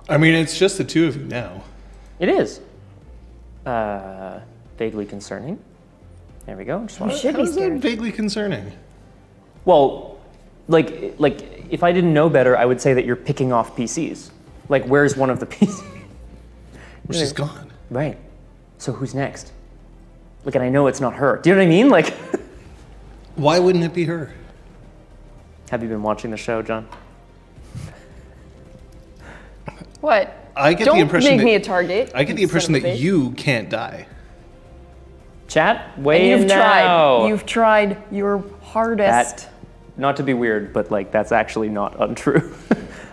I mean, it's just the two of you now. It is. Vaguely concerning. There we go. Just You should be How's that scared. vaguely concerning? Well, like if I didn't know better, I would say that you're picking off PCs. Like, where's one of the PCs? Well, she's gone. Right. So who's next? Like, and I know it's not her. Do you know what I mean? Like, Why wouldn't it be her? have you been watching the show, John? What? I get Don't the impression make that me a target. I get the you impression son of a that bitch. you can't die. Chat, weigh And in you've tried. now. You've tried your hardest. That, not to be weird, but like that's actually not untrue.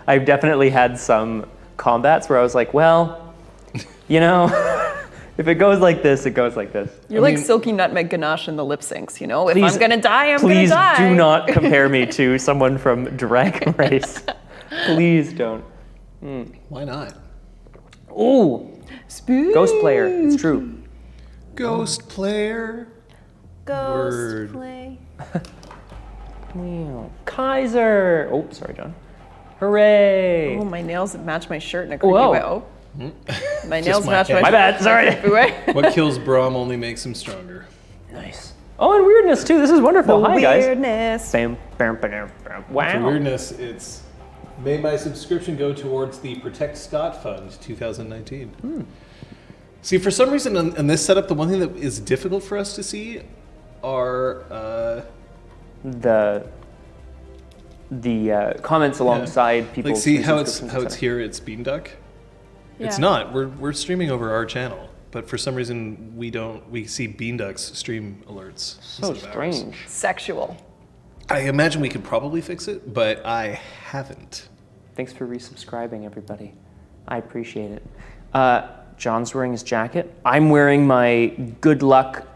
I've definitely had some combats where I was like, well, you know, if it goes like this, it goes like this. You're like Silky Nutmeg Ganache in the lip syncs, you know? If Please- I'm gonna die, I'm gonna Please die. do not compare me to someone from Drag Race. Please don't. Why not? Ooh, Spook. Ghost Player, it's true. Ghost player. Ghost Word. play. Kaiser. Oh, sorry, John. Hooray. Oh, my nails match my shirt in a creepy Whoa. way. Oh. My nails my match my head. My shirt bad, sorry. in a creepy way. What kills Brahm only makes him stronger. Nice. Oh, and weirdness too. This is wonderful. Hi, guys. Weirdness. Bam, bam, bam, bam. For Wow. weirdness, it's made my subscription go towards the Protect Scott Fund 2019. See, for some reason in this setup, the one thing that is difficult for us to see are The comments alongside people. like see how it's here. It's Beanduck. It's Yeah. not. We're streaming over our channel, but for some reason we see Beanduck's stream alerts. So instead of ours. strange. Sexual. I imagine we could probably fix it, but I haven't. Thanks for resubscribing, everybody. I appreciate it. John's wearing his jacket. I'm wearing my good luck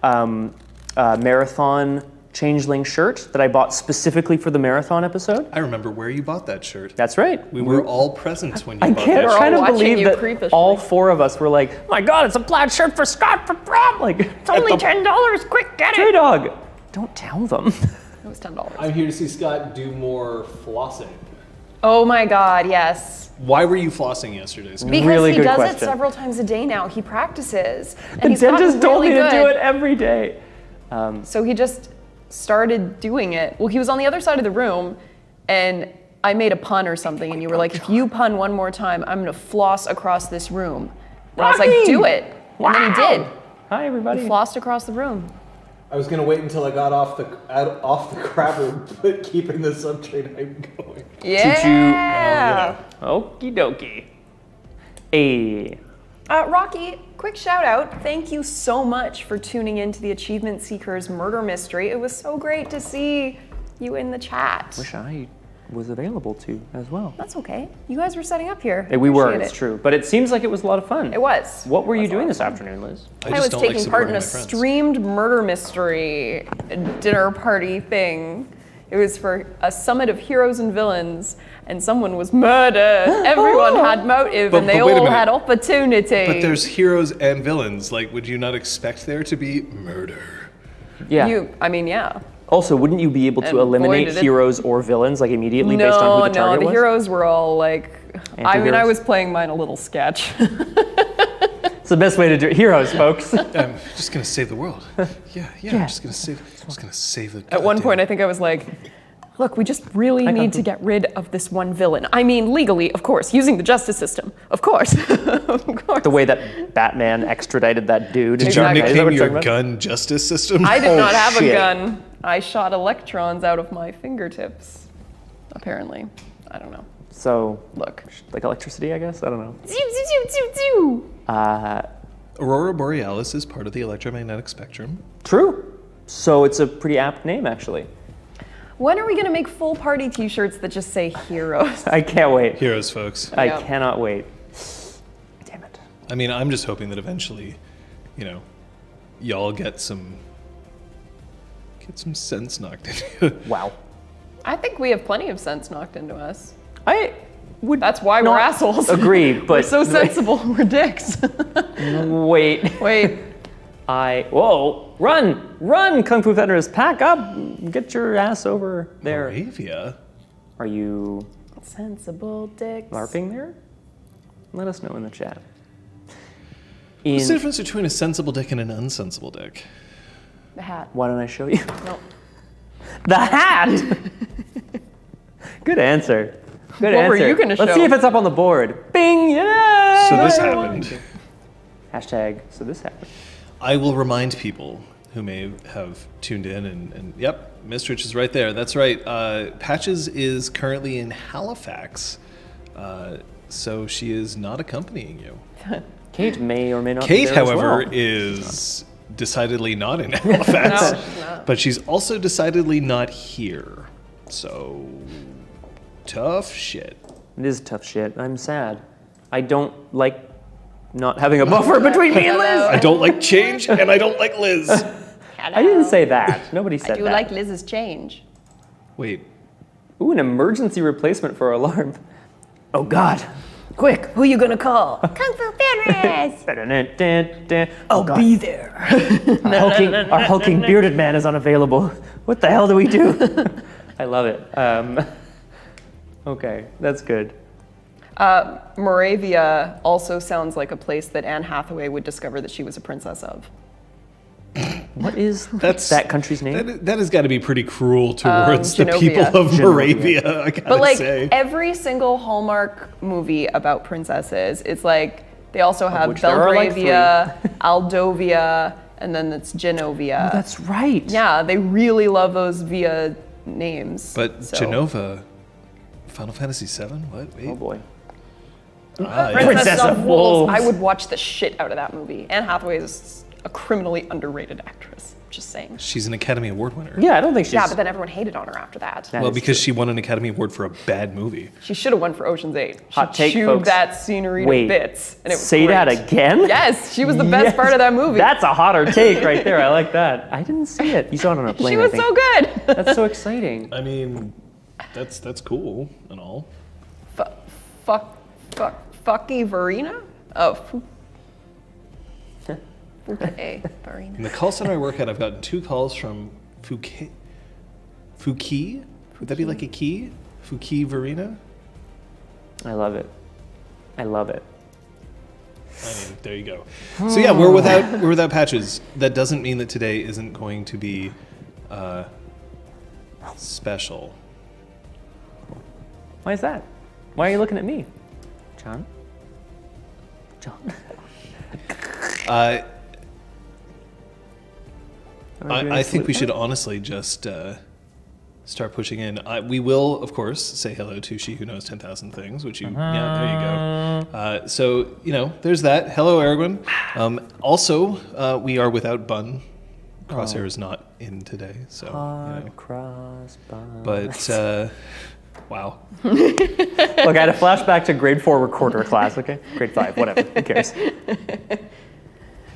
marathon Changeling shirt that I bought specifically for the marathon episode. I remember where you bought that shirt. That's right. We were all present when you I bought can't that kind shirt. of watching believe you that creepishly. all four of us were like, oh my God, it's a plaid shirt for Scott for prom. Like, it's only $10. Quick, get it. Stray Dog. Don't tell them. It was $10. I'm here to see Scott do more flossing. Oh my God, yes. Why were you flossing yesterday, Scott? Because Really he good does question. it several times a day now. He practices. And The he's gotten dentist told really me to do good. it every day. So he just started doing it. Well, he was on the other side of the room, and I made a pun or something, and you were like, if you pun one more time, I'm gonna floss across this room. And I was like, Rocky! do it. And then he did. Hi, everybody. He flossed across the room. I was gonna wait until I got off the crabber, but keeping the subtrade hype going. Yeah. Okie dokie. Hey. Rocky, quick shout out. Thank you so much for tuning in to the Achievement Seekers murder mystery. It was so great to see you in the chat. Wish I was available to as well. That's okay. You guys were setting up here. Hey, we were, Appreciate it's it. true. But it seems like it was a lot of fun. It was. What were It you was a doing lot this of fun. afternoon, Liz? I just was don't like taking part in a supporting my friends. streamed murder mystery dinner party thing. It was for a summit of heroes and villains, and someone was murdered. Everyone had motive, and they but wait a all minute. had opportunity. But there's heroes and villains. Like, would you not expect there to be murder? Yeah. Yeah. Also, wouldn't you be able And to boy, eliminate did it- heroes or villains like immediately based on who the target the was? heroes were all like. I mean, I Anti-heroes? was playing mine a little sketch. It's the best way to do it. Heroes, folks. I'm just gonna save the world. Yeah. I'm just gonna save the. At one point, I think I was like, look, we just really need to get rid of this one villain. I mean, legally, of course, using the justice system, of course. Of course. The way that Batman extradited that dude. Did you Exactly. Is that what nickname you're your talking about? gun justice system? I did Oh, not have shit. a gun. I shot electrons out of my fingertips, apparently. I don't know. So, Look. like electricity, I guess? I don't know. Zoo, zoo, zoo, zoo, zoo. Aurora Borealis is part of the electromagnetic spectrum. True. So it's a pretty apt name, actually. When are we going to make full party t-shirts that just say heroes? I can't wait. Heroes, folks. I Yeah. cannot wait. Damn it. I mean, I'm just hoping that eventually, y'all get some sense knocked into you. Wow. I think we have plenty of sense knocked into us. I would That's why we're not assholes. agree, but We're so sensible, we're dicks. wait. Wait. Whoa, run, Kung Fu Thunders, pack up, get your ass over there. Moravia? Are you Sensible dicks. LARPing there? Let us know in the chat. What's the difference between a sensible dick and an unsensible dick? The hat. Why don't I show you? No. The hat! Good answer. Good What answer. were you gonna Let's show? see if it's up on the board. Bing! Yeah! So this happened. Hashtag, so this happened. I will remind people who may have tuned in and yep, Miss Rich is right there. That's right. Patches is currently in Halifax, so she is not accompanying you. Kate may or may not Kate, be there as however, well. is decidedly not in Halifax, No, she's not. but she's also decidedly not here. So tough shit. It is tough shit. I'm sad. I don't like not having a buffer between me and Liz. I don't like change, and I don't like Liz. I didn't say that. Nobody said I do that. like Liz's change. Wait, Ooh, an emergency replacement for alarm. Oh God. Quick, who you gonna call? Kung Fu Fenris! I'll be there. Our hulking bearded man is unavailable. What the hell do we do? I love it. Okay, that's good. Moravia also sounds like a place that Anne Hathaway would discover that she was a princess of. What is that's that country's name? That has got to be pretty cruel towards the Genovia. people of Genovia. Moravia. I gotta But like say. every single Hallmark movie about princesses, it's like they also have which there are, like, Belgravia, Aldovia, and then it's Genovia. Oh, that's right. Yeah, they really love those via names. But so. Genova, Final Fantasy VII? What? Wait. Oh boy. Ah, yeah. Princess of Wolves. Wolves. I would watch the shit out of that movie. Anne Hathaway is a criminally underrated actress. Just saying. She's an Academy Award winner. Yeah, I don't think she's. Yeah, but then everyone hated on her after that. That Well, is because true. she won an Academy Award for a bad movie. She should have won for Ocean's 8. She Hot take, chewed folks. that scenery Wait, to bits, and it was say great. that again? Yes, she was the best Yes. part of that movie. That's a hotter take right there. I like that. I didn't see it. You saw it on a plane. she was I think. so good. That's so exciting. I mean, that's cool and all. Fucky Verena? Oh, okay, Verena. In the call center I work at, I've gotten 2 calls from Fuki? Would that be like a key? Fuki Verena? I love it. I love it. I mean, there you go. So yeah, we're without Patches. That doesn't mean that today isn't going to be special. Why is that? Why are you looking at me, John? John. I think we should honestly just start pushing in. We will, of course, say hello to She Who Knows 10,000 Things, which yeah, there you go. So, there's that. Hello, Aragorn. Also, we are without Bun. Crosshair is not in today, so, Cross bun. But, wow. Look, I had a flashback to grade 4 recorder class, okay? Grade 5, whatever. Who cares?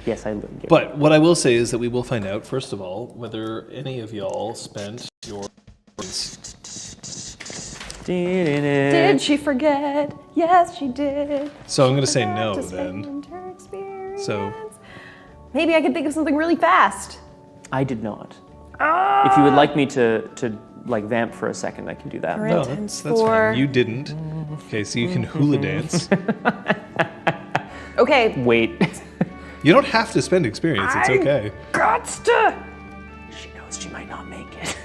Yes, I live. But what I will say is that we will find out, first of all, whether any of y'all spent your... Did she forget? Yes, she did. So I'm going to say Forgot no, to then. spend her experience. So... Maybe I can think of something really fast. I did not. If you would like me to like vamp for a second, I can do that. Right. No, Intense that's for- fine. You didn't. Okay, so you can hula dance. Okay. Wait. You don't have to spend experience. It's okay. Gots to. She knows she might not make it.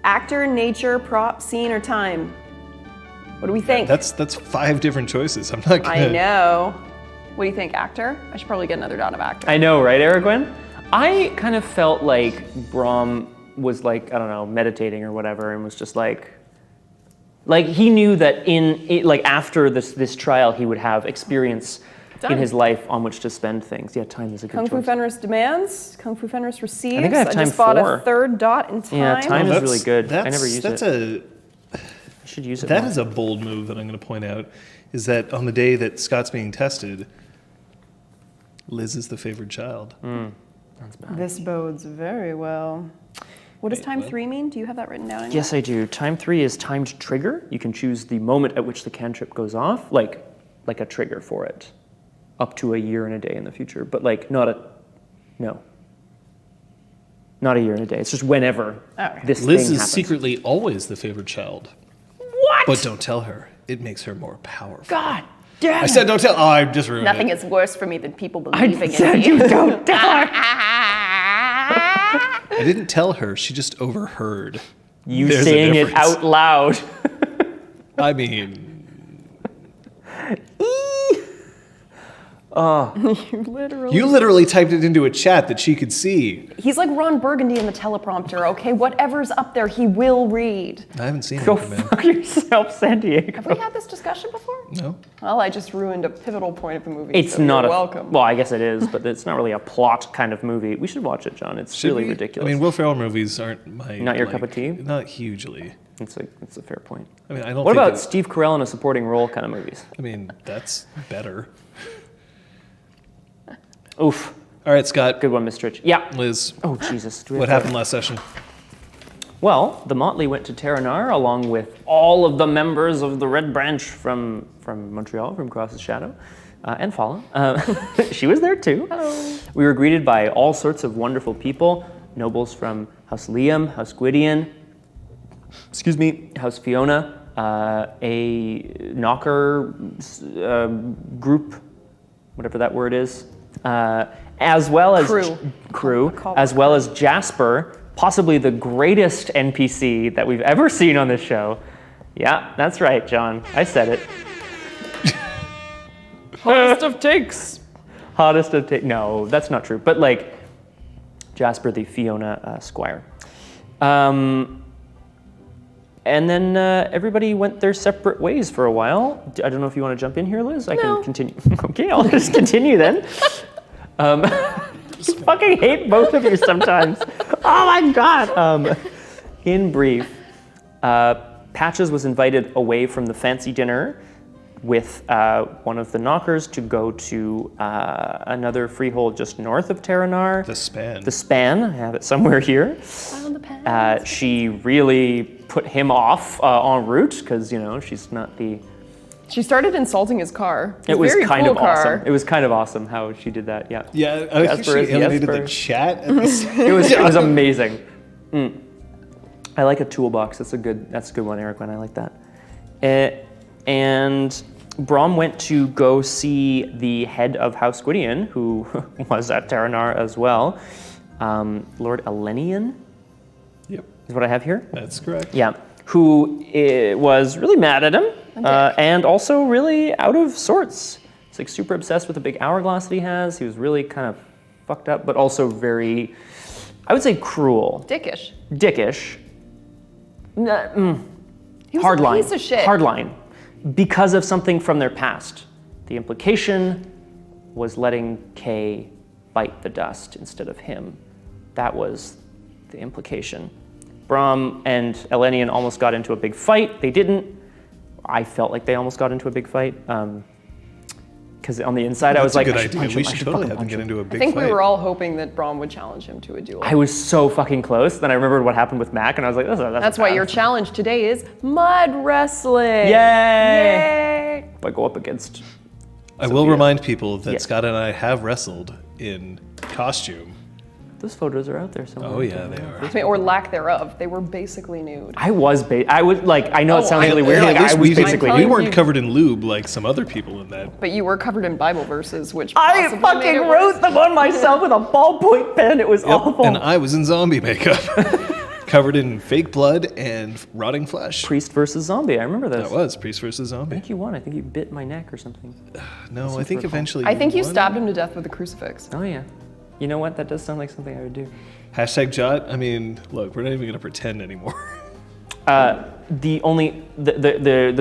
Actor, nature, prop, scene, or time. What do we think? That's 5 different choices. I'm not gonna... I know. What do you think, actor? I should probably get another dot of actor. I know, right, Aragorn? I kind of felt like Brahm was like, I don't know, meditating or whatever, and was just like he knew that after this trial, he would have experience Done. in his life on which to spend things. Yeah, time is a good Kung Fu choice. Fenris demands. Kung Fu Fenris receives. I think I have time just bought 4. a third dot in time. Yeah, time No, is really good. I never use that's it. I should use it That more. is a bold move that I'm going to point out, is that on the day that Scott's being tested, Liz is the favored child. That's bad. This bodes very well. What does Wait, time what? 3 mean? Do you have that written down? Anywhere? Yes, I do. Time 3 is timed trigger. You can choose the moment at which the cantrip goes off, like a trigger for it, up to a year and a day in the future. But not a year and a day. It's just whenever Alright. this Liz thing is happens. secretly always the favored child. What? But don't tell her. It makes her more powerful. God. I said don't tell. Oh, I just ruined Nothing it. is worse for me than people believing in said me. you don't tell her. I didn't tell her. She just overheard. You There's a saying it difference. out loud. I mean, You you literally typed it into a chat that she could see. He's like Ron Burgundy in the teleprompter, okay? Whatever's up there, he will read. I haven't seen Go it, man. fuck yourself, San Diego. Have we had this discussion before? No. Well, I just ruined a pivotal point of the movie. It's so not you're a welcome. Well, I guess it is, but it's not really a plot kind of movie. We should watch it, John. It's Should really we? ridiculous. I mean, Will Ferrell movies aren't my Not your cup of tea? Not hugely. it's a fair point. I mean, I don't. What think about that- Steve Carell in a supporting role kind of movies? I mean, that's better. Oof. All right, Scott. Good one, Miss Stritch. Yeah. Liz, Oh, Jesus. Do we what have to- happened last session? Well, the Motley went to Terranar along with all of the members of the Red Branch from Montreal, from Cross the Shadow, and Fala. She was there too. Hello. We were greeted by all sorts of wonderful people, nobles from House Liam, House Gwydion, House Fiona, a knocker group, whatever that word is, as well as Crew. as well as Jasper, possibly the greatest NPC that we've ever seen on this show. Yeah, that's right, John. I said it. Hottest of takes. Hottest of no, that's not true. But like Jasper, the Fiona squire. And then everybody went their separate ways for a while. I don't know if you want to jump in here, Liz. I can continue. Okay, I'll just continue then. I fucking hate both of you sometimes. Oh my God. In brief, Patches was invited away from the fancy dinner with one of the knockers to go to another freehold just north of Terranar. The Span. The Span. I have it somewhere here. Found the pen. She really put him off en route because, you know, she's not the... She started insulting his car. It was very kind cool of car. awesome. It was kind of awesome how she did that, yeah. Yeah, I think Jasper is she alienated Jesper. the chat. At the same It was amazing. I like a toolbox. That's a good one, Eric. When I like that. And Brom went to go see the head of House Gwydion, who was at Terranar as well, Lord Elenian. Yep, Is what I have here. that's correct. Yeah, who was really mad at him and also really out of sorts. He's like super obsessed with the big hourglass that he has. He was really kind of fucked up, but also very, I would say, cruel. Dickish. Dickish. He was Hard a line. piece of shit. Hard line. Because of something from their past. The implication was letting Kay bite the dust instead of him. That was the implication. Brom and Elenian almost got into a big fight. They didn't. I felt like they almost got into a big fight. Because on the inside, I was That's like, a I good should idea. punch We him, I should should totally fucking have them punch get him. into a big I think fight. we were all hoping that Brom would challenge him to a duel. I was so fucking close. Then I remembered what happened with Mac, and I was like, That's why your challenge today is mud wrestling. Yay! Yay! If I go up against... I will remind people that Yeah. Scott and I have wrestled in costume. Those photos are out there somewhere. Oh yeah, they are. I mean, or lack thereof. They were basically nude. I was like, I know it Oh, sounds I- really weird. Hey, Like, at least I was we didn't- basically I'm we nude. telling weren't you. covered in lube like some other people in that. But you were covered in Bible verses, which I possibly made fucking it worse. wrote them on myself with a ballpoint pen. It was awful. And I was in zombie makeup, covered in fake blood and rotting flesh. Priest versus zombie. I remember this. That was Priest versus I Zombie. think you won. I think you bit my neck or something. No, I think recall. eventually. I think you won. stabbed him to death with a crucifix. Oh yeah. You know what? That does sound like something I would do. Hashtag Jot. I mean, look, we're not even gonna pretend anymore. The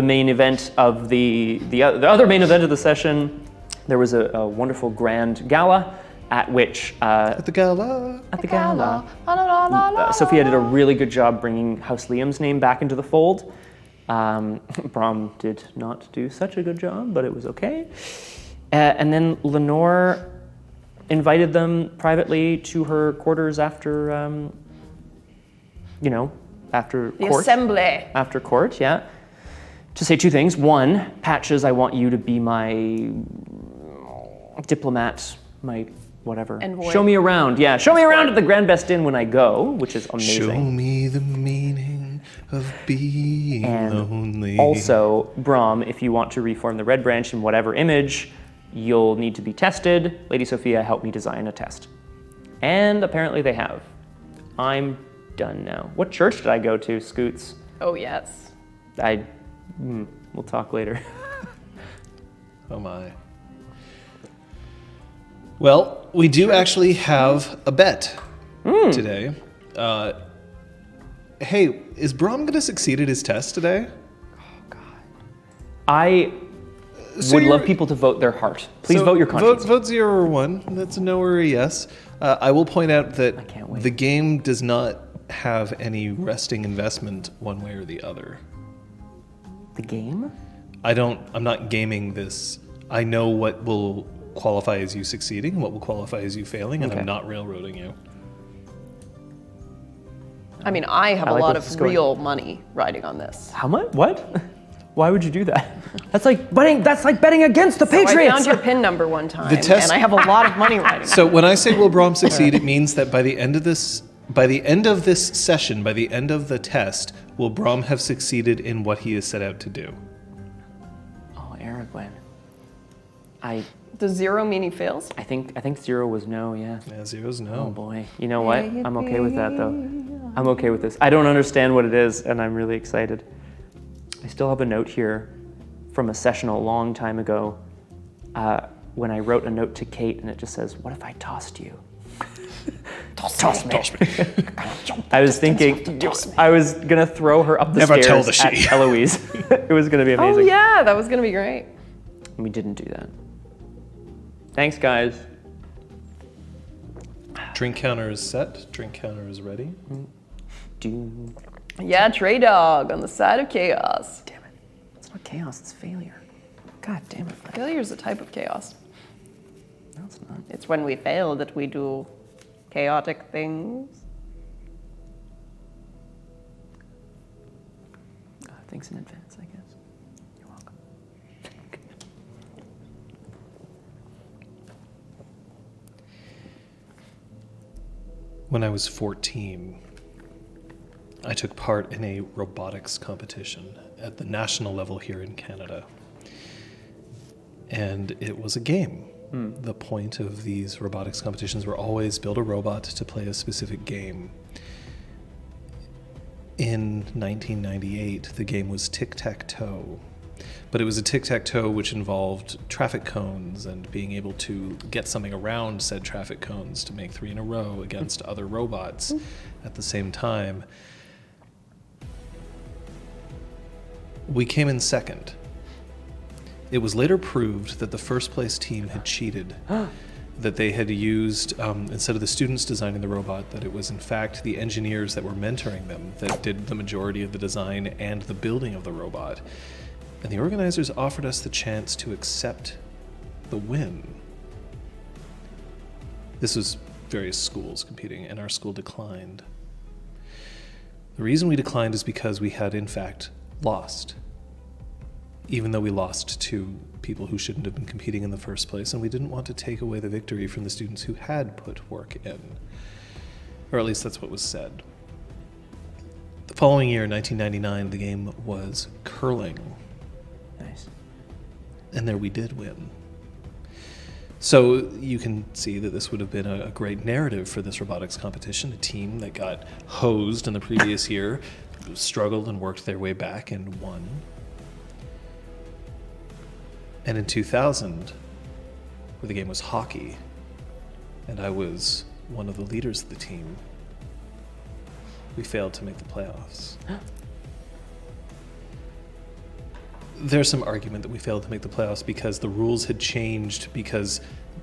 main event of the other main event of the session, there was a wonderful grand gala at which At the gala. Sophia did a really good job bringing House Liam's name back into the fold. Brom did not do such a good job, but it was okay. And then Lenore invited them privately to her quarters after, after The court. assembly. After court, yeah. To say two things. One, Patches, I want you to be my diplomat, my whatever. Envoy. Show me around. Yeah, show me around at the Grand Best Inn when I go, which is amazing. Show me the meaning of being lonely. Also, Brahm, if you want to reform the Red Branch in whatever image, you'll need to be tested. Lady Sophia helped me design a test. And apparently they have. I'm done now. What church did I go to, Scoots? Oh, yes. We'll talk later. Oh my. Well, we do actually have a bet today. Hey, is Brahm going to succeed at his test today? I would love people to vote their heart. Please vote your conscience. Vote 0 or 1. That's a no or a yes. I will point out that can't wait. the game does not have any resting investment one way or the other. The game? I'm not gaming this. I know what will qualify as you succeeding and what will qualify as you failing, and Okay. I'm not railroading you. I mean, I have I a like lot where of this is going. real money riding on this. How much? What? Why would you do that? That's like betting against the So I Patriots. found your PIN number one time, test- and I have a lot of money riding on it. So when I say will Brahm succeed, it means that by the end of this session, by the end of the test, will Brahm have succeeded in what he is set out to do? Oh, Aragwen. Does 0 mean he fails? I think 0 was no, yeah. Yeah, 0's Oh no. boy. You know what? I'm okay with that though. I'm okay with this. I don't understand what it is, and I'm really excited. I still have a note here from a session a long time ago when I wrote a note to Kate, and it just says, "What if I tossed you?" Toss me. I was thinking I was gonna throw her up the Never stairs tell the she. at Eloise. It was gonna be Oh amazing. yeah, that was gonna be great. We didn't do that. Thanks, guys. Drink counter is set. Drink counter is ready. Do. Yeah, Trey Dog on the side of chaos. Damn it. It's not chaos, it's failure. God damn it. Failure is a type of chaos. No, it's not. It's when we fail that we do chaotic things. Thanks in advance, I guess. You're welcome. When I was 14, I took part in a robotics competition at the national level here in Canada. And it was a game. The point of these robotics competitions were always build a robot to play a specific game. In 1998, the game was tic-tac-toe. But it was a tic-tac-toe which involved traffic cones and being able to get something around said traffic cones to make 3 in a row against other robots at the same time. We came in second. It was later proved that the first place team had cheated, that they had used, instead of the students designing the robot, that it was in fact the engineers that were mentoring them that did the majority of the design and the building of the robot. And the organizers offered us the chance to accept the win. This was various schools competing, and our school declined. The reason we declined is because we had in fact lost. Even though we lost to people who shouldn't have been competing in the first place, and we didn't want to take away the victory from the students who had put work in. Or at least that's what was said. The following year, 1999, the game was curling. Nice. And there we did win. So you can see that this would have been a great narrative for this robotics competition. A team that got hosed in the previous year, struggled and worked their way back and won. And in 2000, where the game was hockey, and I was one of the leaders of the team, we failed to make the playoffs. There's some argument that we failed to make the playoffs because the rules had changed, because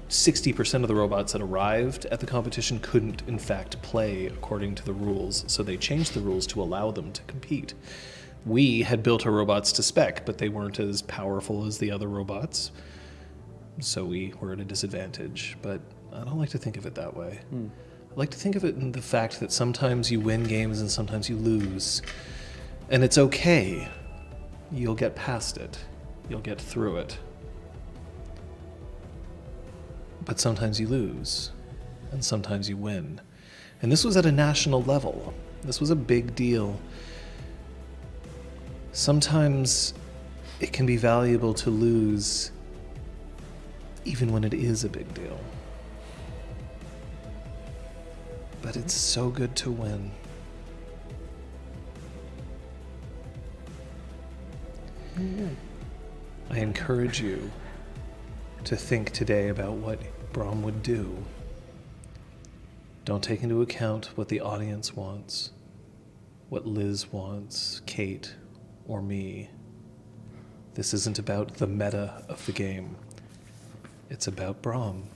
60% of the robots that arrived at the competition couldn't, in fact, play according to the rules, so they changed the rules to allow them to compete. We had built our robots to spec, but they weren't as powerful as the other robots, so we were at a disadvantage. But I don't like to think of it that way. I like to think of it in the fact that sometimes you win games and sometimes you lose, and it's okay. You'll get past it. You'll get through it. But sometimes you lose, and sometimes you win. And this was at a national level. This was a big deal. Sometimes it can be valuable to lose even when it is a big deal. But it's so good to win. I encourage you to think today about what Brom would do. Don't take into account what the audience wants, what Liz wants, Kate, or me. This isn't about the meta of the game. It's about Brom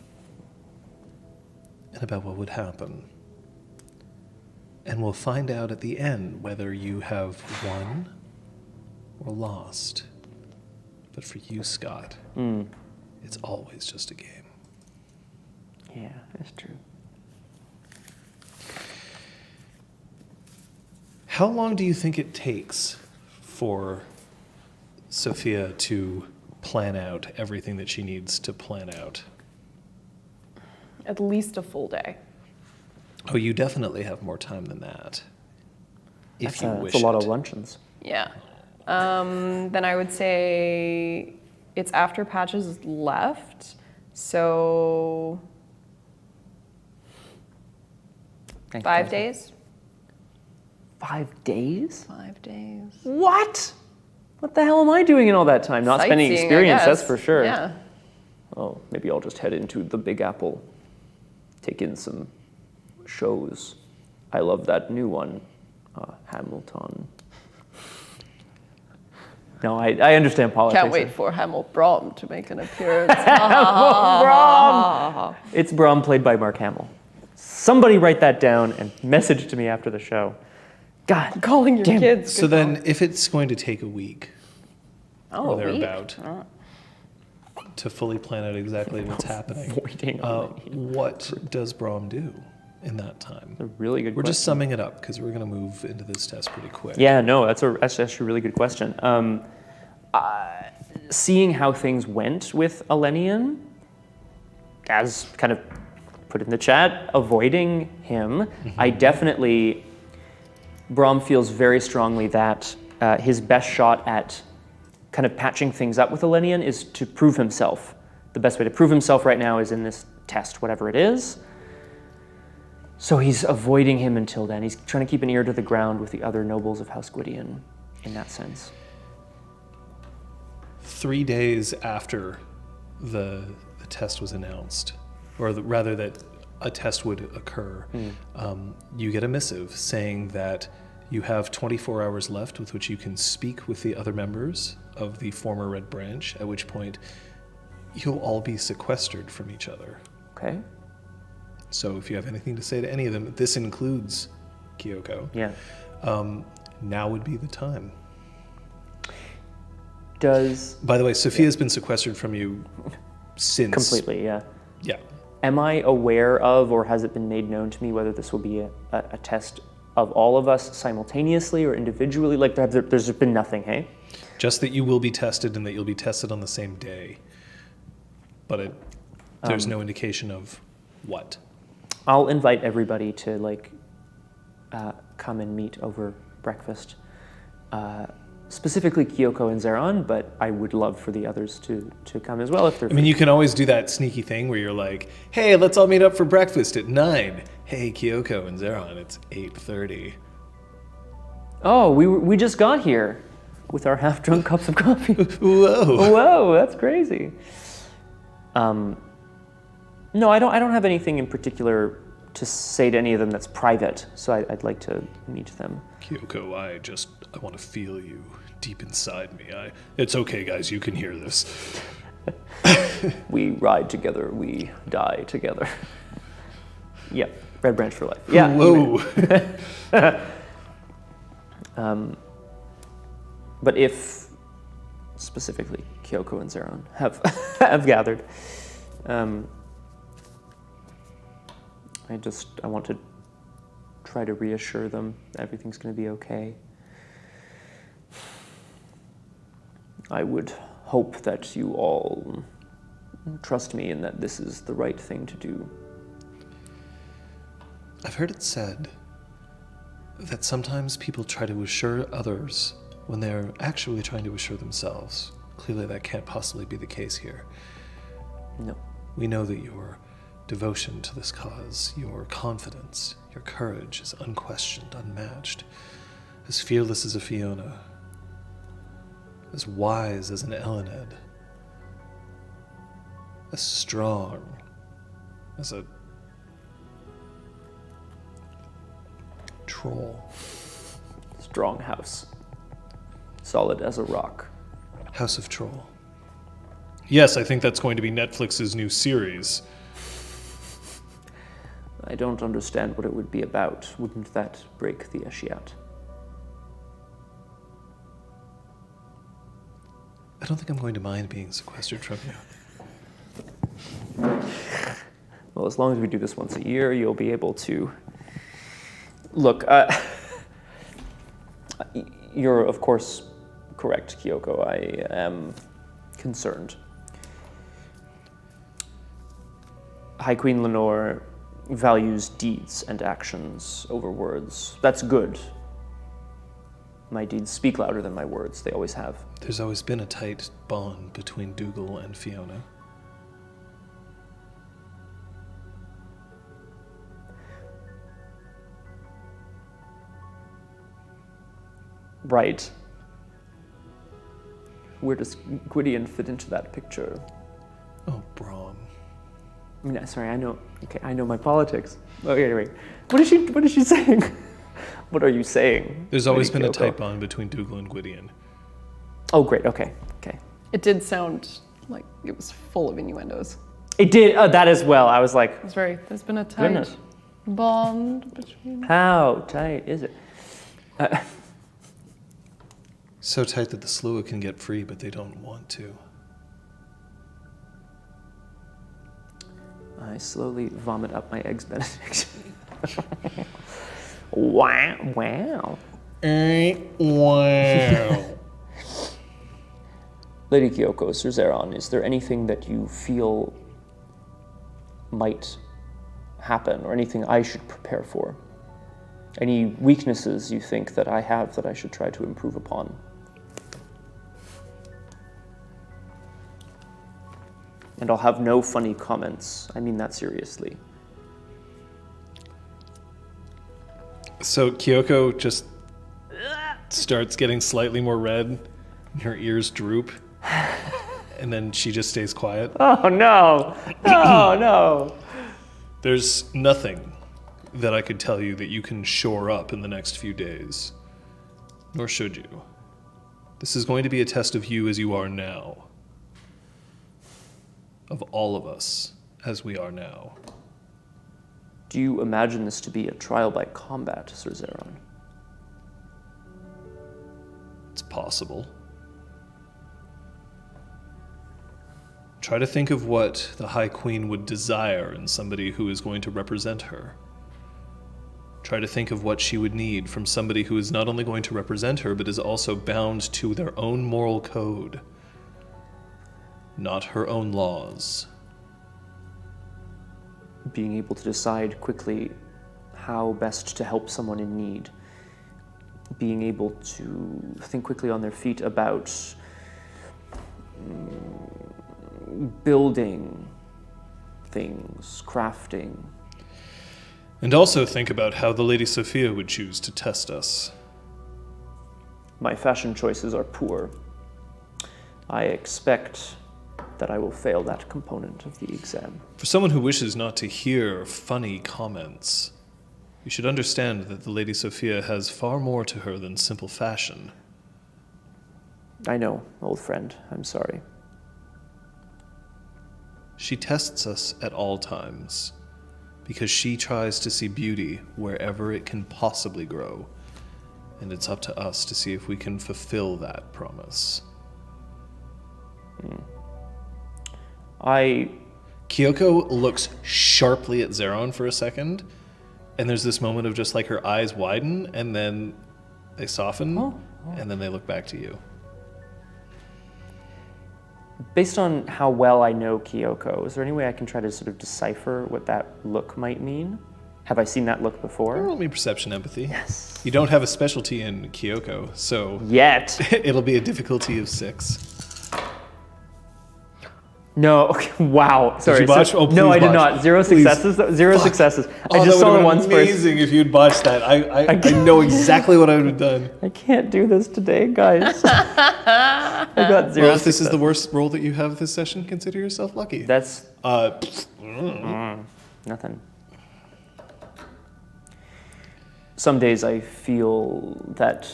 and about what would happen. And we'll find out at the end whether you have won or lost. But for you, Scott, it's always just a game. Yeah, that's true. How long do you think it takes for Sophia to plan out everything that she needs to plan out? At least a full day. Oh, you definitely have more time than that. If you wish That's a lot it. of luncheons. Yeah. Then I would say it's after Patches left, so Thank 5 you. days. 5 days? 5 days. What? What the hell am I doing in all that time? Not spending Sightseeing, I experience, that's guess. for sure. Yeah. Oh, maybe I'll just head into the Big Apple, take in some shows. I love that new one, Hamilton. No, I understand politics. Can't wait for Hamel Brom to make an appearance. Brom! It's Brom played by Mark Hamill. Somebody write that down and message to me after the show. God, Calling your damn. kids. So then, if it's going to take a week Oh, or a week? thereabout to fully plan out exactly what's happening, Avoiding what does Brom do in that time? a really good We're question. just summing it up because we're going to move into this test pretty quick. Yeah, no, that's actually a really good question. Seeing how things went with Elenian, as kind of put in the chat, avoiding him, I definitely, Brom feels very strongly that his best shot at kind of patching things up with Elenian is to prove himself. The best way to prove himself right now is in this test, whatever it is. So he's avoiding him until then. He's trying to keep an ear to the ground with the other nobles of House Gwydion in that sense. 3 days after the test was announced, or rather that a test would occur, you get a missive saying that you have 24 hours left with which you can speak with the other members of the former Red Branch, at which point you'll all be sequestered from each other. Okay? So if you have anything to say to any of them, this includes Kyoko, Yeah. now would be the time. Does By the way, Sophia's been sequestered from you since... completely, yeah. Yeah. Am I aware of, or has it been made known to me, whether this will be a test of all of us simultaneously or individually? Like, there's been nothing, hey? Just that you will be tested and that you'll be tested on the same day. But there's no indication of what. I'll invite everybody to, like, come and meet over breakfast. Specifically Kyoko and Zeron, but I would love for the others to come as well if they're I mean, you can always do that sneaky thing where you're like, hey, let's all meet up for breakfast at 9. Hey, Kyoko and Zeron, it's 8:30. Oh, we just got here with our half-drunk cups of coffee. Whoa. Whoa, that's crazy. No, I don't have anything in particular to say to any of them that's private, so I'd like to meet them. Kyoko, I want to feel you deep inside me. It's okay, guys, you can hear this. We ride together, we die together. Yep, Red Branch for life. Yeah. Whoa. But if specifically Kyoko and Zeron have gathered, I want to try to reassure them that everything's going to be okay. I would hope that you all Trust me in that this is the right thing to do. I've heard it said that sometimes people try to assure others when they're actually trying to assure themselves. Clearly that can't possibly be the case here. No. We know that your devotion to this cause, your confidence, your courage is unquestioned, unmatched, as fearless as a Fiona, as wise as an Elened, as strong as a troll. Strong house. Solid as a rock. House of Troll. Yes, I think that's going to be Netflix's new series. I don't understand what it would be about. Wouldn't that break the Eshiat? I don't think I'm going to mind being sequestered from you. Well, as long as we do this once a year, you'll be able to... Look, you're of course correct, Kyoko. I am concerned. High Queen Lenore values deeds and actions over words. That's good. My deeds speak louder than my words. They always have. There's always been a tight bond between Dougal and Fiona. Right. Where does Gwydion fit into that picture? Oh, Brom. I mean, sorry, I know. Okay, I know my politics. Okay, anyway, what is she saying? What are you saying? There's always Lady been a Kyoko? tight bond between Dougal and Gwydion. Oh, great. Okay. It did sound like it was full of innuendos. It did that as well. I was like, There's been a tight Goodness. bond between... how tight is it? So tight that the Slua can get free, but they don't want to. I slowly vomit up my eggs Benedict. Wow. Wow. Lady Kyoko, Sir Zeron, is there anything that you feel might happen, or anything I should prepare for? Any weaknesses you think that I have that I should try to improve upon? And I'll have no funny comments. I mean that seriously. So Kyoko just starts getting slightly more red, and her ears droop, and then she just stays quiet. Oh no! Oh no! There's nothing that I could tell you that you can shore up in the next few days. Nor should you. This is going to be a test of you as you are now. Of all of us as we are now. Do you imagine this to be a trial by combat, Sir Zeron? It's possible. Try to think of what the High Queen would desire in somebody who is going to represent her. Try to think of what she would need from somebody who is not only going to represent her, but is also bound to their own moral code, not her own laws. Being able to decide quickly how best to help someone in need. Being able to think quickly on their feet about building things, crafting. And also think about how the Lady Sophia would choose to test us. My fashion choices are poor. I expect that I will fail that component of the exam. For someone who wishes not to hear funny comments, you should understand that the Lady Sophia has far more to her than simple fashion. I know, old friend. I'm sorry. She tests us at all times, because she tries to see beauty wherever it can possibly grow, and it's up to us to see if we can fulfill that promise. Kyoko looks sharply at Zeron for a second, and there's this moment of just like her eyes widen, and then they soften, and then they look back to you. Based on how well I know Kyoko, is there any way I can try to sort of decipher what that look might mean? Have I seen that look before? Roll me perception empathy. Yes. You don't have a specialty in Kyoko, so Yet. it'll be a difficulty of 6. No. Okay. Wow. Sorry. you botch? Oh, no, please I did botch. not. Zero Please. successes. Zero Fuck. successes. Oh, I just that saw would've the been ones first. amazing if you'd botched that. I know exactly what I would have done. I can't do this today, guys. I got 0 Well, if this is success. the worst roll that you have this session, consider yourself lucky. That's Nothing. Some days I feel that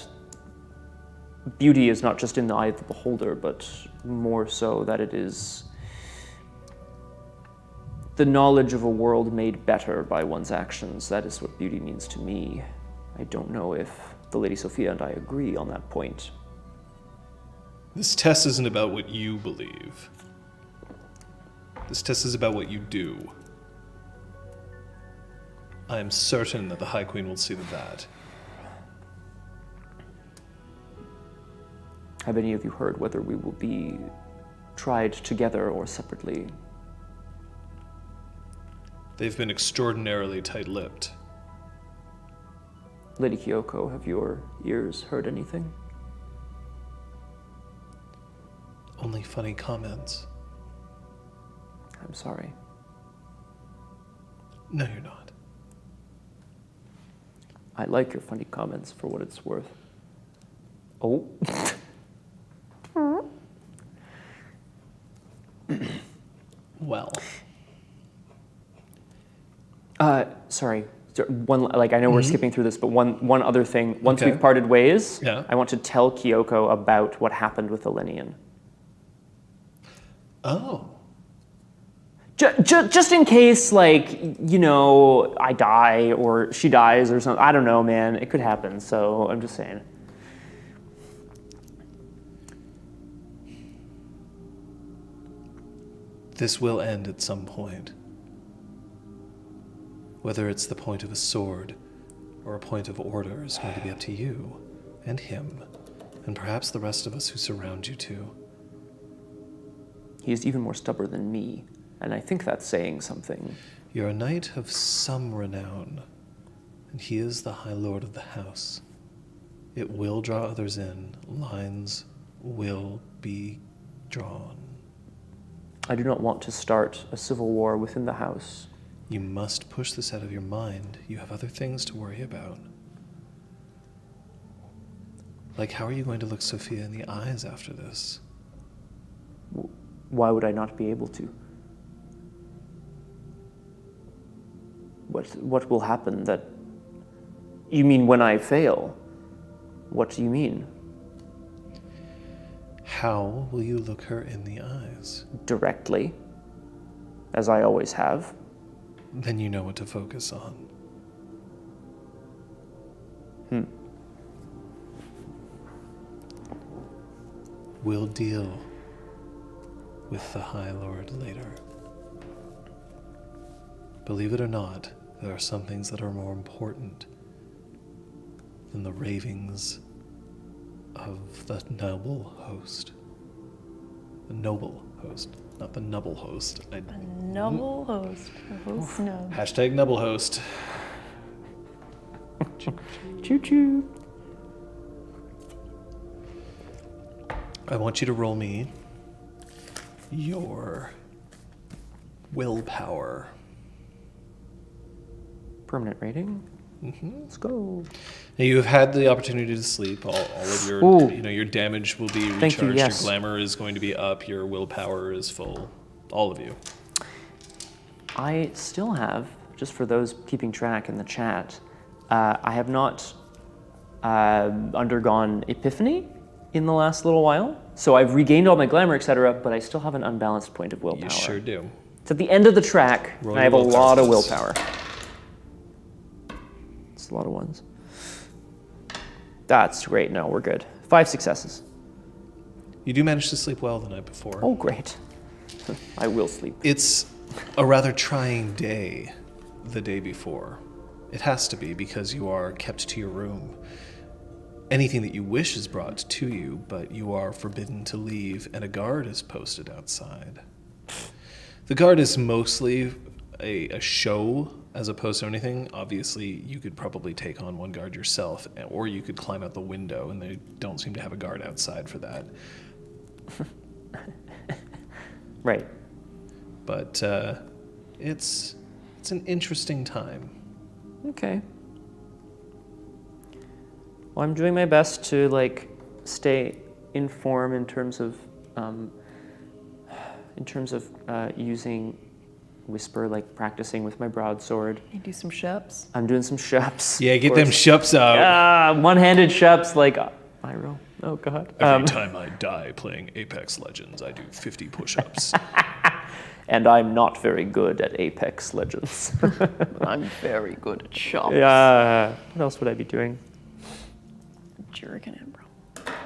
beauty is not just in the eye of the beholder, but more so that it is the knowledge of a world made better by one's actions. That is what beauty means to me. I don't know if the Lady Sophia and I agree on that point. This test isn't about what you believe. This test is about what you do. I am certain that the High Queen will see to that. Have any of you heard whether we will be tried together or separately? They've been extraordinarily tight-lipped. Lady Kyoko, have your ears heard anything? Only funny comments. I'm sorry. No, you're not. I like your funny comments for what it's worth. Oh. Well. Sorry. One, like, I know we're skipping through this, but one other thing. Once Okay. we've parted ways, Yeah. I want to tell Kyoko about what happened with the Linian. Oh. Just in case, like, you know, I die or she dies or something. I don't know, man. It could happen, so I'm just saying. This will end at some point. Whether it's the point of a sword or a point of order is going to be up to you and him, and perhaps the rest of us who surround you too. He is even more stubborn than me, and I think that's saying something. You're a knight of some renown, and he is the High Lord of the house. It will draw others in. Lines will be drawn. I do not want to start a civil war within the house. You must push this out of your mind. You have other things to worry about. Like, how are you going to look Sophia in the eyes after this? Why would I not be able to? What will happen that... You mean when I fail? What do you mean? How will you look her in the eyes? Directly, as I always have. Then you know what to focus on. We'll deal with the High Lord later. Believe it or not, there are some things that are more important than the ravings of the noble host. The noble host, not the nubble host. Noble host. Host no. Hashtag nubble host. Choo-choo. I want you to roll me your willpower. Permanent rating? Let's go. Now you have had the opportunity to sleep. All of your, Ooh. your damage will be recharged. Thank you, yes. Your glamour is going to be up. Your willpower is full. All of you. I still have, just for those keeping track in the chat, I have not undergone Epiphany in the last little while. So I've regained all my glamour, etc., but I still have an unbalanced point of willpower. You sure do. It's at the end of the track, Roll and I have a your willpower, lot of please. willpower. It's a lot of ones. That's great. No, we're good. 5 successes. You do manage to sleep well the night before. Oh, great. I will sleep. It's a rather trying day the day before. It has to be because you are kept to your room. anything that you wish is brought to you, but you are forbidden to leave, and a guard is posted outside. The guard is mostly a show as opposed to anything. Obviously, you could probably take on one guard yourself, or you could climb out the window, and they don't seem to have a guard outside for that. Right. But it's an interesting time. Okay. Well, I'm doing my best to like stay in form in terms of using whisper, like practicing with my broadsword. You do some shups. I'm doing some shups. Yeah, get them shups out. One-handed shups, like I roll. Oh God. Every time I die playing Apex Legends, I do 50 push-ups. And I'm not very good at Apex Legends. I'm very good at shops. Yeah. What else would I be doing? Jerking it, bro.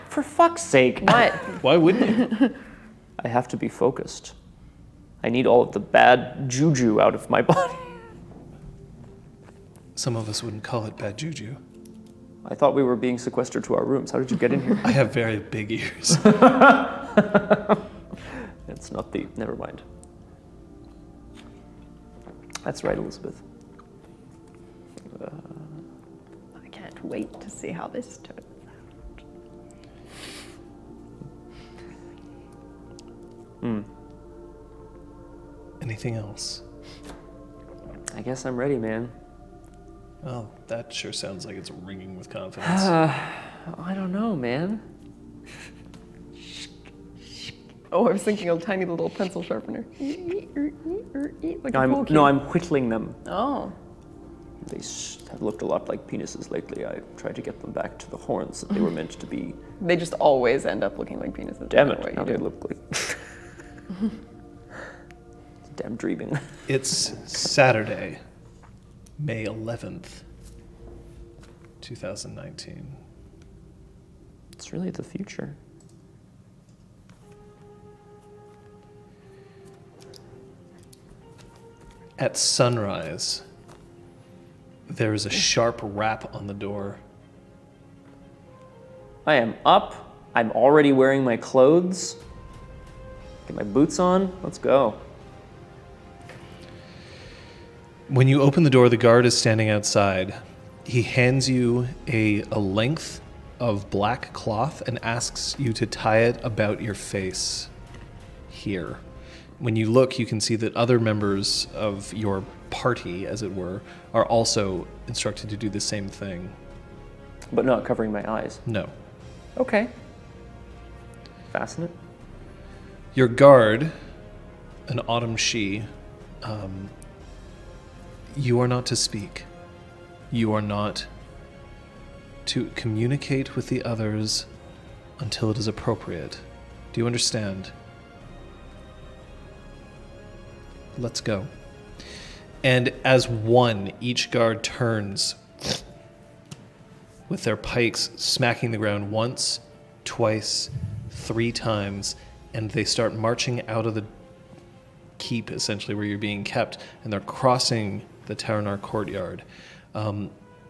For fuck's sake. What? Why wouldn't you? I have to be focused. I need all of the bad juju out of my body. Some of us wouldn't call it bad juju. I thought we were being sequestered to our rooms. How did you get in here? I have very big ears. It's not the... Never mind. That's right, Elizabeth. I can't wait to see how this turns out. Anything else? I guess I'm ready, man. Oh, that sure sounds like it's ringing with confidence. I don't know, man. Oh, I was thinking a tiny little pencil sharpener. Like a pool cue. No, I'm whittling them. Oh. They have looked a lot like penises lately. I tried to get them back to the horns that they were meant to be. They just always end up looking like penises. Damn no matter it, what now you they do. look like... Damn dreaming. It's Saturday, May 11th, 2019. It's really the future. At sunrise, there is a sharp rap on the door. I am up. I'm already wearing my clothes. Get my boots on. Let's go. When you open the door, the guard is standing outside. He hands you a length of black cloth and asks you to tie it about your face here. When you look, you can see that other members of your party, as it were, are also instructed to do the same thing. But not covering my eyes. No. Okay. Fasten it. Your guard, an autumn she, you are not to speak. You are not to communicate with the others until it is appropriate. Do you understand? Let's go. And as one, each guard turns with their pikes smacking the ground once, twice, 3 times, and they start marching out of the keep, essentially, where you're being kept, and they're crossing the Taranar courtyard.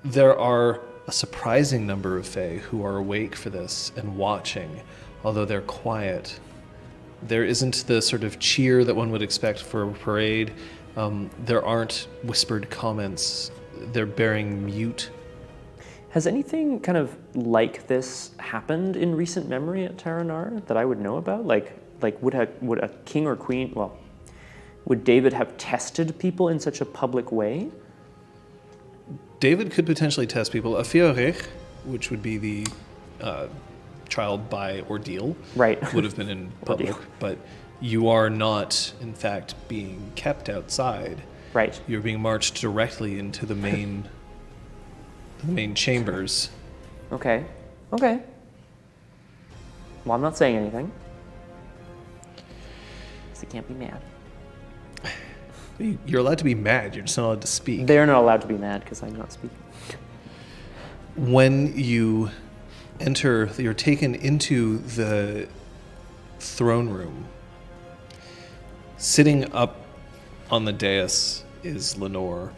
There are a surprising number of Fae who are awake for this and watching, although they're quiet. There isn't the sort of cheer that one would expect for a parade. There aren't whispered comments. They're bearing mute. Has anything kind of like this happened in recent memory at Taranar that I would know about? Like would a king or queen, well, would David have tested people in such a public way? David could potentially test people. A fiorech, which would be the trial by ordeal, Right. would have been in public. Ordeal. But you are not, in fact, being kept outside. Right. You're being marched directly into the main chambers. Okay. Okay. Well, I'm not saying anything. Because I can't be mad. You're allowed to be mad. You're just not allowed to speak. They're not allowed to be mad because I'm not speaking. When you enter, you're taken into the throne room. Sitting up on the dais is Lenore,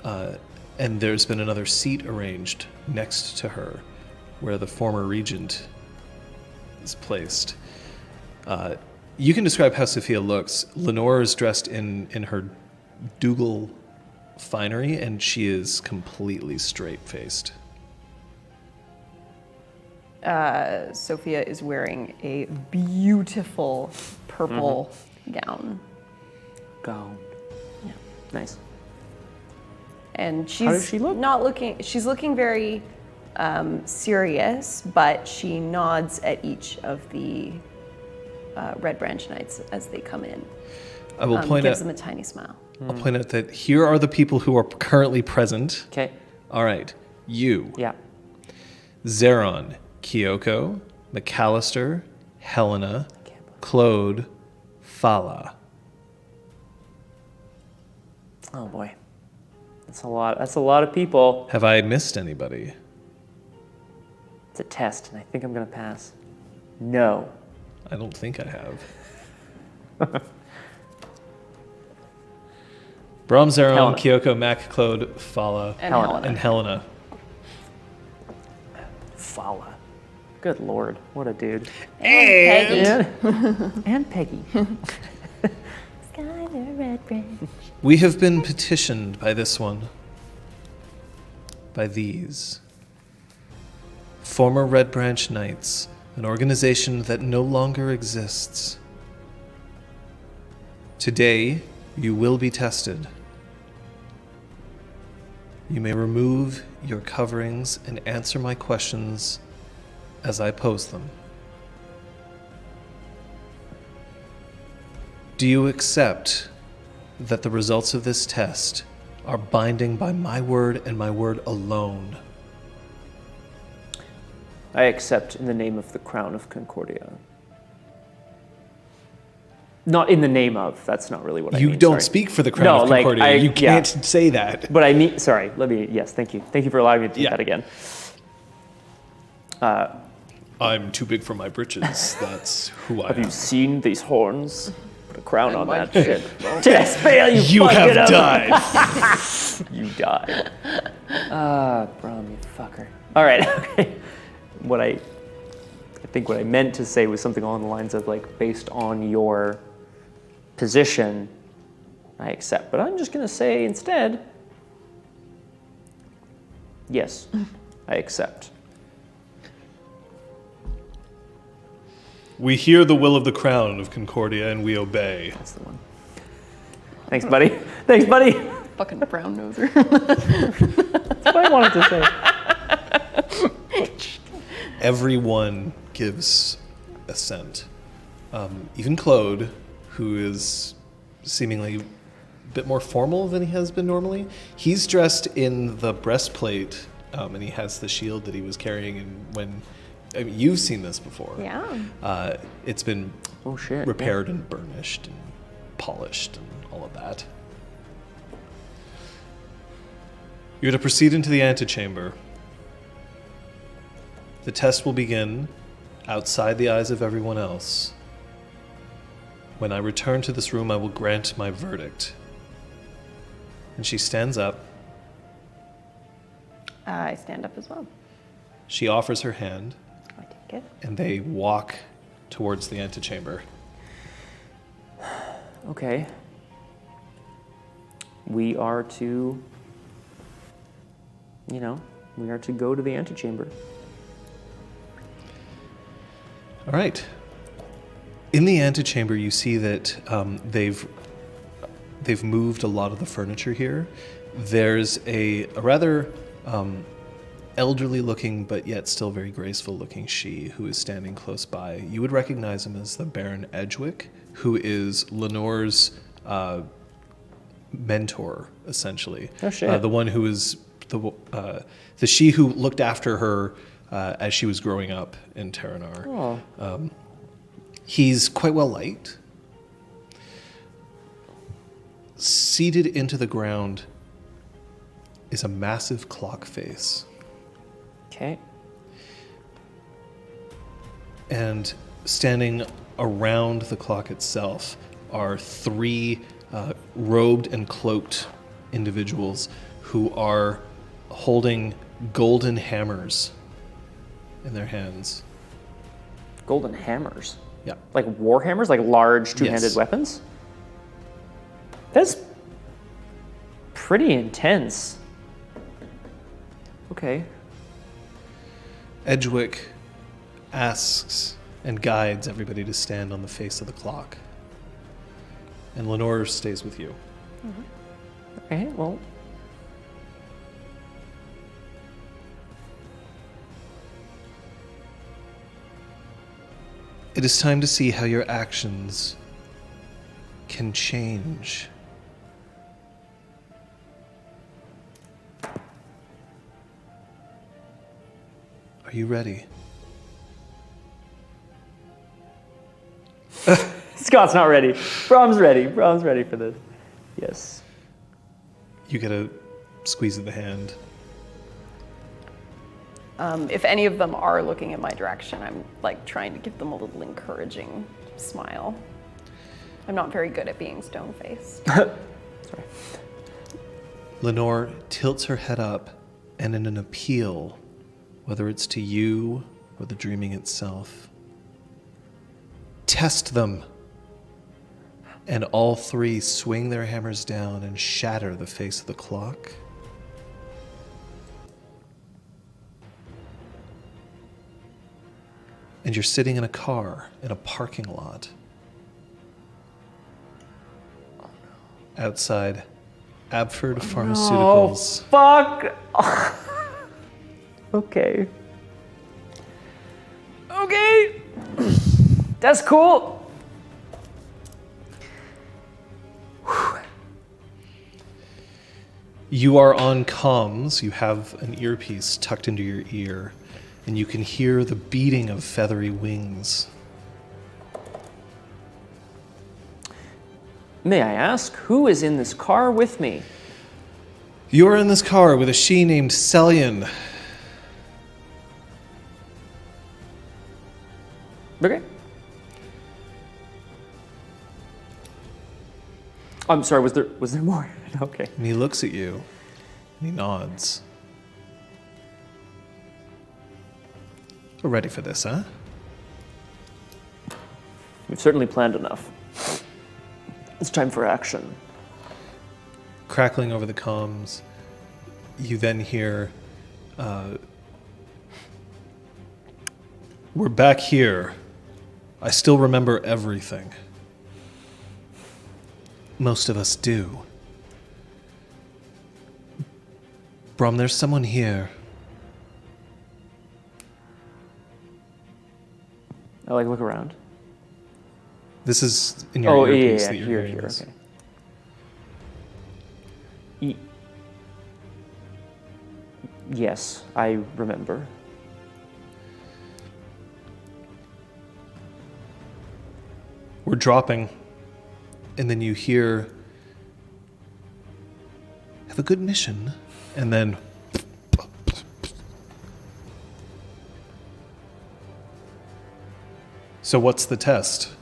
and there's been another seat arranged next to her. where the former regent is placed. You can describe how Sophia looks. Lenore is dressed in her Dougal finery, and she is completely straight-faced. Sophia is wearing a beautiful purple gown. Go. Yeah. Nice. And she's does she look? not looking, she's looking very serious, but she nods at each of the Red Branch Knights as they come in. I will point gives out. them a tiny smile. I'll point out that here are the people who are currently present. Okay. All right, you, Yeah. Zeron, Kyoko, McAllister, Helena, Claude, Fala. Oh boy. That's a lot. That's a lot of people. Have I missed anybody? It's a test, and I think I'm gonna pass. No. I don't think I have. Brom, Zeron, Helena. Kyoko, Mac, Claude, Fala, And Helena. Helena. and Helena. Fala. Good lord. What a dude. Peggy. And Peggy. Skylar Red Branch. We have been petitioned by this one, by these. Former Red Branch Knights, an organization that no longer exists. Today, you will be tested. You may remove your coverings and answer my questions as I pose them. Do you accept that the results of this test are binding by my word and my word alone? I accept in the name of the Crown of Concordia. Not in the name of. That's not really what I mean. You don't sorry. speak for the Crown No, of like, Concordia. You can't say that. But I mean, sorry. Let me. Yes, thank you. Thank you for allowing me to do that again. I'm too big for my britches. That's who I Have am. you seen these horns? Put a crown on my that shit. Test fail. You fuck have it up. died. You died. Brom, you fucker. All right. Okay. I think what I meant to say was something along the lines of like, based on your position, I accept. But I'm just gonna say instead, yes, I accept. We hear the will of the Crown of Concordia and we obey. That's the one. Thanks, buddy. Thanks, buddy. Fucking brown noser. That's what I wanted to say. Everyone gives assent. Even Claude, who is seemingly a bit more formal than he has been normally. He's dressed in the breastplate, and he has the shield that he was carrying. And when you've seen this before, Yeah. it's been Oh shit. repaired and burnished and polished and all of that. You're to proceed into the antechamber. The test will begin outside the eyes of everyone else. When I return to this room, I will grant my verdict. And she stands up. I stand up as well. She offers her hand, I take it. and they walk towards the antechamber. Okay. We are to, we are to go to the antechamber. All right. In the antechamber, you see that they've moved a lot of the furniture here. There's a rather elderly-looking, but yet still very graceful-looking she who is standing close by. You would recognize him as the Baron Edgewick, who is Lenore's mentor, essentially. Oh, shit. The one who is the she who looked after her as she was growing up in Terranar. Oh. He's quite well liked. Seated into the ground is a massive clock face. Okay. And standing around the clock itself are three robed and cloaked individuals who are holding golden hammers in their hands. Golden hammers. Yeah. Like war hammers, like large two-handed Yes. weapons? That's pretty intense. Okay. Edgewick asks and guides everybody to stand on the face of the clock. And Lenore stays with you. Okay, well. It is time to see how your actions can change. Are you ready? Scott's not ready. Brom's ready. Brom's ready for this. Yes. You get a squeeze of the hand. If any of them are looking in my direction, I'm like trying to give them a little encouraging smile. I'm not very good at being stone-faced. Sorry. Lenore tilts her head up, and in an appeal, whether it's to you or the dreaming itself, test them. And all three swing their hammers down and shatter the face of the clock. And you're sitting in a car in a parking lot. Outside Abford Pharmaceuticals. Fuck! Okay. Okay! That's cool! You are on comms. You have an earpiece tucked into your ear, and you can hear the beating of feathery wings. May I ask, who is in this car with me? You're in this car with a she named Celian. Okay. I'm sorry, was there more? Okay. And he looks at you, and he nods. We're ready for this, huh? We've certainly planned enough. It's time for action. Crackling over the comms, you then hear, we're back here. I still remember everything. Most of us do. Brom, there's someone here. I like look around. This is in your earpiece that you're here, hearing this. okay. Yes, I remember. We're dropping, and then you hear, have a good mission, and then so what's the test?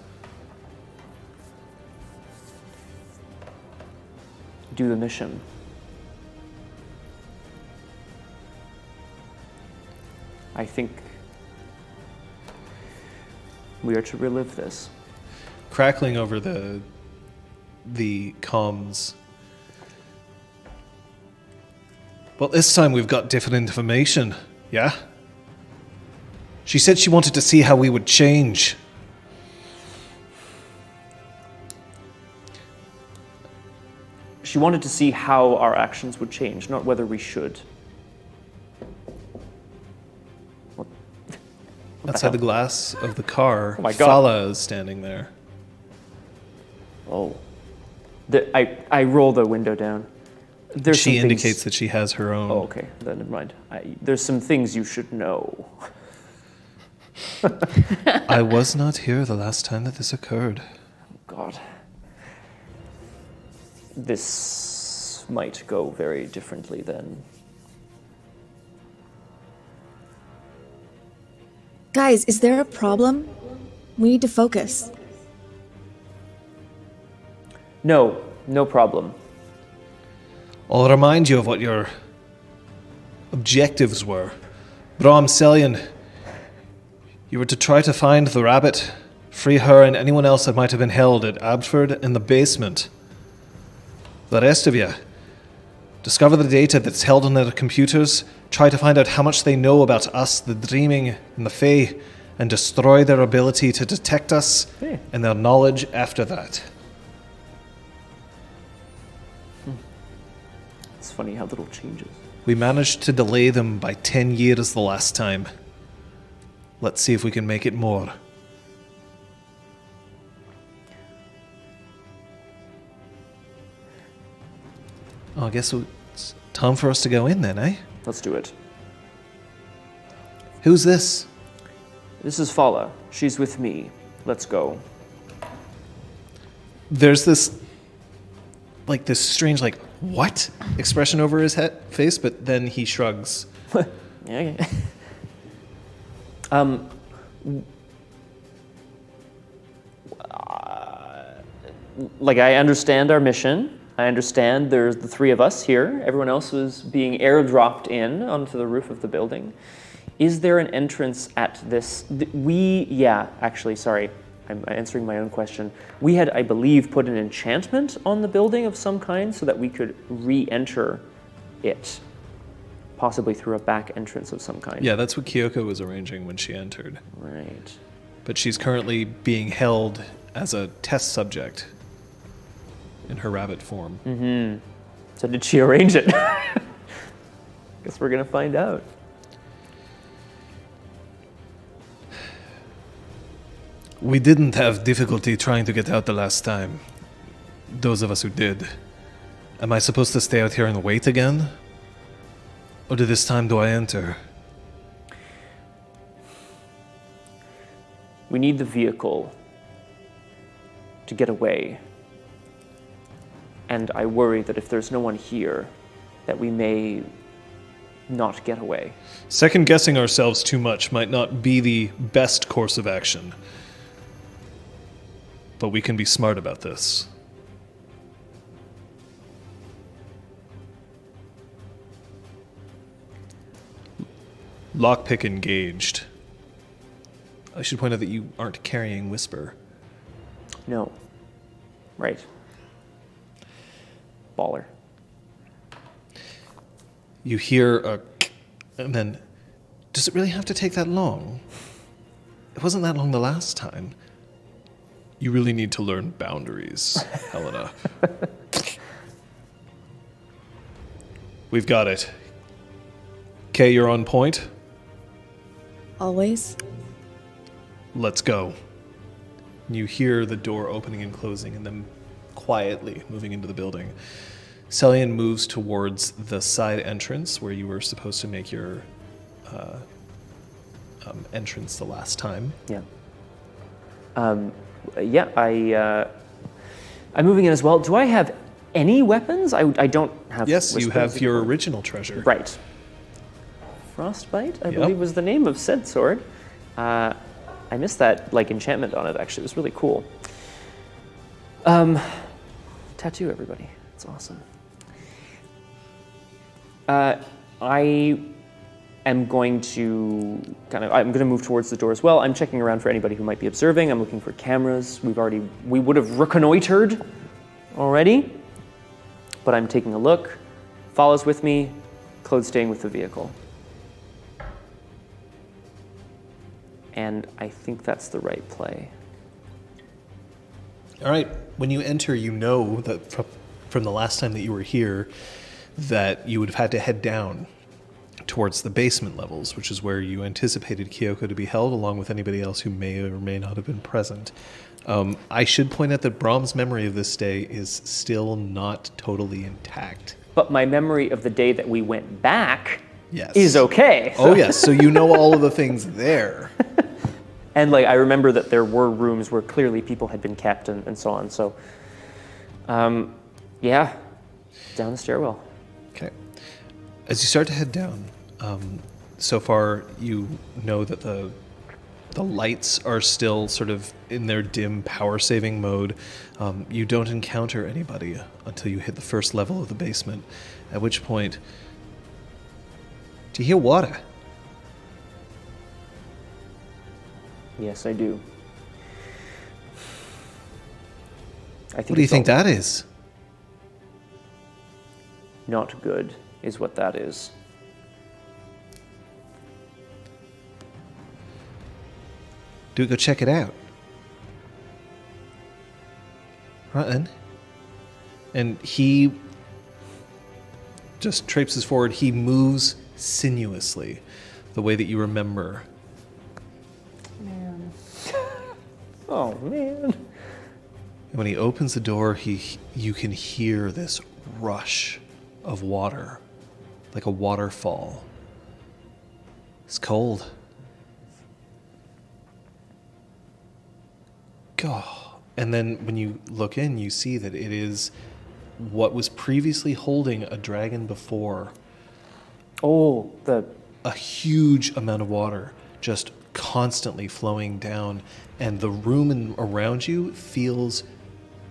Do the mission. I think we are to relive this. Crackling over the comms. Well, this time we've got different information, yeah? She said she wanted to see how we would change. She wanted to see how our actions would change, not whether we should. Outside the glass of the car, Oh my God. Fala is standing there. Oh. I roll the window down. There's She some things- indicates that she has her own. Oh, okay. Then never mind. There's some things you should know. I was not here the last time that this occurred. God. This might go very differently then. Guys, is there a problem? We need to focus. No, no problem. I'll remind you of what your objectives were. Brom Celian, You were to try to find the rabbit, free her and anyone else that might have been held at Abford in the basement. The rest of you, discover the data that's held on their computers, try to find out how much they know about us, the Dreaming, and the Fae, and destroy their ability to detect us and their knowledge after that. It's funny how little changes. We managed to delay them by 10 years the last time. Let's see if we can make it more. Oh, I guess it's time for us to go in then, eh? Let's do it. Who's this? This is Fala. She's with me. Let's go. There's this strange, what? Expression over his face, but then he shrugs. Yeah. I understand our mission. I understand there's the three of us here. Everyone else was being airdropped in onto the roof of the building. Is there an entrance at this? Sorry. I'm answering my own question. We had, I believe, put an enchantment on the building of some kind so that we could re-enter it, possibly through a back entrance of some kind. Yeah, that's what Kyoko was arranging when she entered. Right. But she's currently being held as a test subject in her rabbit form. Mm-hmm. So did she arrange it? Guess we're gonna find out. We didn't have difficulty trying to get out the last time. Those of us who did. Am I supposed to stay out here and wait again? Or this time do I enter? We need the vehicle to get away. And I worry that if there's no one here, that we may not get away. Second guessing ourselves too much might not be the best course of action. But we can be smart about this. Lockpick engaged. I should point out that you aren't carrying Whisper. No. Right. Baller. You hear a and then, does it really have to take that long? It wasn't that long the last time. You really need to learn boundaries, Helena. We've got it. Kay, you're on point. Always? Let's go. You hear the door opening and closing and then quietly moving into the building. Celian moves towards the side entrance where you were supposed to make your entrance the last time. Yeah. I'm moving in as well. Do I have any weapons? I don't have. Yes, you Whisper have your anymore. original treasure. Right. Frostbite, I believe, was the name of said sword. I missed that enchantment on it. Actually, it was really cool. Tattoo, everybody. It's awesome. I am going to I'm going to move towards the door as well. I'm checking around for anybody who might be observing. I'm looking for cameras. We would have reconnoitered already, but I'm taking a look. Follows with me. Claude's staying with the vehicle. And I think that's the right play. All right. When you enter, you know that from the last time that you were here that you would have had to head down towards the basement levels, which is where you anticipated Kyoko to be held, along with anybody else who may or may not have been present. I should point out that Brahm's memory of this day is still not totally intact. But my memory of the day that we went back Yes. is okay. Oh, yes. So you know all of the things there. And I remember that there were rooms where clearly people had been kept and so on. So, yeah, down the stairwell. Okay. As you start to head down, so far you know that the lights are still sort of in their dim power-saving mode. You don't encounter anybody until you hit the first level of the basement, at which point, do you hear water? Yes, I do. I think What do you it's think all that is? not good, is what that is. Do we go check it out? Right then. And he just traipses forward. He moves sinuously, the way that you remember. Oh, man. And when he opens the door, you can hear this rush of water, like a waterfall. It's cold. God. And then when you look in, you see that it is what was previously holding a dragon before. Oh, A huge amount of water just constantly flowing down, and the room around you feels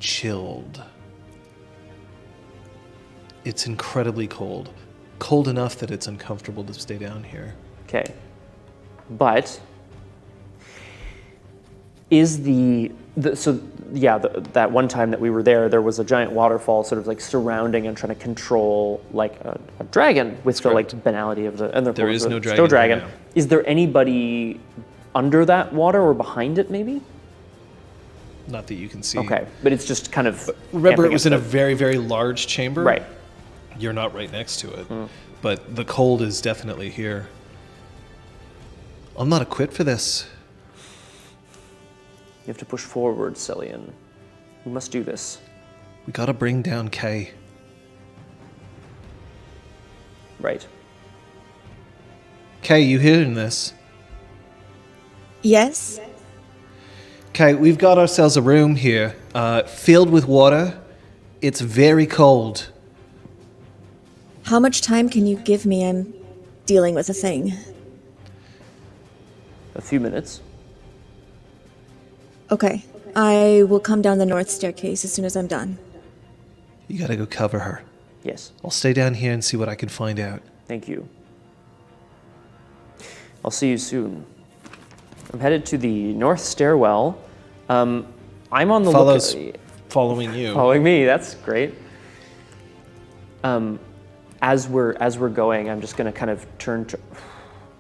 chilled. It's incredibly cold. Cold enough that it's uncomfortable to stay down here. okay. But is that one time that we were there was a giant waterfall sort of like surrounding and trying to control like a dragon with the like banality of the. And There is no dragon. dragon right now. Is there anybody under that water or behind it maybe? Not that you can see. Okay, but it's just kind of. Remember, amping it was up in a the- very, very large chamber. Right. You're not right next to it. But the cold is definitely here. I'm not equipped for this. You have to push forward, Cillian. We must do this. We gotta bring down Kay. Right. Kay, you hearing this? Yes? Kay, we've got ourselves a room here, filled with water. It's very cold. How much time can you give me? I'm dealing with a thing. A few minutes. Okay. I will come down the north staircase as soon as I'm done. You gotta go cover her. Yes. I'll stay down here and see what I can find out. Thank you. I'll see you soon. I'm headed to the north stairwell. I'm on the Follows lookout. following you. Following me, that's great. As we're going, I'm just gonna kind of turn to.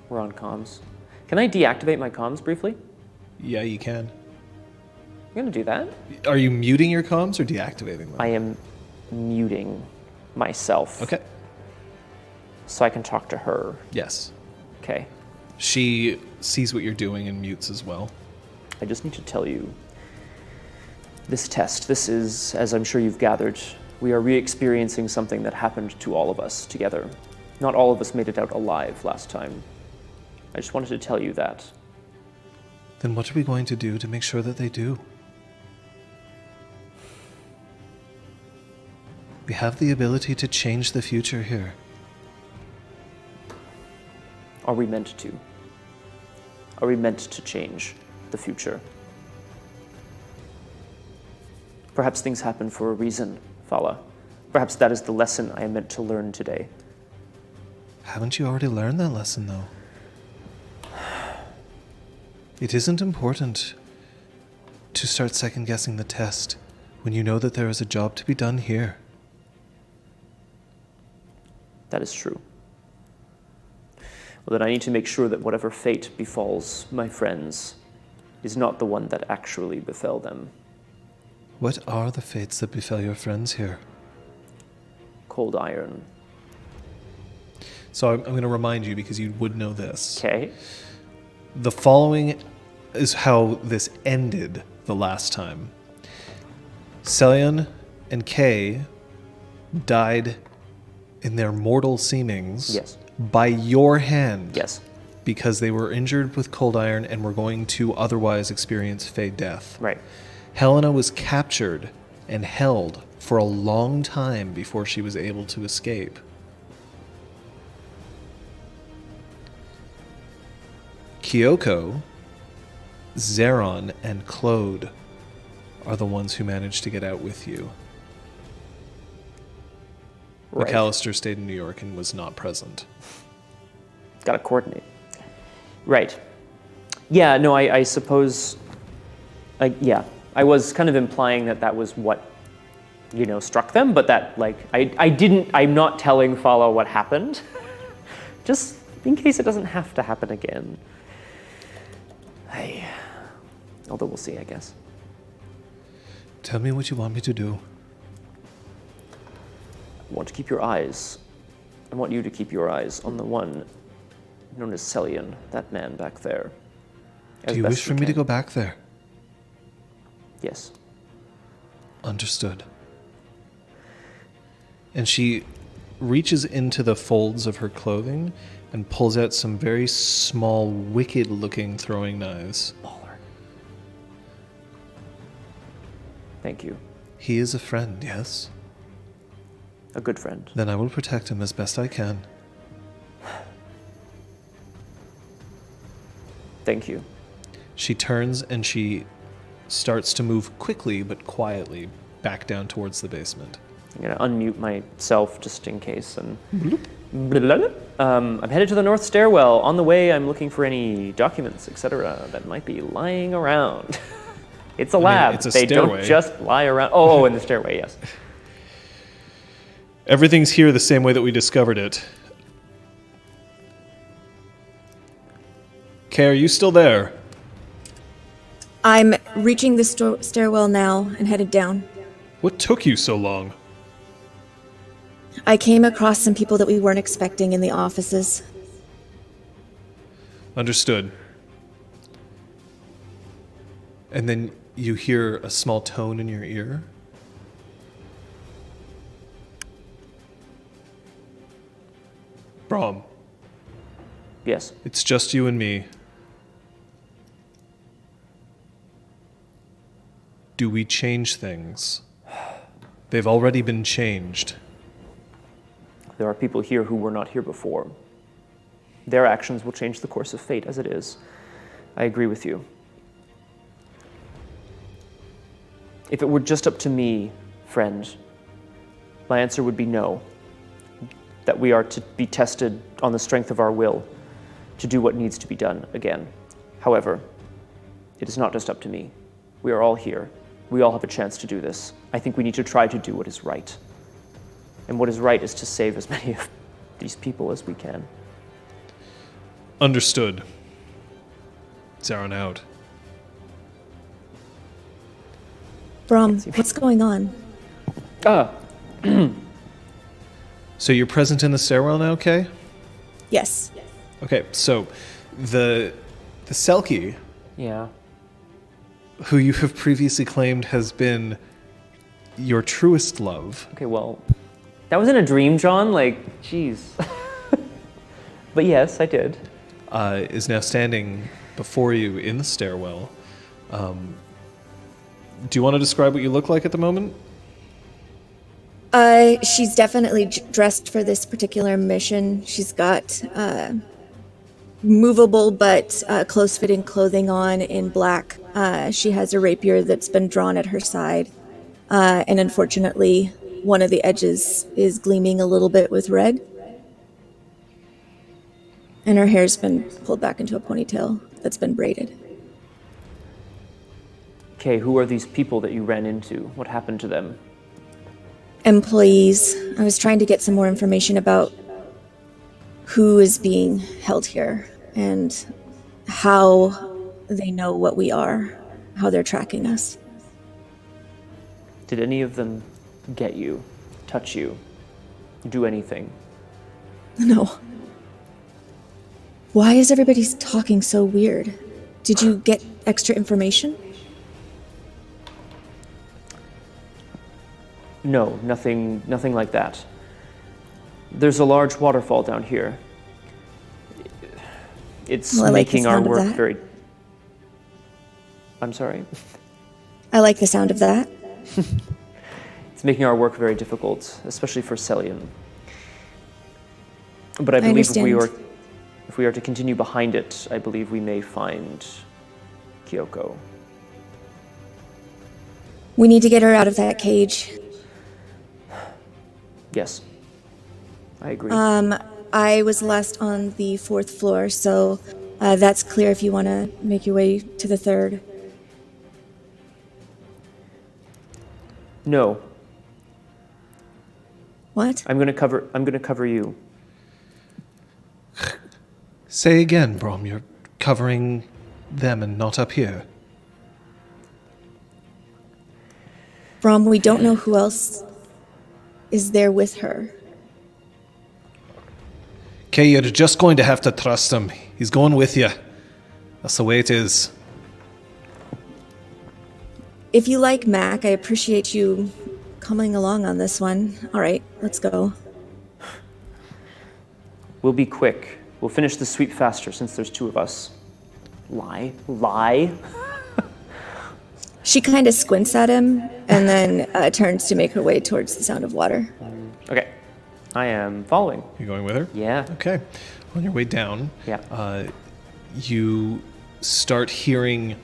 We're on comms. Can I deactivate my comms briefly? Yeah, you can. I'm gonna do that. Are you muting your comms or deactivating them? I am muting myself. Okay. So I can talk to her. Yes. Okay. She sees what you're doing and mutes as well. I just need to tell you, this is, as I'm sure you've gathered, we are re-experiencing something that happened to all of us together. Not all of us made it out alive last time. I just wanted to tell you that. Then what are we going to do to make sure that they do? We have the ability to change the future here. Are we meant to? Are we meant to change the future? Perhaps things happen for a reason, Fala. Perhaps that is the lesson I am meant to learn today. Haven't you already learned that lesson, though? It isn't important to start second-guessing the test when you know that there is a job to be done here. That is true. Well, then I need to make sure that whatever fate befalls my friends is not the one that actually befell them. What are the fates that befell your friends here? Cold iron. So I'm going to remind you because you would know this. Okay. The following is how this ended the last time. Celion and Kay died in their mortal seemings Yes. by your hand. Yes. Because they were injured with cold iron and were going to otherwise experience fade death. Right. Helena was captured and held for a long time before she was able to escape. Kyoko, Zeron, and Claude are the ones who managed to get out with you. Right. McAllister stayed in New York and was not present. Got to coordinate. Right. Yeah, no, I suppose, yeah, I was kind of implying that that was what, struck them, but that, like, I'm not telling Follow what happened, just in case it doesn't have to happen again. Although we'll see, I guess. Tell me what you want me to do. I want to keep your eyes. I want you to keep your eyes on the one known as Celian, that man back there. Do you wish for me to go back there? Yes. Understood. And she reaches into the folds of her clothing and pulls out some very small, wicked-looking throwing knives. Baller. Thank you. He is a friend, yes? A good friend. Then I will protect him as best I can. Thank you. She turns and she starts to move quickly but quietly back down towards the basement. I'm going to unmute myself just in case. And I'm headed to the north stairwell. On the way, I'm looking for any documents, etc., that might be lying around. It's a lab. It's a they stairway. Don't just lie around. Oh, in the stairway, yes. Everything's here the same way that we discovered it. Kay, are you still there? I'm reaching the stairwell now and headed down. What took you so long? I came across some people that we weren't expecting in the offices. Understood. And then you hear a small tone in your ear. Brom, Yes. it's just you and me. Do we change things? They've already been changed. There are people here who were not here before. Their actions will change the course of fate as it is. I agree with you. If it were just up to me, friend, my answer would be no. That we are to be tested on the strength of our will to do what needs to be done again. However, it is not just up to me. We are all here. We all have a chance to do this. I think we need to try to do what is right. And what is right is to save as many of these people as we can. Understood. Zaron out. Brom, what's going on? So you're present in the stairwell now, Kay? Yes. Okay, so the Selkie, Yeah. who you have previously claimed has been your truest love. Okay, well, that was in a dream, John. Like, jeez. But yes, I did. Is now standing before you in the stairwell. Do you want to describe what you look like at the moment? She's definitely dressed for this particular mission. She's got movable but close-fitting clothing on in black. She has a rapier that's been drawn at her side. And unfortunately, one of the edges is gleaming a little bit with red. And her hair's been pulled back into a ponytail that's been braided. Okay, who are these people that you ran into? What happened to them? Employees. I was trying to get some more information about who is being held here and how they know what we are, how they're tracking us. Did any of them get you, touch you, do anything? No. Why is everybody talking so weird? Did you get extra information? No, nothing like that. There's a large waterfall down here. It's Well, I like the making our sound of work that. very... I'm sorry? I like the sound of that. It's making our work very difficult, especially for Celian. But I believe understand. if we are to continue behind it, I believe we may find Kyoko. We need to get her out of that cage. Yes, I agree. I was last on the 4th floor, so That's clear if you want to make your way to the third. No, What? I'm gonna cover you. Say again, Brom. You're covering them and not up here. Brom, we don't know who else is there with her. Okay, you're just going to have to trust him. He's going with you. That's the way it is. If you like Mac, I appreciate you coming along on this one. All right, let's go. We'll be quick. We'll finish the sweep faster since there's 2 of us. Lie. She kind of squints at him and then turns to make her way towards the sound of water. Okay, I am following. You going with her? Yeah. Okay. On your way down, Yeah. you start hearing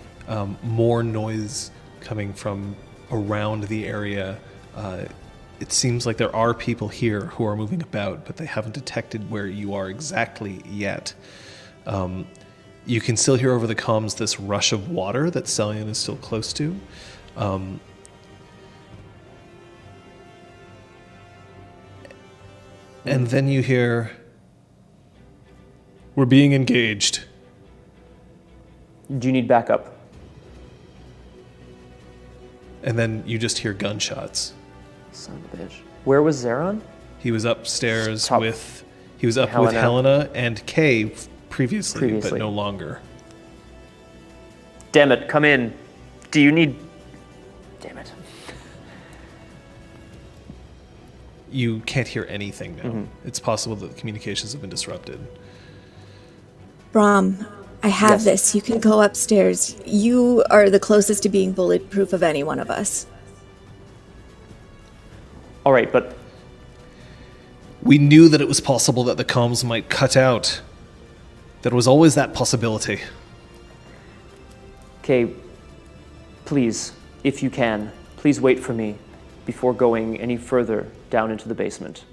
more noise coming from around the area. It seems like there are people here who are moving about, but they haven't detected where you are exactly yet. You can still hear over the comms this rush of water that Celian is still close to. And then you hear, "We're being engaged." Do you need backup? And then you just hear gunshots. Son of a bitch. Where was Zeron? He was upstairs Top- with... He was up Helena. with Helena and Kay previously, but Previously. no longer. Damn it, come in. Do you need... Damn it. You can't hear anything now. It's possible that the communications have been disrupted. Brom, I have Yes. this. You can go upstairs. You are the closest to being bulletproof of any one of us. All right, but We knew that it was possible that the comms might cut out. There was always that possibility. okay, please, if you can, please wait for me before going any further down into the basement.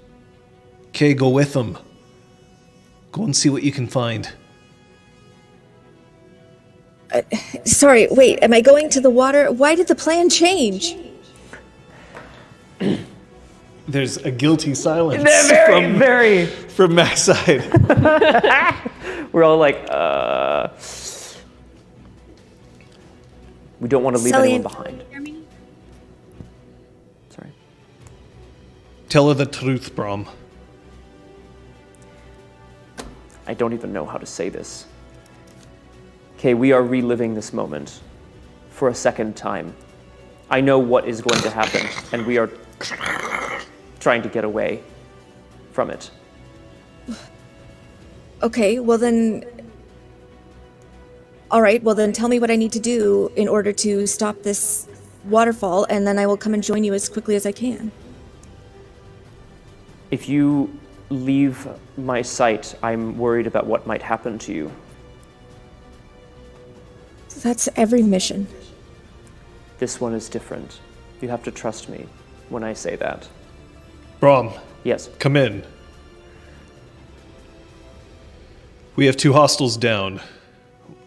Kay, go with them. Go and see what you can find. Sorry, wait, am I going to the water? Why did the plan change? There's a guilty silence Very. from Mac's side. We're all like, we don't want to leave anyone Celian, behind. Sorry. Tell her the truth, Brom. I don't even know how to say this. Okay, we are reliving this moment for a second time. I know what is going to happen, and we are trying to get away from it. Okay, well then... All right, well then tell me what I need to do in order to stop this waterfall, and then I will come and join you as quickly as I can. If you leave my sight, I'm worried about what might happen to you. That's every mission. This one is different. You have to trust me when I say that. Brom, Yes. come in. We have 2 hostiles down.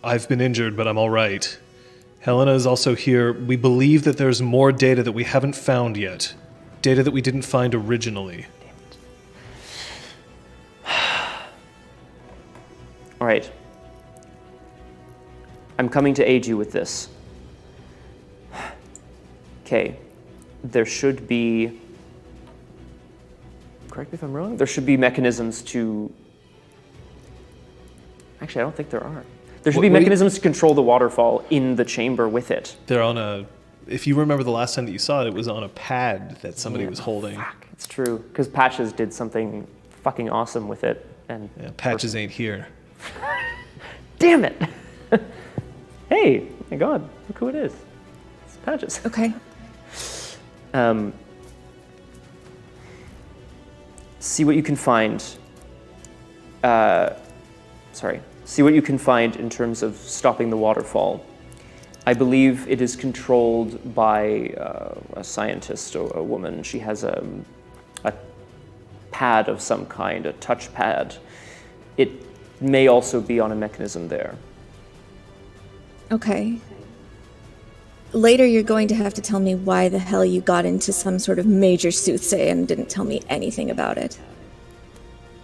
I've been injured, but I'm all right. Helena is also here. We believe that there's more data that we haven't found yet. Data that we didn't find originally. All right. I'm coming to aid you with this. Okay. There should be... Correct me if I'm wrong? There should be mechanisms to... Actually, I don't think there are. There should be What do you- mechanisms to control the waterfall in the chamber with it. They're on a... If you remember the last time that you saw it, it was on a pad that somebody was holding. Fuck, it's true. Because Patches did something fucking awesome with it. And Yeah, patches ain't here. damn it! Hey, my God, look who it is. It's Patches. Okay. See what you can find. See what you can find in terms of stopping the waterfall. I believe it is controlled by a scientist, or a woman. She has a pad of some kind, a touch pad. may also be on a mechanism there. Okay. Later, you're going to have to tell me why the hell you got into some sort of major soothsay and didn't tell me anything about it.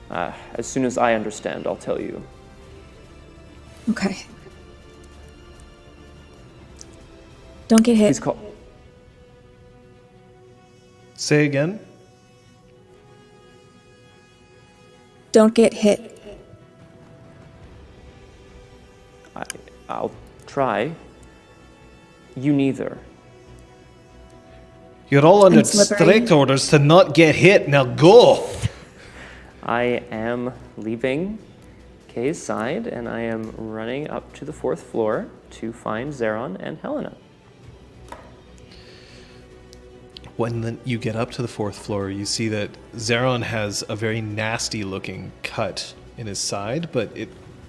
As soon as I understand, I'll tell you. Okay. Don't get hit. He's called. Say again? Don't get hit. I'll try. You neither. You're all under I'm slippery. strict orders to not get hit. Now go! I am leaving Kay's side, and I am running up to the 4th floor to find Zeron and Helena. When you get up to the 4th floor, you see that Zeron has a very nasty-looking cut in his side, but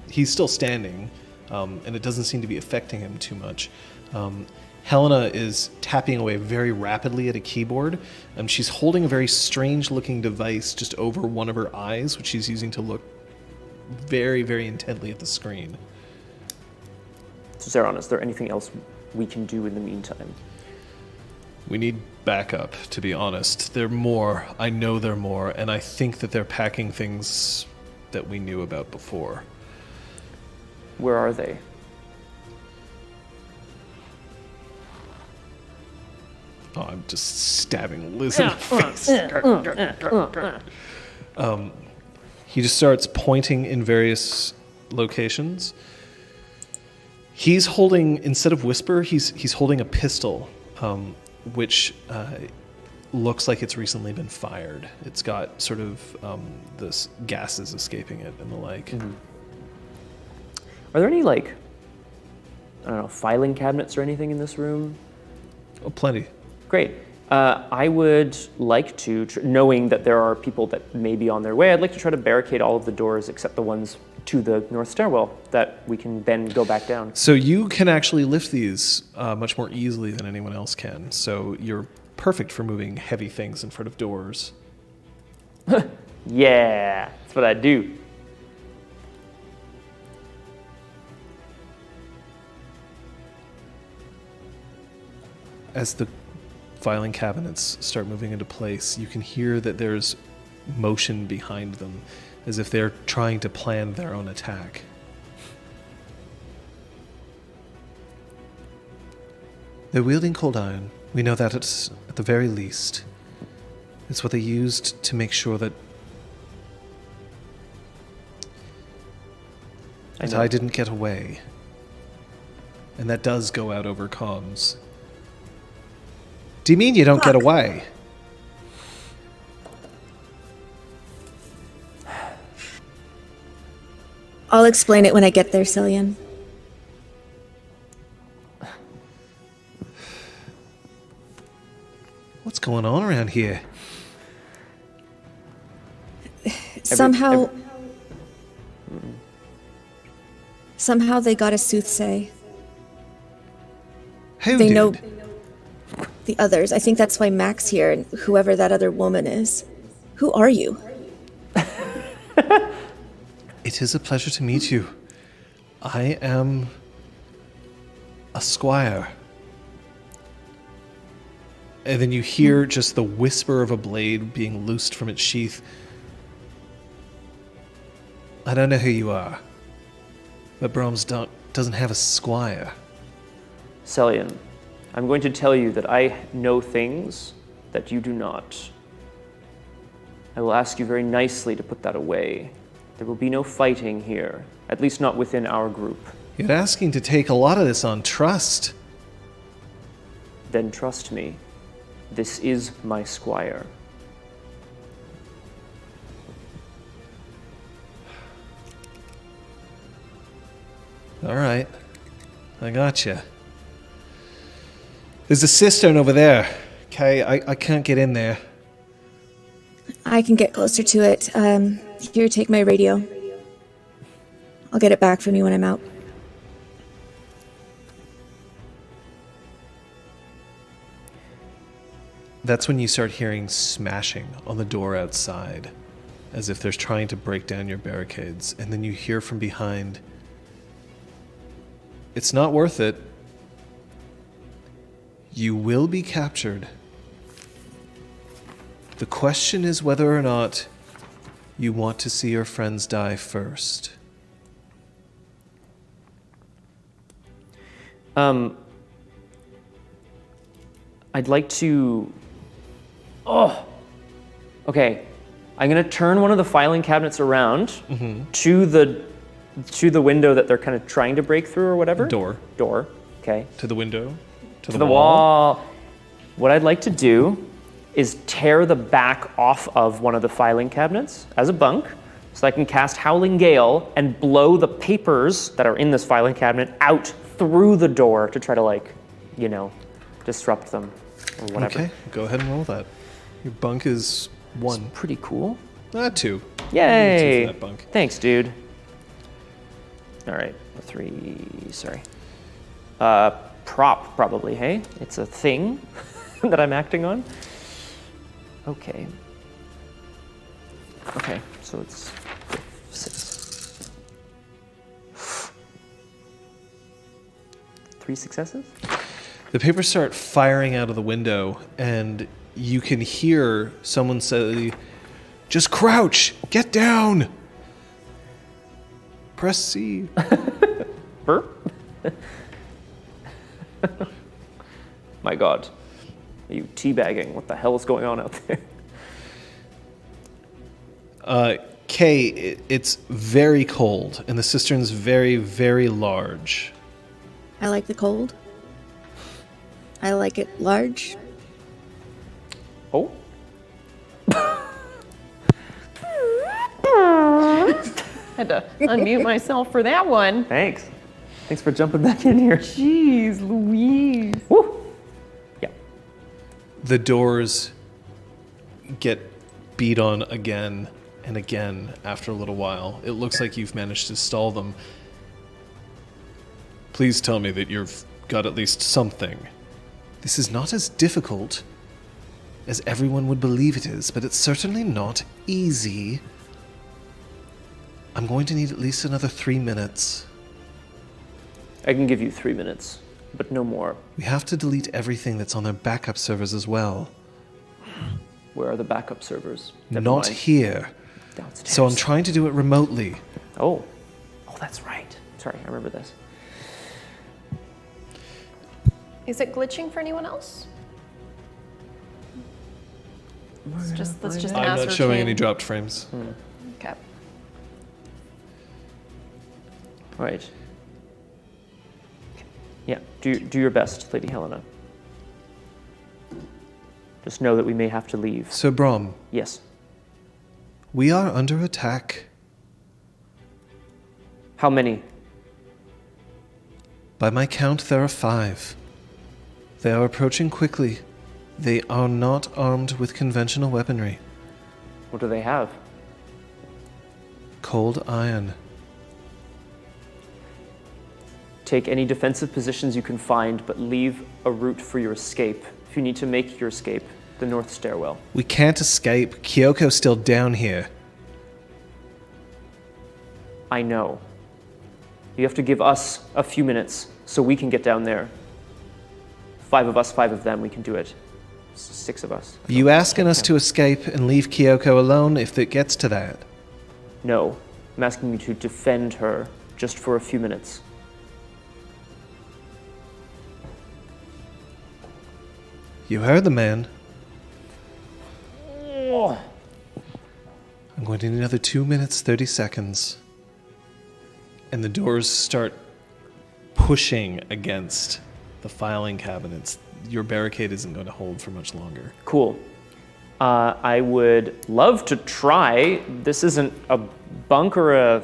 he's still standing, and it doesn't seem to be affecting him too much. Helena is tapping away very rapidly at a keyboard, and she's holding a very strange-looking device just over one of her eyes, which she's using to look very, very intently at the screen. So Zeron, is there anything else we can do in the meantime? We need backup, to be honest. There are more. I know there are more, and I think that they're packing things that we knew about before. Where are they? Oh, I'm just stabbing Liz in the face. He just starts pointing in various locations. He's holding, instead of Whisper, he's holding a pistol, which looks like it's recently been fired. It's got sort of this gases escaping it and the like. Mm-hmm. Are there any, like, I don't know, filing cabinets or anything in this room? Oh, plenty. Great. I would like to, knowing that there are people that may be on their way, I'd like to try to barricade all of the doors except the ones to the north stairwell that we can then go back down. So you can actually lift these much more easily than anyone else can. So you're perfect for moving heavy things in front of doors. Yeah, that's what I do. As the filing cabinets start moving into place, you can hear that there's motion behind them, as if they're trying to plan their own attack. They're wielding cold iron. We know that it's, at the very least, it's what they used to make sure that I didn't get away. And that does go out over comms. Do you mean you don't get away? I'll explain it when I get there, Cillian. What's going on around here? Somehow they got a soothsay. Who They did? know the others. I think that's why Mac's here and whoever that other woman is. Who are you? It is a pleasure to meet you. I am a squire. And then you hear just the whisper of a blade being loosed from its sheath. I don't know who you are, but Brahms doesn't have a squire. Cillian, I'm going to tell you that I know things that you do not. I will ask you very nicely to put that away. There will be no fighting here, at least not within our group. You're asking to take a lot of this on trust. Then trust me, this is my squire. All right, I got you. There's a cistern over there. Okay, I can't get in there. I can get closer to it. Here, take my radio. I'll get it back from you when I'm out. That's when you start hearing smashing on the door outside. as if they're trying to break down your barricades, and then you hear from behind, "It's not worth it. You will be captured. The question is whether or not you want to see your friends die first." I'd like to... Oh! Okay. I'm going to turn one of the filing cabinets around to the window that they're kind of trying to break through or whatever. Door. Okay. To the window. To The wall. What I'd like to do is tear the back off of one of the filing cabinets as a bunk, so I can cast Howling Gale and blow the papers that are in this filing cabinet out through the door to try to, like, you know, disrupt them or whatever. Okay, go ahead and roll that. Your bunk is 1. Pretty cool. 2. Yay! 2 for that bunk. Thanks, dude. All right, 3, sorry. Prop, probably, hey? It's a thing that I'm acting on. Okay. Okay, so it's 6. 3 successes? The papers start firing out of the window, and you can hear someone say, "Just crouch! Get down! Press C." Burp? My God. Are you teabagging? What the hell is going on out there? Kay, it's very cold, and the cistern's very, very large. I like the cold. I like it large. Oh? Had to unmute myself for that one. Thanks. Thanks for jumping back in here. Jeez Louise. Woo! Yeah. The doors get beat on again and again after a little while. It looks like you've managed to stall them. Please tell me that you've got at least something. This is not as difficult as everyone would believe it is, but it's certainly not easy. I'm going to need at least another 3 minutes. I can give you 3 minutes, but no more. We have to delete everything that's on their backup servers as well. Where are the backup servers? Never Not mind. here. Downstairs. So I'm trying to do it remotely. Oh, that's right. Sorry, I remember this. Is it glitching for anyone else? Let's just I'm not showing ascertain. any dropped frames. Okay. All right. Yeah, do your best, Lady Helena. Just know that we may have to leave. So, Brom, Yes. we are under attack. How many? By my count, there are 5. They are approaching quickly. They are not armed with conventional weaponry. What do they have? Cold iron. Take any defensive positions you can find, but leave a route for your escape. If you need to make your escape, the north stairwell. We can't escape. Kyoko's still down here. I know. You have to give us a few minutes so we can get down there. 5 of us, 5 of them, we can do it. 6 of us. Are you asking us to escape and leave Kyoko alone if it gets to that? No, I'm asking you to defend her just for a few minutes. You heard the man. Oh. I'm going to need another 2 minutes, 30 seconds. And the doors start pushing against the filing cabinets. Your barricade isn't going to hold for much longer. Cool. I would love to try. This isn't a bunk or a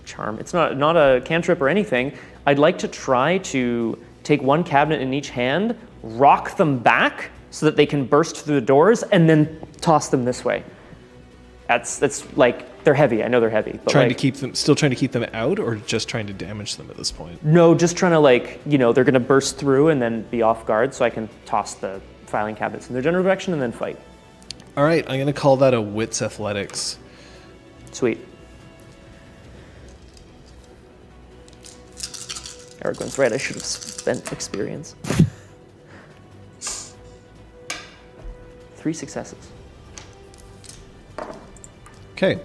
charm. It's not a cantrip or anything. I'd like to try to take one cabinet in each hand, rock them back so that they can burst through the doors, and then toss them this way. That's like, they're heavy. I know they're heavy. But Still trying to keep them out, or just trying to damage them at this point? No, just trying to they're gonna burst through and then be off guard, so I can toss the filing cabinets in their general direction and then fight. All right, I'm going to call that a wits athletics. Sweet. Aragorn's right, I should have spent experience. 3 successes. Okay.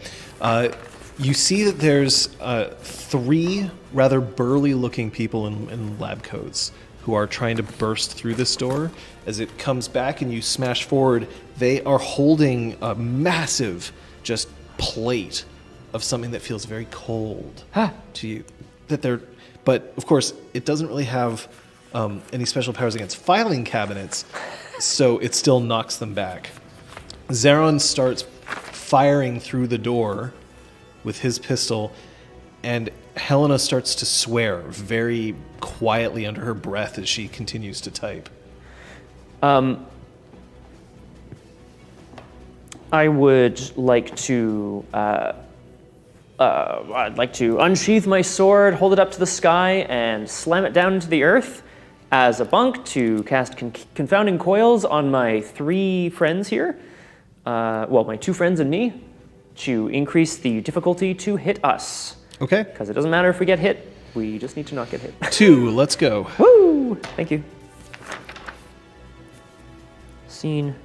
You see that there's 3 rather burly-looking people in lab coats who are trying to burst through this door. As it comes back and you smash forward, they are holding a massive just plate of something that feels very cold to you. But of course, it doesn't really have any special powers against filing cabinets, so it still knocks them back. Zaron starts firing through the door with his pistol, and Helena starts to swear very quietly under her breath as she continues to type. I would like to. I'd like to unsheath my sword, hold it up to the sky, and slam it down into the earth as a bunk to cast confounding coils on my 3 friends here. My 2 friends and me, to increase the difficulty to hit us. Okay. Because it doesn't matter if we get hit, we just need to not get hit. 2, let's go. Woo! Thank you. Scene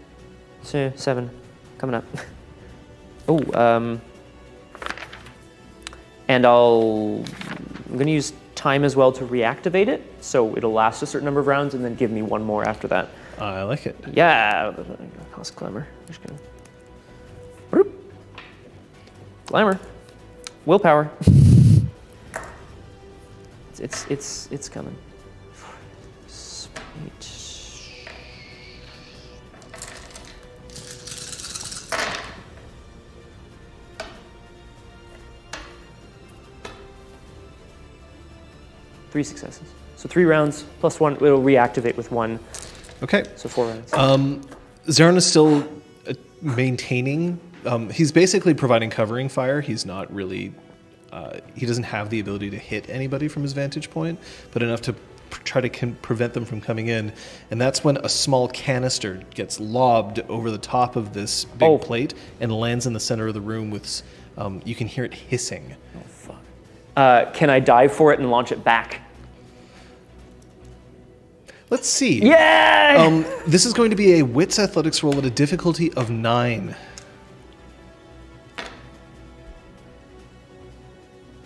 7 coming up. And I'm going to use time as well to reactivate it, so it'll last a certain number of rounds and then give me 1 more after that. I like it. Yeah, cost glamour. Just gonna. Whoop. Glamour, willpower. It's coming. 8. Three successes. So 3 rounds plus 1. It'll reactivate with 1. Okay. So 4 rounds. Zaron is still maintaining. He's basically providing covering fire. He's not really. He doesn't have the ability to hit anybody from his vantage point, but enough to try to prevent them from coming in. And that's when a small canister gets lobbed over the top of this big plate and lands in the center of the room with. You can hear it hissing. Oh fuck. Can I dive for it and launch it back? Let's see. Yeah! This is going to be a wits athletics roll at a difficulty of 9.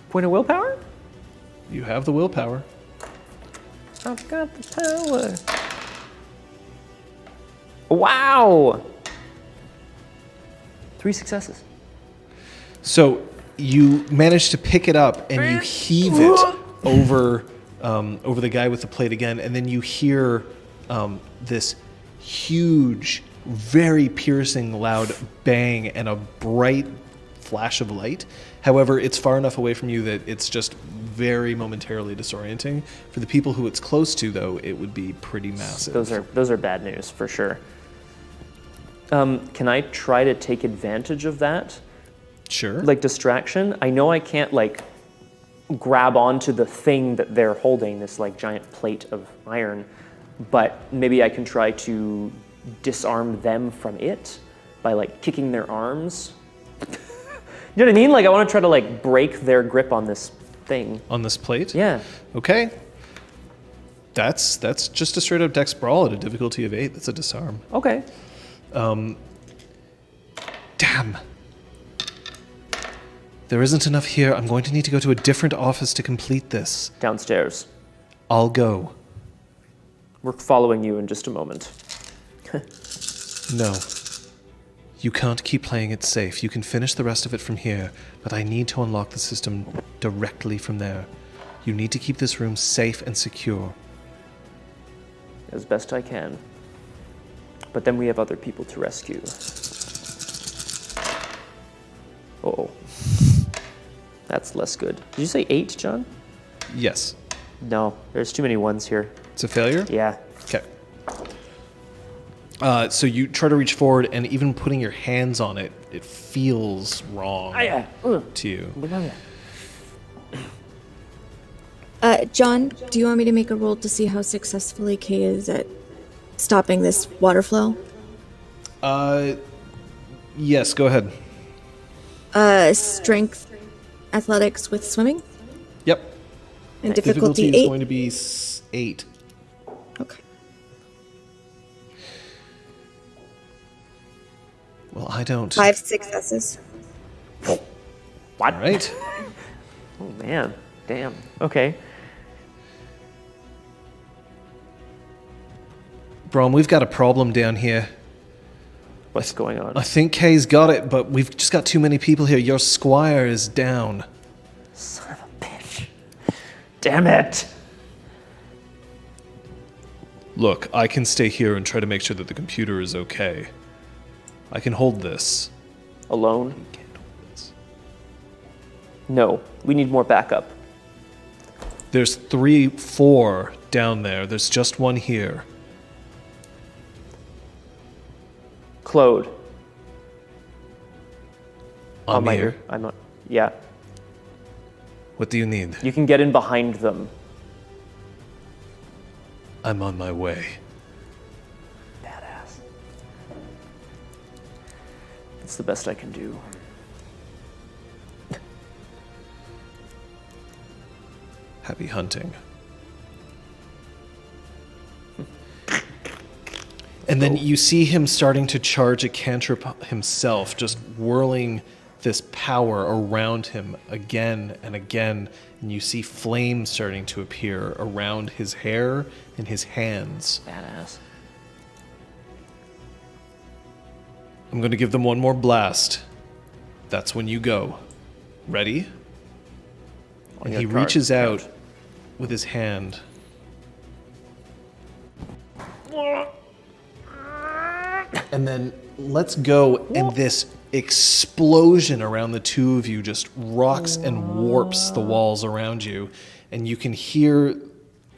Point of willpower? You have the willpower. I've got the power. Wow! 3 successes. So you manage to pick it up and you heave it over the guy with the plate again, and then you hear this huge, very piercing, loud bang and a bright flash of light. However, it's far enough away from you that it's just very momentarily disorienting. For the people who it's close to, though, it would be pretty massive. Those are bad news for sure. Can I try to take advantage of that? Sure. Like distraction? I know I can't grab onto the thing that they're holding, this giant plate of iron, but maybe I can try to disarm them from it by kicking their arms. You know what I mean? I want to try to break their grip on this thing. On this plate? Yeah. Okay. That's just a straight up dex brawl at a difficulty of 8. That's a disarm. Okay. Damn. There isn't enough here. I'm going to need to go to a different office to complete this. Downstairs. I'll go. We're following you in just a moment. No. You can't keep playing it safe. You can finish the rest of it from here, but I need to unlock the system directly from there. You need to keep this room safe and secure. As best I can. But then we have other people to rescue. Uh-oh. That's less good. Did you say 8, John? Yes. No, there's too many 1s here. It's a failure? Yeah. Okay. So you try to reach forward, and even putting your hands on it, it feels wrong to you. John, do you want me to make a roll to see how successfully Kay is at stopping this water flow? Yes, go ahead. Strength, athletics with swimming, Yep. and Difficulty difficulty is 8. going to be 8. Okay. Well, I don't. 5 successes. What? All right. Oh man, damn. Okay. Brom, we've got a problem down here. What's going on? I think Kay's got it, but we've just got too many people here. Your squire is down. Son of a bitch. Damn it. Look, I can stay here and try to make sure that the computer is okay. I can hold this. Alone? Can't hold this. No. We need more backup. There's 3, 4 down there. There's just one here. Claude. I'm here. I'm not. Yeah. What do you need? You can get in behind them. I'm on my way. Badass. It's the best I can do. Happy hunting. And then you see him starting to charge a cantrip himself, just whirling this power around him again and again. And you see flames starting to appear around his hair and his hands. Badass. I'm going to give them one more blast. That's when you go. Ready? And he reaches out with his hand. And then let's go, and this explosion around the two of you just rocks and warps the walls around you. And you can hear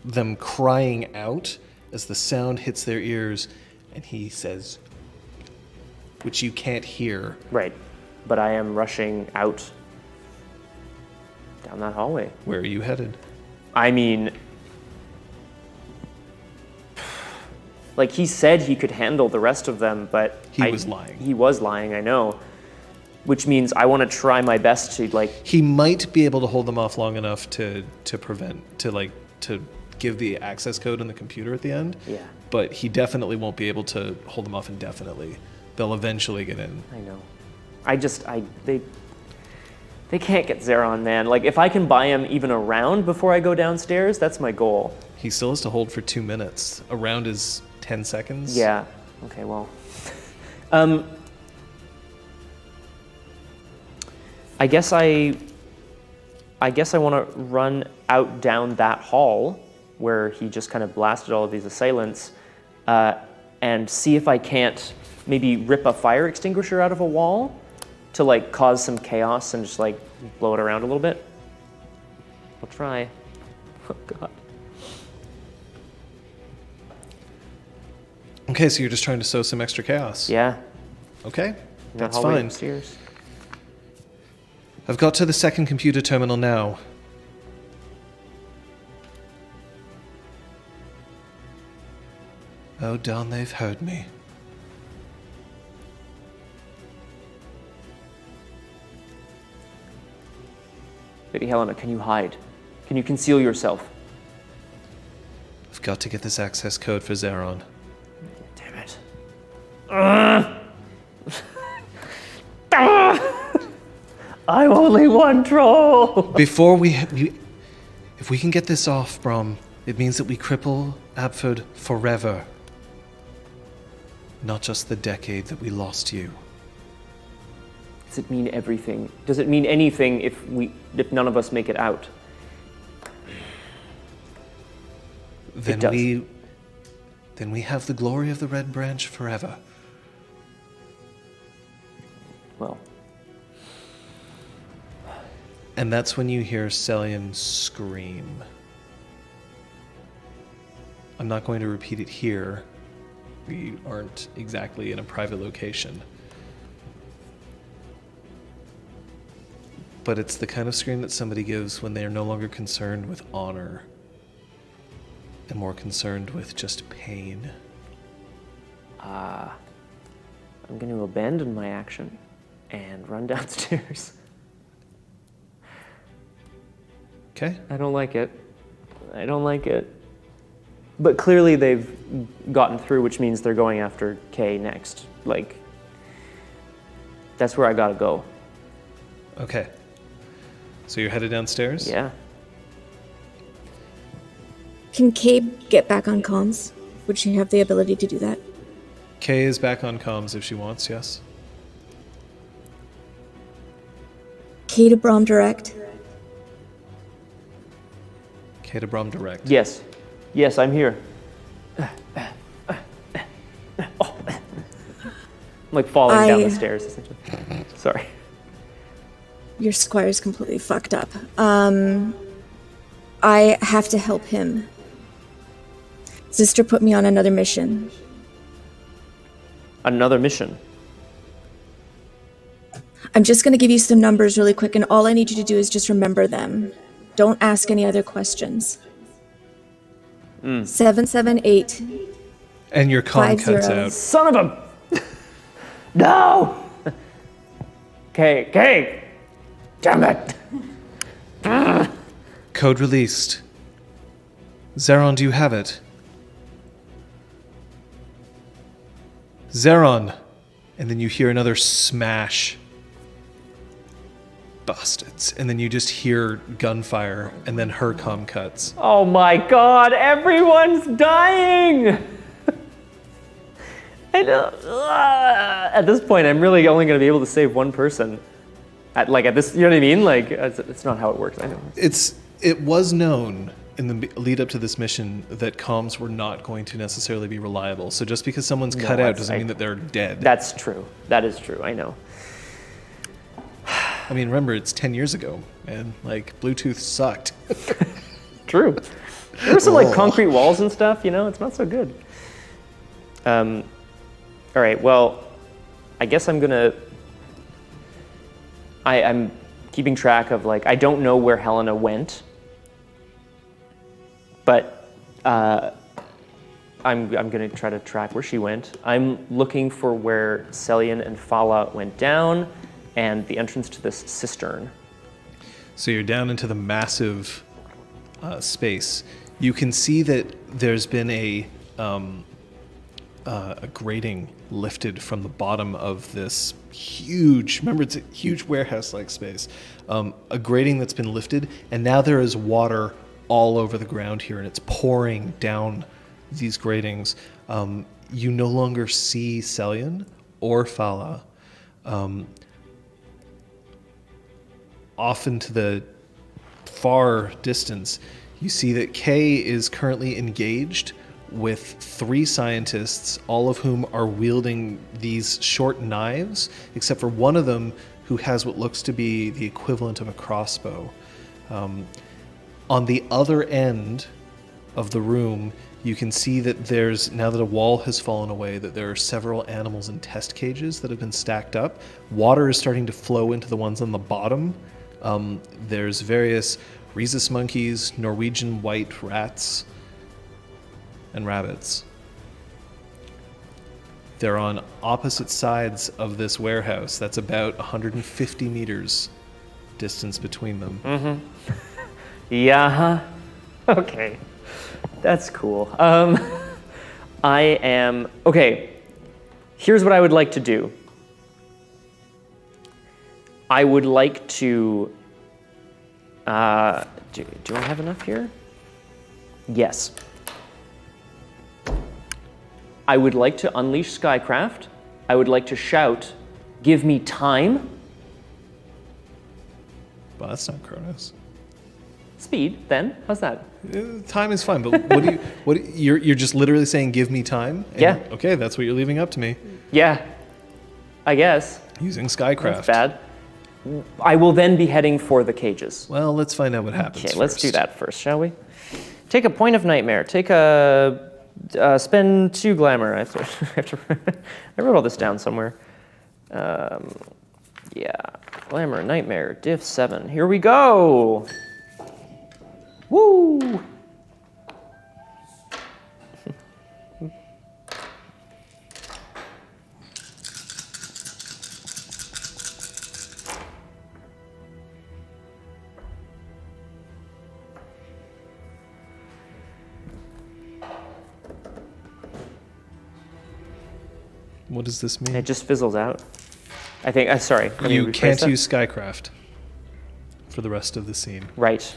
them crying out as the sound hits their ears. And he says, which you can't hear. Right. But I am rushing out down that hallway. Where are you headed? I mean, like he said he could handle the rest of them, but He was lying. He was lying, I know. Which means I want to try my best to He might be able to hold them off long enough to give the access code on the computer at the end. Yeah. But he definitely won't be able to hold them off indefinitely. They'll eventually get in. I know. They can't get Zeron, man. Like if I can buy him even a round before I go downstairs, that's my goal. He still has to hold for 2 minutes. A round is 10 seconds. Yeah. Okay, well. I guess I want to run out down that hall where he just kind of blasted all of these assailants and see if I can't maybe rip a fire extinguisher out of a wall to like cause some chaos and just like blow it around a little bit. I'll try. Oh God. Okay, so you're just trying to sow some extra chaos. Yeah. Okay, That that's hallway fine. upstairs. I've got to the second computer terminal now. Oh, darn, they've heard me. Lady Helena, can you hide? Can you conceal yourself? I've got to get this access code for Zeron. Damn it. I'm only one troll. Before if we can get this off, Brom, it means that we cripple Abford forever. Not just the decade that we lost you. Does it mean everything? Does it mean anything if none of us make it out? Then does. we have the glory of the Red Branch forever. Well, And that's when you hear Celian scream. I'm not going to repeat it here. We aren't exactly in a private location. But it's the kind of scream that somebody gives when they are no longer concerned with honor and more concerned with just pain. I'm going to abandon my action. and run downstairs. Okay. I don't like it. I don't like it. But clearly they've gotten through, which means they're going after Kay next. Like, that's where I gotta go. Okay. So you're headed downstairs? Yeah. Can Cabe get back on comms? Would she have the ability to do that? Kay is back on comms if she wants, yes. Kay to Brom direct. Kay to Brom direct. Yes. Yes, I'm here. Oh. I'm like falling down the stairs, essentially. Sorry. Your squire's completely fucked up. I have to help him. Sister put me on another mission. Another mission. I'm just going to give you some numbers really quick, and all I need you to do is just remember them. Don't ask any other questions. 778. And your comm 5 cuts zeros. out. Son of a... No! Kay! Damn it! Code released. Zeron, do you have it? Zeron! And then you hear another smash. Bastards. And then you just hear gunfire, and then her comm cuts. Oh my god, everyone's dying! At this point, I'm really only going to be able to save one person. At this, you know what I mean? Like, it's not how it works, I know. It was known in the lead up to this mission that comms were not going to necessarily be reliable. So just because someone's cut out doesn't mean that they're dead. That's true. That is true, I know. I mean, remember, it's 10 years ago, man. Like, Bluetooth sucked. True. There were some like concrete walls and stuff, you know, it's not so good. All right, well, I guess I'm keeping track of like, I don't know where Helena went, but I'm gonna try to track where she went. I'm looking for where Celian and Fala went down and the entrance to this cistern. So you're down into the massive space. You can see that there's been a grating lifted from the bottom of this huge, remember it's a huge warehouse-like space, a grating that's been lifted, and now there is water all over the ground here, and it's pouring down these gratings. You no longer see Celian or Fala. Off into the far distance, you see that Kay is currently engaged with 3 scientists, all of whom are wielding these short knives, except for one of them who has what looks to be the equivalent of a crossbow. On the other end of the room, you can see that there's, now that a wall has fallen away, that there are several animals in test cages that have been stacked up. Water is starting to flow into the ones on the bottom. There's various rhesus monkeys, Norwegian white rats, and rabbits. They're on opposite sides of this warehouse. That's about 150 meters distance between them. Mm-hmm. Yeah. Okay. That's cool. Okay. Here's what I would like to do. I would like to, do I have enough here? Yes. I would like to unleash Skycraft. I would like to shout, "Give me time." Well, that's not Kronos. Speed, then. How's that? Time is fine, but you're just literally saying, "Give me time"? And, yeah. Okay, that's what you're leaving up to me. Yeah. I guess. Using Skycraft. That's bad. I will then be heading for the cages. Well, let's find out what happens Okay, first. let's do that first, shall we? Take a point of nightmare. Take a spend 2 glamour. I wrote all this down somewhere. Yeah, glamour, nightmare, diff 7. Here we go. Woo! What does this mean? It just fizzles out. I think. Sorry. let me You rephrase can't that. use Skycraft for the rest of the scene. Right.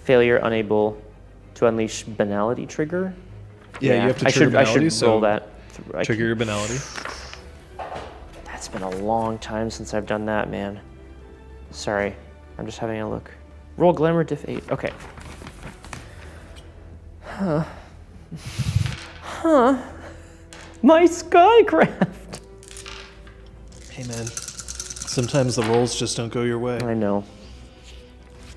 Failure unable to unleash banality trigger. Yeah, you have to I trigger should banality, roll so that. trigger your banality. That's been a long time since I've done that, man. Sorry, I'm just having a look. Roll glamour diff 8. Okay. Huh. My Skycraft. Hey man, sometimes the rolls just don't go your way. I know.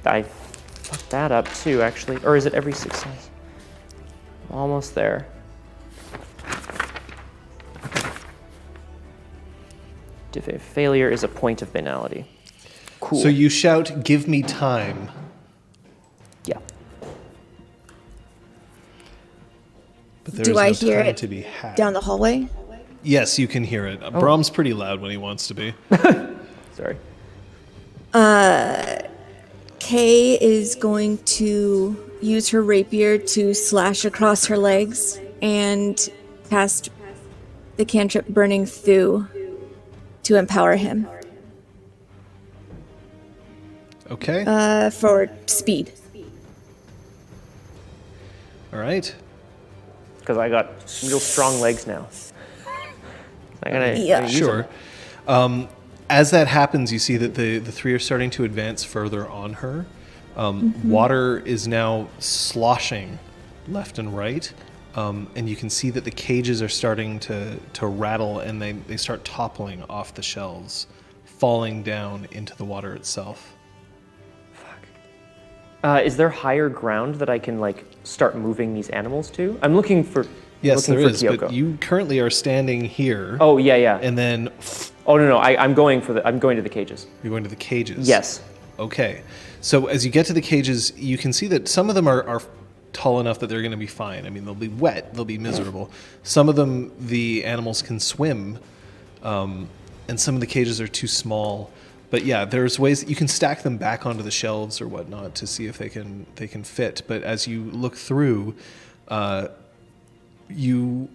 I fucked that up too, actually. Or is it every success? Almost there. Failure is a point of banality. Cool. So you shout, "Give me time." Yeah. But there's Do I no hear time it to be had. down the hallway? Yes, you can hear it. Brahm's pretty loud when he wants to be. Sorry. Kay is going to use her rapier to slash across her legs and cast the cantrip Burning Thew to empower him Okay. for speed. All right. Because I got real strong legs now. I gotta Yeah. use 'em. Sure. As that happens, you see that the three are starting to advance further on her. Water is now sloshing left and right. And you can see that the cages are starting to rattle, and they start toppling off the shelves, falling down into the water itself. Is there higher ground that I can like start moving these animals to? I'm looking for. Yes, looking there for is, Kyoko. but you currently are standing here. Oh yeah, yeah. And then Oh no, I'm going for the. I'm going to the cages. you're going to the cages. Yes. Okay. So as you get to the cages, you can see that some of them are tall enough that they're going to be fine. I mean, they'll be wet, they'll be miserable. Some of them, the animals can swim, and some of the cages are too small. But yeah, there's ways that you can stack them back onto the shelves or whatnot to see if they can fit. But as you look through,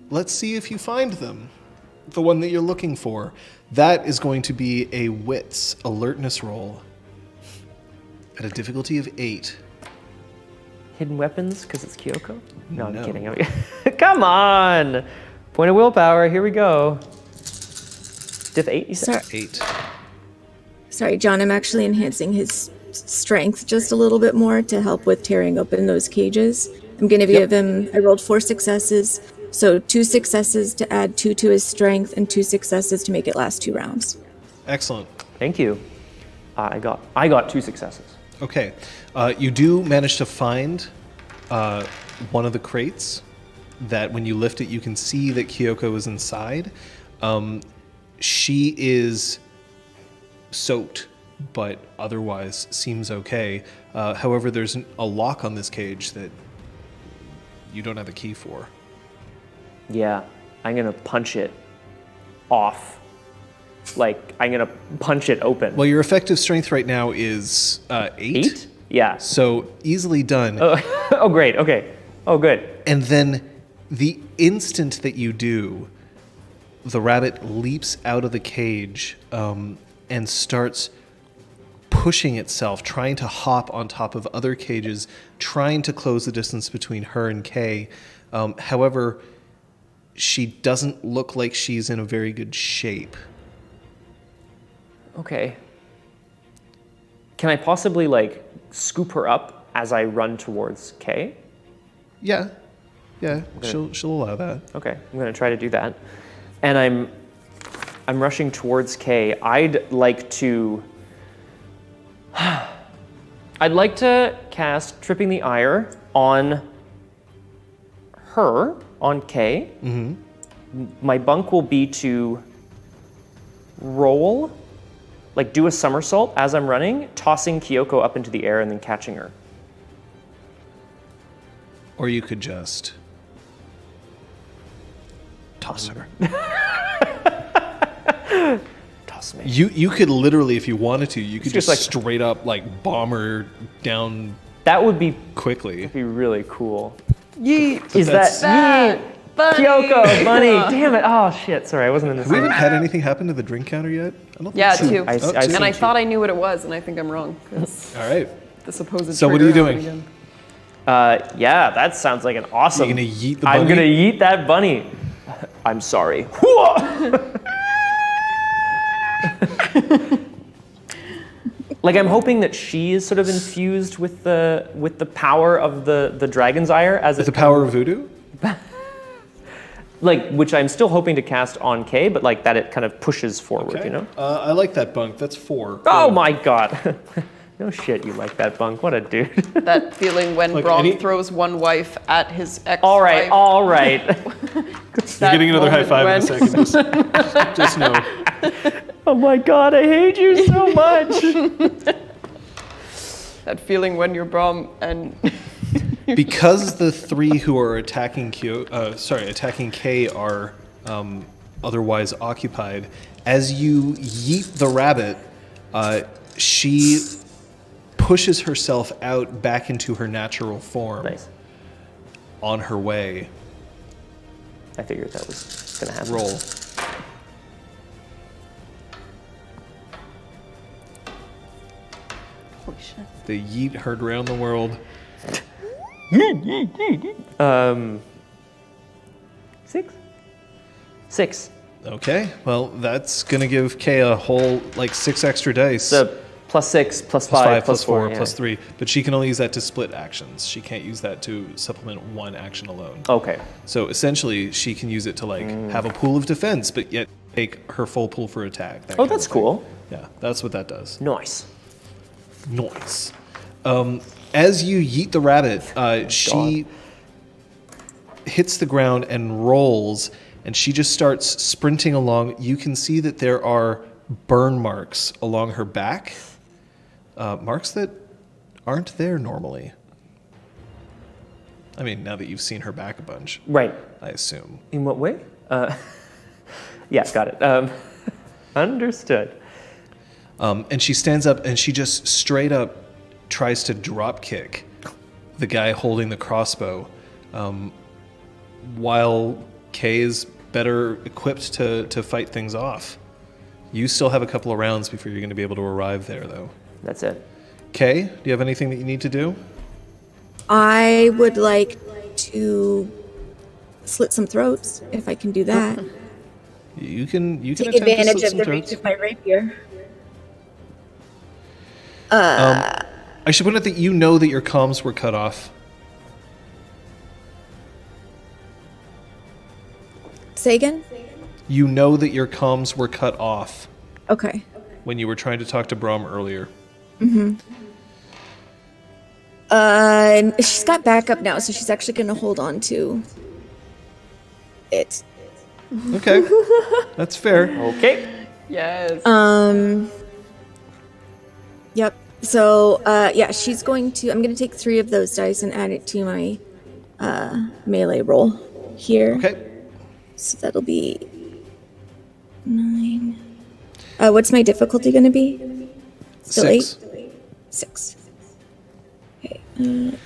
let's see if you find them. The one that you're looking for. That is going to be a wits alertness roll at a difficulty of 8. Hidden weapons because it's Kyoko. No, I'm No. kidding. Come on. Point of willpower. Here we go. Diff 8. You said. Sorry, 8. sorry, John. I'm actually enhancing his strength just a little bit more to help with tearing open those cages. I'm going to give him. I rolled 4 successes, so 2 successes to add 2 to his strength, and 2 successes to make it last 2 rounds. Excellent. Thank you. I got 2 successes. Okay. You do manage to find one of the crates that when you lift it, you can see that Kyoko is inside. She is soaked, but otherwise seems okay. However, there's a lock on this cage that you don't have a key for. Yeah, I'm gonna punch it off. Like I'm gonna punch it open. Well, your effective strength right now is 8. 8? Yeah. So easily done. Oh, great. Okay. Oh, good. And then the instant that you do, the rabbit leaps out of the cage and starts pushing itself, trying to hop on top of other cages, trying to close the distance between her and Kay. However, she doesn't look like she's in a very good shape. Okay. Can I possibly like scoop her up as I run towards Kay? Yeah, she'll allow that. Okay, I'm gonna try to do that. And I'm rushing towards Kay. I'd like to cast Tripping the Ire on her, on Kay. Mm-hmm. My bunk will be to roll, like do a somersault as I'm running, tossing Kyoko up into the air and then catching her. Or you could just toss her. Toss me. You could literally, if you wanted to, you could Just just like- straight up like bomb her down That would be quickly. really cool. Yeet! Is that's- that yeet? Bunny. Kyoko, bunny. Damn it. Oh shit. Sorry, I wasn't in the Have we scene. even had anything happen to the drink counter yet? I don't Yeah, think so. two. I And see I two. thought I knew what it was, and I think I'm wrong. 'Cause All right. the supposed So what are you trigger doing? happened Yeah, that sounds like an awesome. You gonna yeet the I'm bunny? gonna yeet that bunny. I'm sorry. Like I'm hoping that she is sort of infused with the power of the dragon's ire as The power of voodoo? like which I'm still hoping to cast on Kay, but like that it kind of pushes forward, Okay. you know? I like that bunk. That's 4. Oh Good. my god. No shit, you like that bunk. What a dude. That feeling when Like Brom any- throws one wife at his ex. All right, all right. You're getting another high five in a second. Just know. Oh my god, I hate you so much. That feeling when you're Brom and Because the 3 who are attacking attacking Kay are otherwise occupied, as you yeet the rabbit, she pushes herself out back into her natural form Nice. on her way. I figured that was gonna happen. Roll. holy shit. The yeet heard round the world. 6. Okay, well, that's gonna give Kay a whole, 6 extra dice. So +6, +5, +5, +4, yeah. +3. But she can only use that to split actions. She can't use that to supplement one action alone. Okay. So essentially, she can use it to have a pool of defense, but yet take her full pool for attack. that Oh, kind that's of thing. cool. Yeah, that's what that does. Nice. Nice. As you yeet the rabbit, she hits the ground and rolls, and she just starts sprinting along. You can see that there are burn marks along her back, marks that aren't there normally. I mean, now that you've seen her back a bunch, Right. I assume. In what way? Yeah, got it. Understood. And she stands up and she just straight up tries to drop kick the guy holding the crossbow, while Kay is better equipped to fight things off. You still have a couple of rounds before you're going to be able to arrive there, though. That's it. Kay, do you have anything that you need to do? I would like to slit some throats if I can do that. You can Take attempt to advantage slit of some the throats. reach of my rapier. I should point out that you know that your comms were cut off. Say again? You know that your comms were cut off Okay. when you were trying to talk to Brom earlier. She's got backup now, so she's actually going to hold on to it. Okay, that's fair. Okay. Yes. Yep. So, yeah, she's going to. I'm going to take 3 of those dice and add it to my melee roll here. Okay. So that'll be 9. What's my difficulty going to be? Still 6. 8? 6. Okay.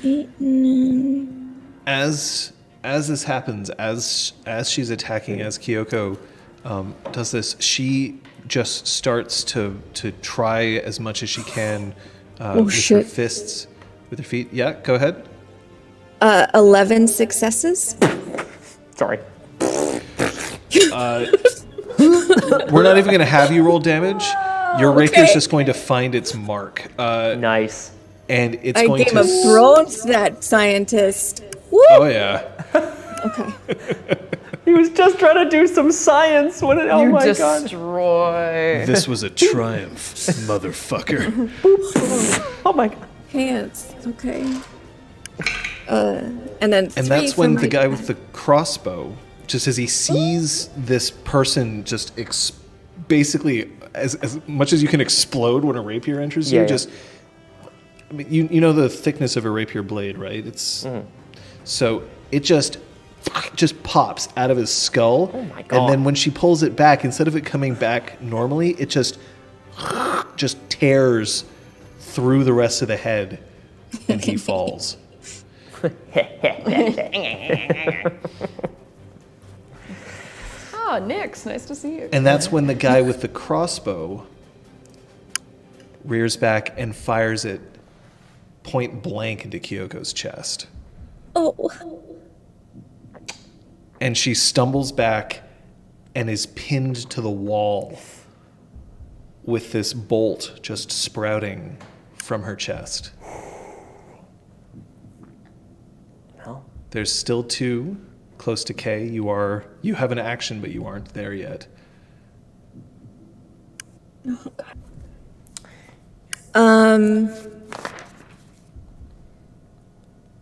8, 9. As this happens, as she's attacking, as Kyoko does this, she just starts to try as much as she can with her shit. fists, with her feet. Yeah, go ahead. 11 successes. Sorry. We're not even going to have you roll damage. Your rapier's just going to find its mark, Nice. and it's I going Game to. of Thrones that scientist. Woo! Oh yeah. Okay. He was just trying to do some science. What? Oh you my god. destroy. This was a triumph, motherfucker. Oh my god. Hands. Okay. And then 3 And that's for when my- the guy with the crossbow, just as he sees this person just basically, as much as you can explode when a rapier enters you, Yeah, yeah. just, I mean, you know the thickness of a rapier blade, right? It's, so it just pops out of his skull. Oh my God. And then when she pulls it back, instead of it coming back normally, it just tears through the rest of the head and he falls. Ah, Nix, nice to see you. And that's when the guy with the crossbow rears back and fires it point blank into Kyoko's chest. Oh. And she stumbles back and is pinned to the wall with this bolt just sprouting from her chest. Well, There's still 2 close to K. You have an action, but you aren't there yet. Oh, God.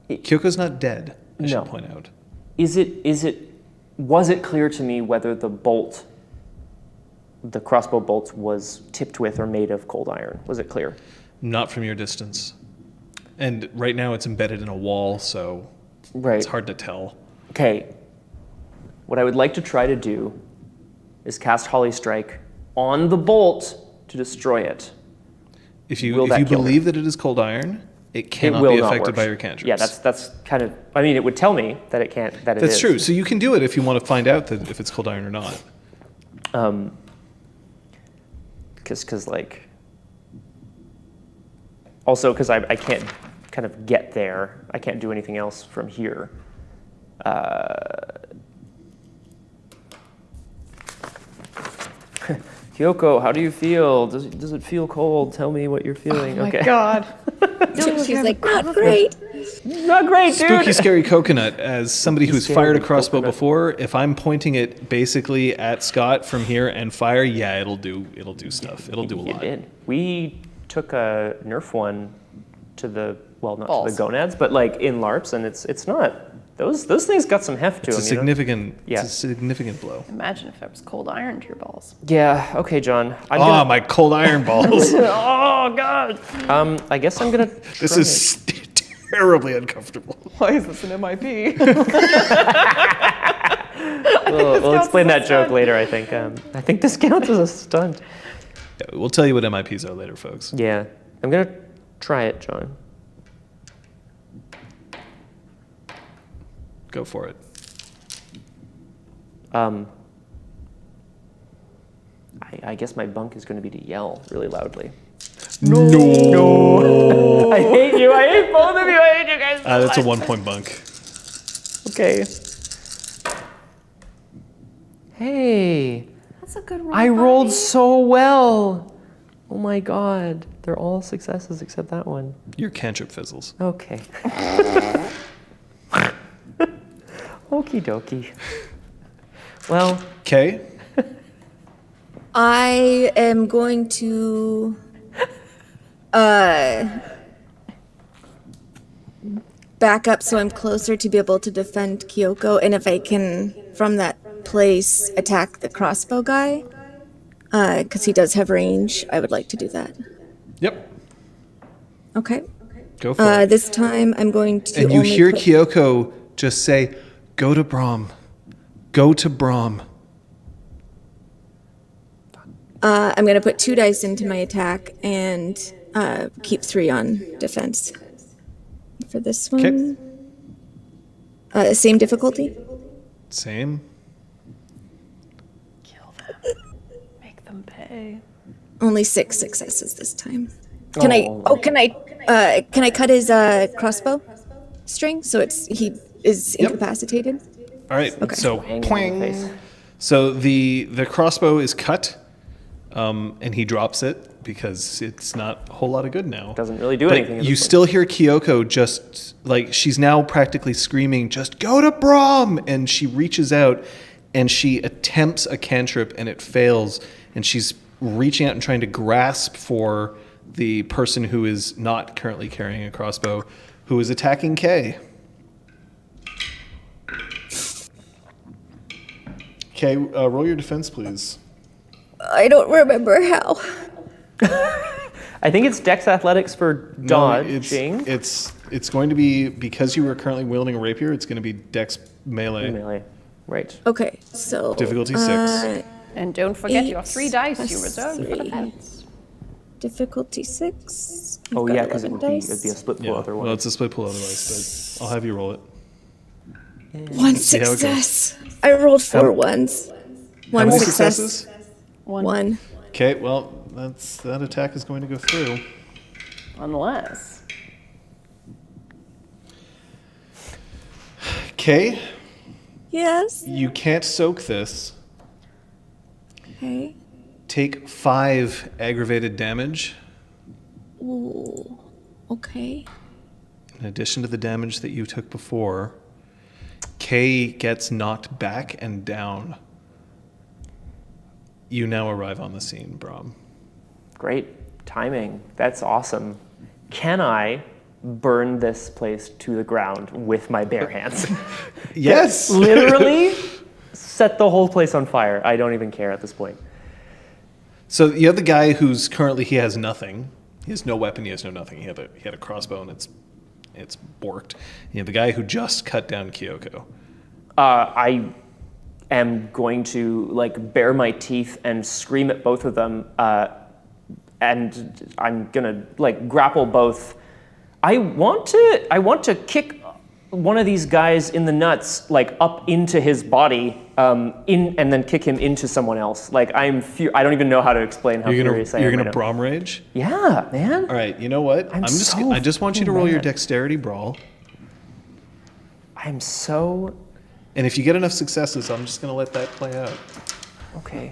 Kyoko's not dead, I No. should point out. was it clear to me whether the crossbow bolt was tipped with or made of cold iron? Was it clear? Not from your distance. And right now it's embedded in a wall, so Right. it's hard to tell. Okay. What I would like to try to do is cast Holy Strike on the bolt to destroy it. If you Will that kill believe that it is cold iron, it cannot will be not affected work. by your cantrips. Yeah, that's kind of. I mean, it would tell me that it can't. That it That's is. true. So you can do it if you want to find out that if it's cold iron or not. Because like. Also, because I can't kind of get there. I can't do anything else from here. Kyoko, how do you feel? Does it feel cold? Tell me what you're feeling. Oh my Okay. God. She's like, not great. Not great, dude. Spooky, scary coconut. As somebody who's Spooky, fired a scary crossbow coconut. before, if I'm pointing it basically at Scott from here and fire, yeah, it'll do stuff. It'll do a It lot. did. We took a Nerf one to the not to Balls. the gonads, but like in LARPs, and it's not those things got some heft to It's a them. you know? significant. Yeah. It's a significant blow. Imagine if it was cold iron to your balls. Yeah. Okay, John. I'm Ah, gonna, my cold iron balls. oh God. I guess I'm gonna. This try is terribly uncomfortable. Why is this an MIP? We'll explain as a that joke stunt. later. I think this counts as a stunt. Yeah, we'll tell you what MIPs are later, folks. Yeah. I'm gonna try it, John. Go for it. I guess my bunk is going to be to yell really loudly. No. I hate you. I hate both of you. I hate you guys. So That's a much. 1-point bunk. Okay. Hey, That's a good roll. I rolled buddy. so well. Oh my God. They're all successes except that one. Your cantrip fizzles. Okay. Okie dokie. Well, Okay. I am going to back up so I'm closer to be able to defend Kyoko, and if I can from that place attack the crossbow guy, because he does have range, I would like to do that. Yep. Okay. Go for it. This time I'm going to And you only hear put- Kyoko just say, "Go to Brahm. Go to Brahm." I'm going to put 2 dice into my attack and keep 3 on defense. For this one. Same difficulty? Same. Kill them. Make them pay. Only 6 successes this time. Can Oh. can I cut his crossbow string so he is incapacitated? All right. Okay. So, Hang in the poing. face. So the crossbow is cut, and he drops it because it's not a whole lot of good now. Doesn't really do But anything at you this point. still hear Kyoko just like she's now practically screaming, "Just go to Brahm!" And she reaches out and she attempts a cantrip and it fails. And she's reaching out and trying to grasp for the person who is not currently carrying a crossbow, who is attacking Kay. Okay, roll your defense, please. I don't remember how. I think it's Dex Athletics for dodging. It's going to be, because you were currently wielding a rapier, it's going to be Dex melee. Melee. Right. Okay, so Difficulty 6. And don't forget 8 your 3 dice you plus reserved for 3. defense. Difficulty 6. I've Oh got yeah, because it 11 would be dice. a split pull Yeah, otherwise. well, it's a split pull otherwise, but I'll have you roll it. 1 see how it goes. success. I rolled 4 ones. One many success. successes? One. Okay, well, that attack is going to go through. Unless. Okay, Yes. you can't soak this. Okay. Take 5 aggravated damage Ooh. Okay. in addition to the damage that you took before. Kay gets knocked back and down. You now arrive on the scene, Brom. Great timing. That's awesome. Can I burn this place to the ground with my bare hands? Yes! Literally set the whole place on fire. I don't even care at this point. So you have the guy who's currently, he has nothing. He has no weapon, he has no nothing. He had a crossbow and it's borked. You have the guy who just cut down Kyoko. I am going to like bare my teeth and scream at both of them, and I'm gonna like grapple both. I want to kick one of these guys in the nuts, like up into his body, and then kick him into someone else. Like I don't even know how to explain how furious I am. You're gonna right now. Brom rage? Yeah, man. All right, you know what? I just want you to roll your mad. dexterity brawl. I'm so And if you get enough successes, I'm just gonna let that play out. okay.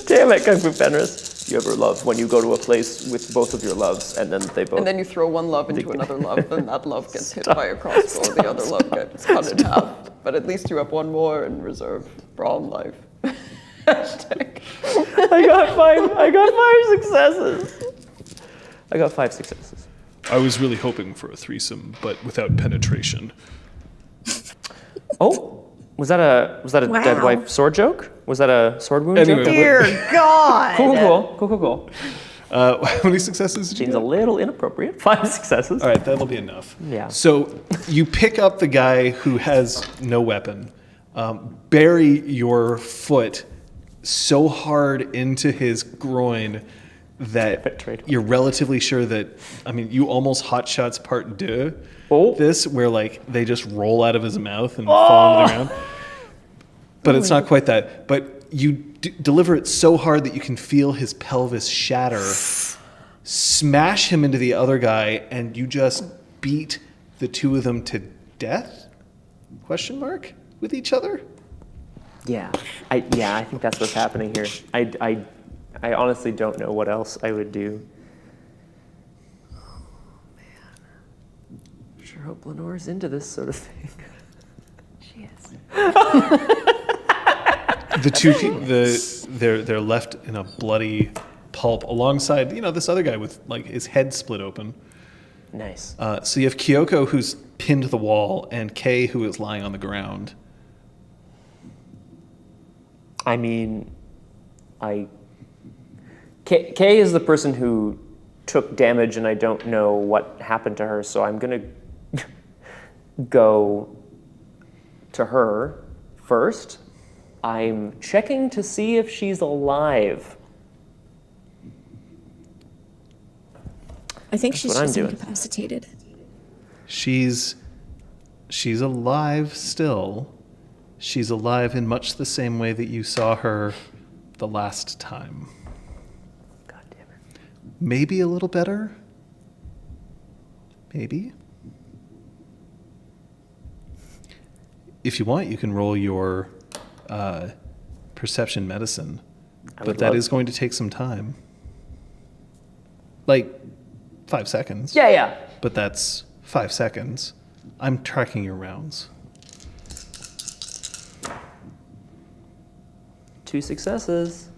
Damn it, Kung Fu Fenris. You ever love when you go to a place with both of your loves and then they both... And then you throw one love into another love, and that love gets hit by a crossbow, and the other love gets cut in half. But at least you have one more in reserve. Brawl life. Hashtag. I got 5 successes. I got 5 successes. I was really hoping for a threesome, but without penetration. Oh, was that a Wow. dead wife sword joke? Was that a sword wound Anyway, joke? Dear God. Cool. How many successes did you Seems get? a little inappropriate. 5 successes. All right, that'll be enough. Yeah. So you pick up the guy who has no weapon, bury your foot so hard into his groin that Betrayed. you're relatively sure that, I mean, you almost hot shots part deux Oh. this, where like they just roll out of his mouth and fall on the ground. But it's not quite that. But you deliver it so hard that you can feel his pelvis shatter, smash him into the other guy, and you just beat the two of them to death? Question mark? With each other? Yeah. I think that's what's happening here. I honestly don't know what else I would do. Oh, man. Sure hope Lenore's into this sort of thing. She is. The two people, they're left in a bloody pulp alongside, this other guy with like his head split open. Nice. So you have Kyoko who's pinned to the wall and Kay who is lying on the ground. I mean, Kay is the person who took damage, and I don't know what happened to her, so I'm gonna go to her first. I'm checking to see if she's alive. I think That's she's what I'm just doing. incapacitated. She's alive still. She's alive in much the same way that you saw her the last time. God damn it. Maybe a little better. Maybe. If you want, you can roll your perception medicine. But that is going to take some time. Like 5 seconds. Yeah. But that's 5 seconds. I'm tracking your rounds. 2 successes.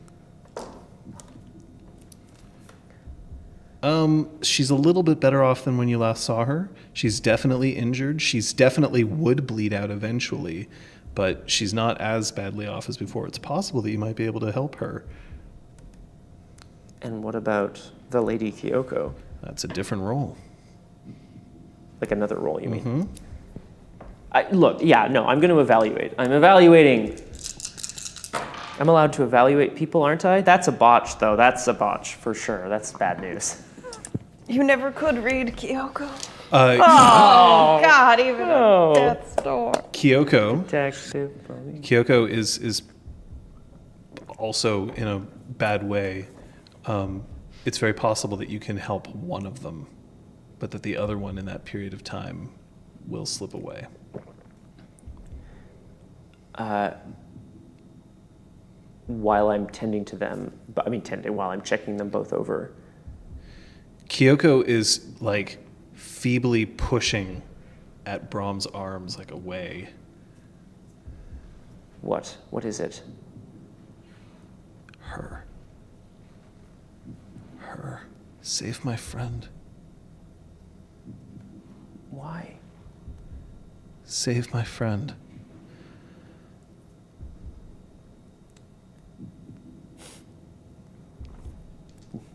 She's a little bit better off than when you last saw her. She's definitely injured. She's definitely would bleed out eventually, but she's not as badly off as before. It's possible that you might be able to help her. And what about the Lady Kyoko? That's a different role. Like another role, you mean? Mm-hmm. I'm going to evaluate. I'm evaluating. I'm allowed to evaluate people, aren't I? That's a botch, though. That's a botch, for sure. That's bad news. You never could read Kyoko. God, even Oh. a death's door. Kyoko Detective police. Kyoko is also in a bad way. It's very possible that you can help one of them, but that the other one in that period of time will slip away. While I'm tending to them, while I'm checking them both over. Kyoko is like feebly pushing at Brahm's arms like away. What? What is it? Her. Save my friend. Why? Save my friend.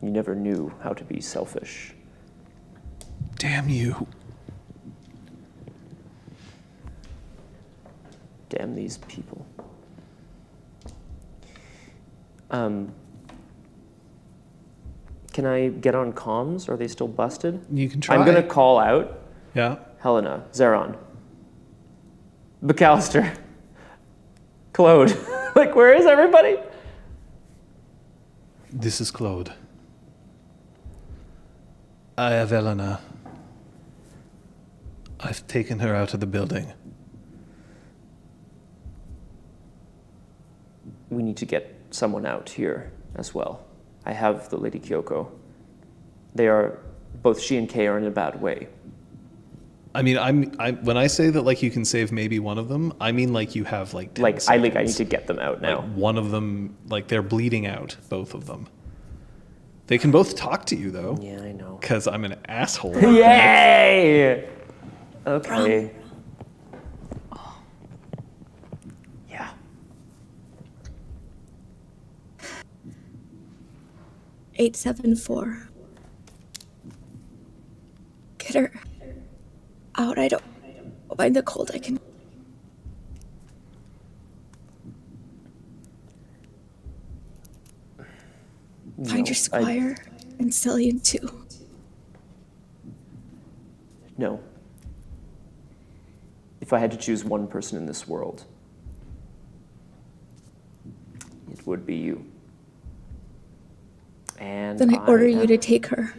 You never knew how to be selfish. Damn you. Damn these people. Can I get on comms? Are they still busted? You can try. I'm gonna call out Yeah. Helena, Zeron, McAllister, Claude. Like, where is everybody? This is Claude. I have Elena. I've taken her out of the building. We need to get someone out here as well. I have the Lady Kyoko. Both she and Kay are in a bad way. I mean, when I say that like you can save maybe one of them, I mean like you have like 10 I need seconds. to get them out now. Like one of them, like they're bleeding out, both of them. They can both talk to you though. Yeah, I know. Because I'm an asshole. Yay! Okay. Yeah. 874. Get her out. I don't mind the cold. I can. Find your squire and Stallion too. No. If I had to choose one person in this world, it would be you. And Then I order you am- to take her.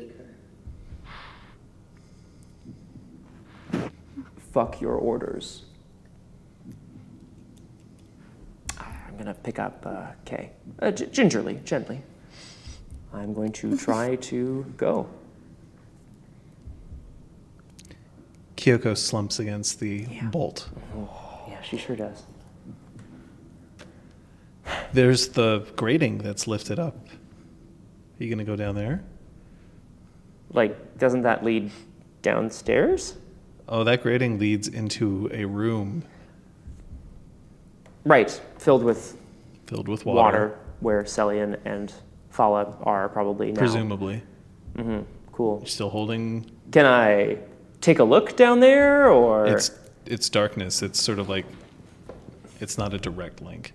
Fuck your orders. I'm gonna pick up Kay. Gingerly, gently. I'm going to try to go. Kyoko slumps against the bolt. Yeah, she sure does. There's the grating that's lifted up. Are you gonna go down there? Like, doesn't that lead downstairs? Oh, that grating leads into a room Right, filled with filled with water, where Celian and Fala are probably now. presumably. Cool. You're still holding. Can I take a look down there, or? It's darkness. It's sort of like it's not a direct link.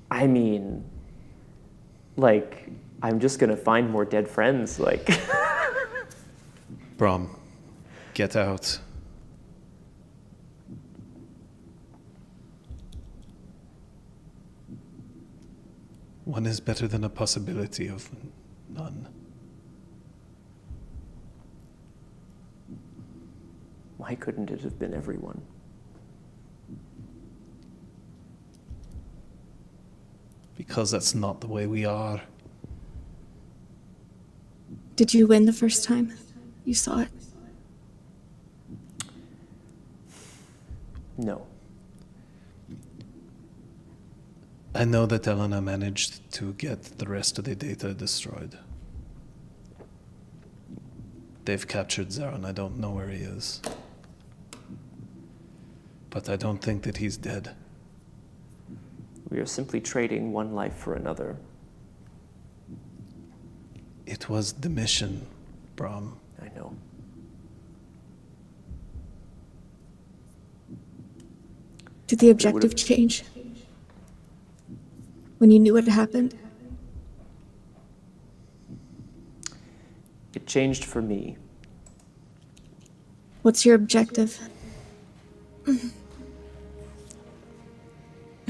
I mean, like, I'm just gonna find more dead friends, like. Brahm, get out. One is better than a possibility of none. Why couldn't it have been everyone? Because that's not the way we are. Did you win the first time you saw it? No. I know that Elena managed to get the rest of the data destroyed. They've captured Zaron. I don't know where he is. But I don't think that he's dead. We are simply trading one life for another. It was the mission, Brahm. I know. Did the objective change? When you knew what had happened? It changed for me What's your objective? To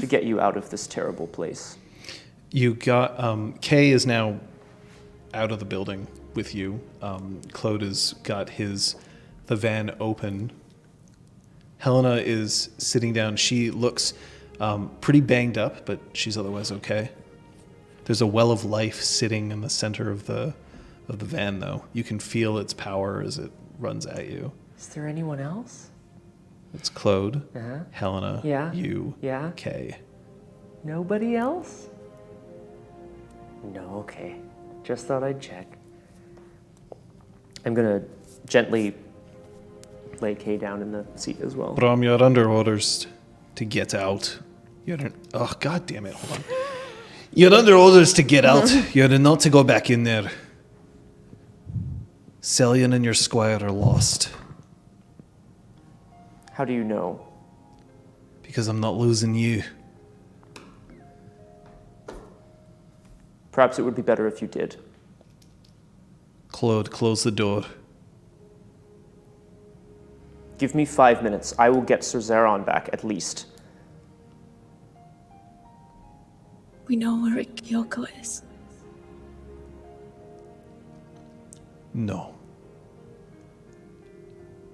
get you out of this terrible place. You got Kay is now out of the building with you. Claude has got the van open. Helena is sitting down. She looks pretty banged up, but she's otherwise okay. There's a well of life sitting in the center of the van, though. You can feel its power as it runs at you. Is there anyone else? It's Claude, Uh-huh. Helena, Yeah. you, Yeah. Kay. Nobody else? No, okay. Just thought I'd check. I'm gonna gently lay Kay down in the seat as well. Brom, you're under orders to get out. Oh, God damn it, hold on. You're under orders to get out. You're not to go back in there. Celian and your squire are lost. How do you know? Because I'm not losing you. Perhaps it would be better if you did. Claude, close the door. Give me 5 minutes. I will get Sir Zeron back, at least. We know where Kyoko is. No.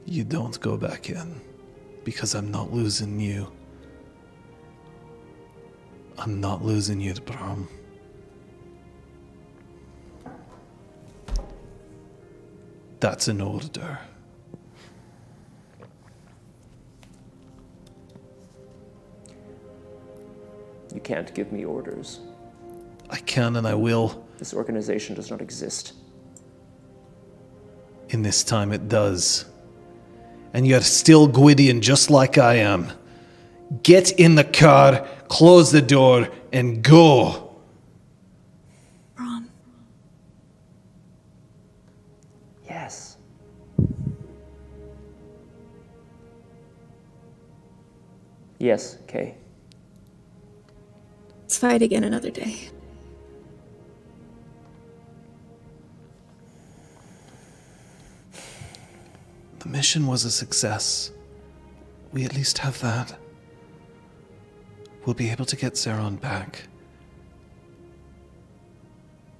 You don't go back in. Because I'm not losing you. I'm not losing you to Brom. That's an order. You can't give me orders. I can and I will. This organization does not exist. In this time it does. And you're still Gwydion just like I am. Get in the car, close the door, and go. Brom, Yes. Yes, Kay. let's fight again another day. The mission was a success. We at least have that. We'll be able to get Zeron back.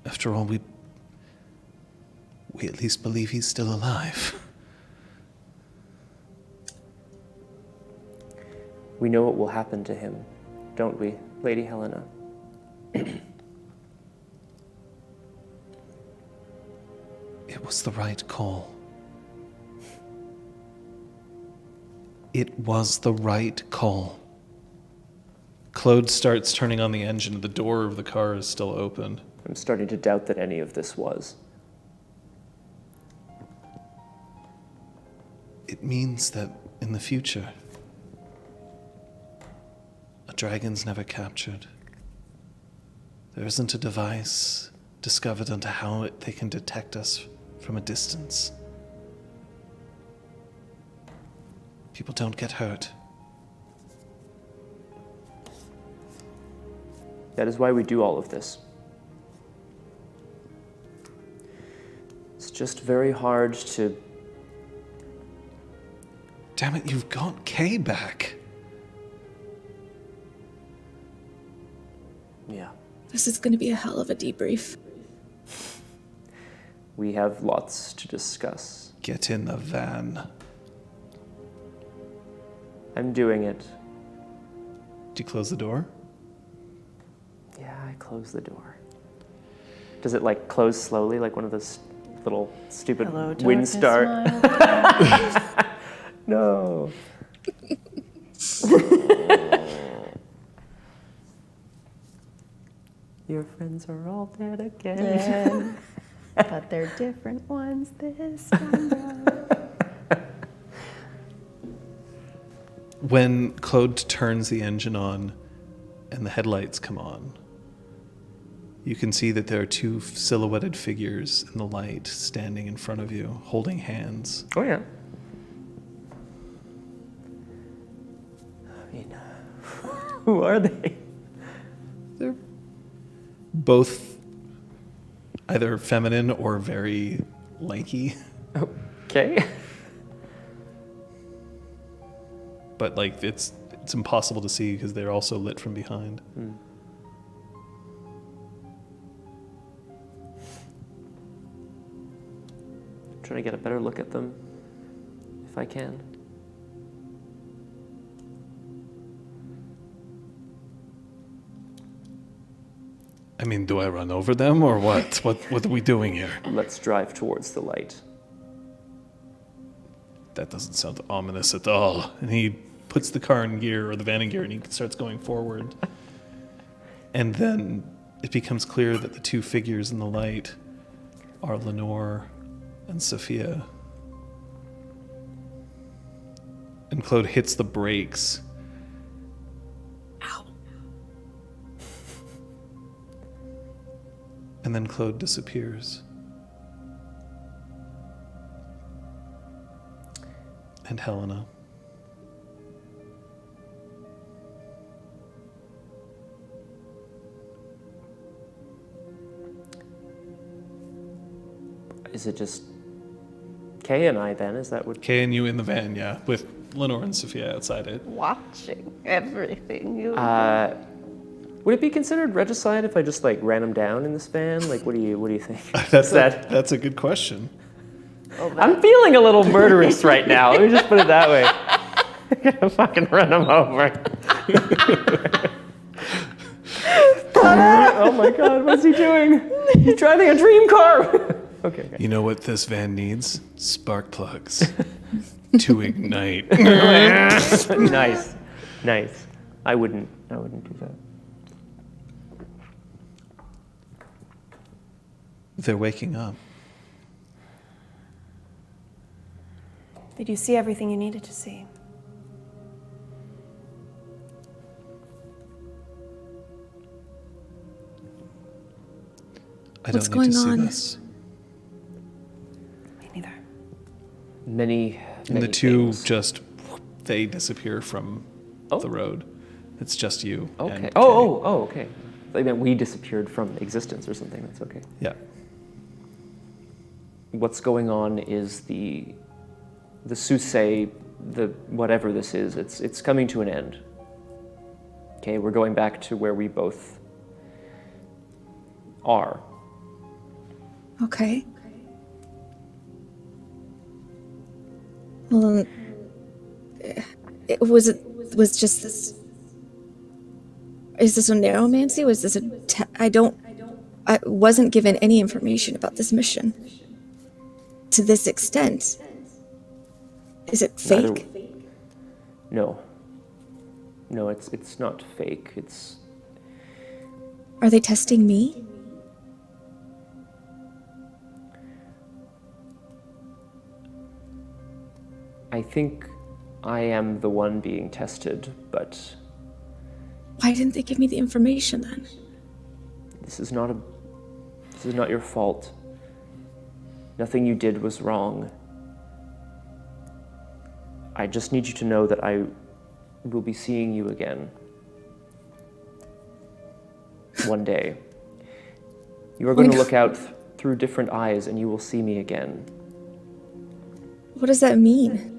After all, we at least believe he's still alive. We know what will happen to him, don't we, Lady Helena? It was the right call. It was the right call. Claude starts turning on the engine. The door of the car is still open. I'm starting to doubt that any of this was. It means that in the future, a dragon's never captured. There isn't a device discovered onto how they can detect us from a distance. People don't get hurt. That is why we do all of this. It's just very hard to... Damn it, you've got Kay back. Yeah. This is going to be a hell of a debrief. We have lots to discuss. Get in the van. I'm doing it. Do you close the door? Yeah, I close the door. Does it like close slowly, like one of those little stupid Hello, wind darkness, start? my No. Your friends are all dead again. But they're different ones this time. When Claude turns the engine on and the headlights come on, you can see that there are two silhouetted figures in the light standing in front of you, holding hands. Oh yeah. I mean, who are they? They're both either feminine or very lanky. Okay. but like it's impossible to see because they're also lit from behind. Trying to get a better look at them, if I can. I mean, do I run over them or what? What are we doing here? Let's drive towards the light. That doesn't sound ominous at all. And he puts the car in gear, or the van in gear, and he starts going forward. And then it becomes clear that the two figures in the light are Lenore and Sophia. And Claude hits the brakes. Ow. And then Claude disappears. And Helena. Is it just Kay and I then? Is that what? Kay and you in the van, yeah, with Lenore and Sophia outside it. Watching everything you Would it be considered regicide if I just like ran him down in this van? Like, what do you think? That's a good question. I'm feeling a little murderous right now. Let me just put it that way. I'm gonna fucking run him over. Oh my god, what's he doing? He's driving a dream car. Okay. You know what this van needs? Spark plugs to ignite. Nice. I wouldn't do that. They're waking up. Did you see everything you needed to see? I What's don't need to see going on? this. Me neither. Many And the two things. just, they disappear from the road. It's just you. Okay. And Kay. Okay. I meant we disappeared from existence or something. That's okay. Yeah. What's going on is the Susei, the whatever this is, it's coming to an end. Okay, we're going back to where we both are. Okay. Well, was just this. Is this a neuromancy? Was this I wasn't given any information about this mission. To this extent. Is it fake? No, it's not fake. Are they testing me? I think I am the one being tested, but Why didn't they give me the information then? this is not your fault. Nothing you did was wrong. I just need you to know that I will be seeing you again. One day. You are going to look out through different eyes and you will see me again. What does that mean?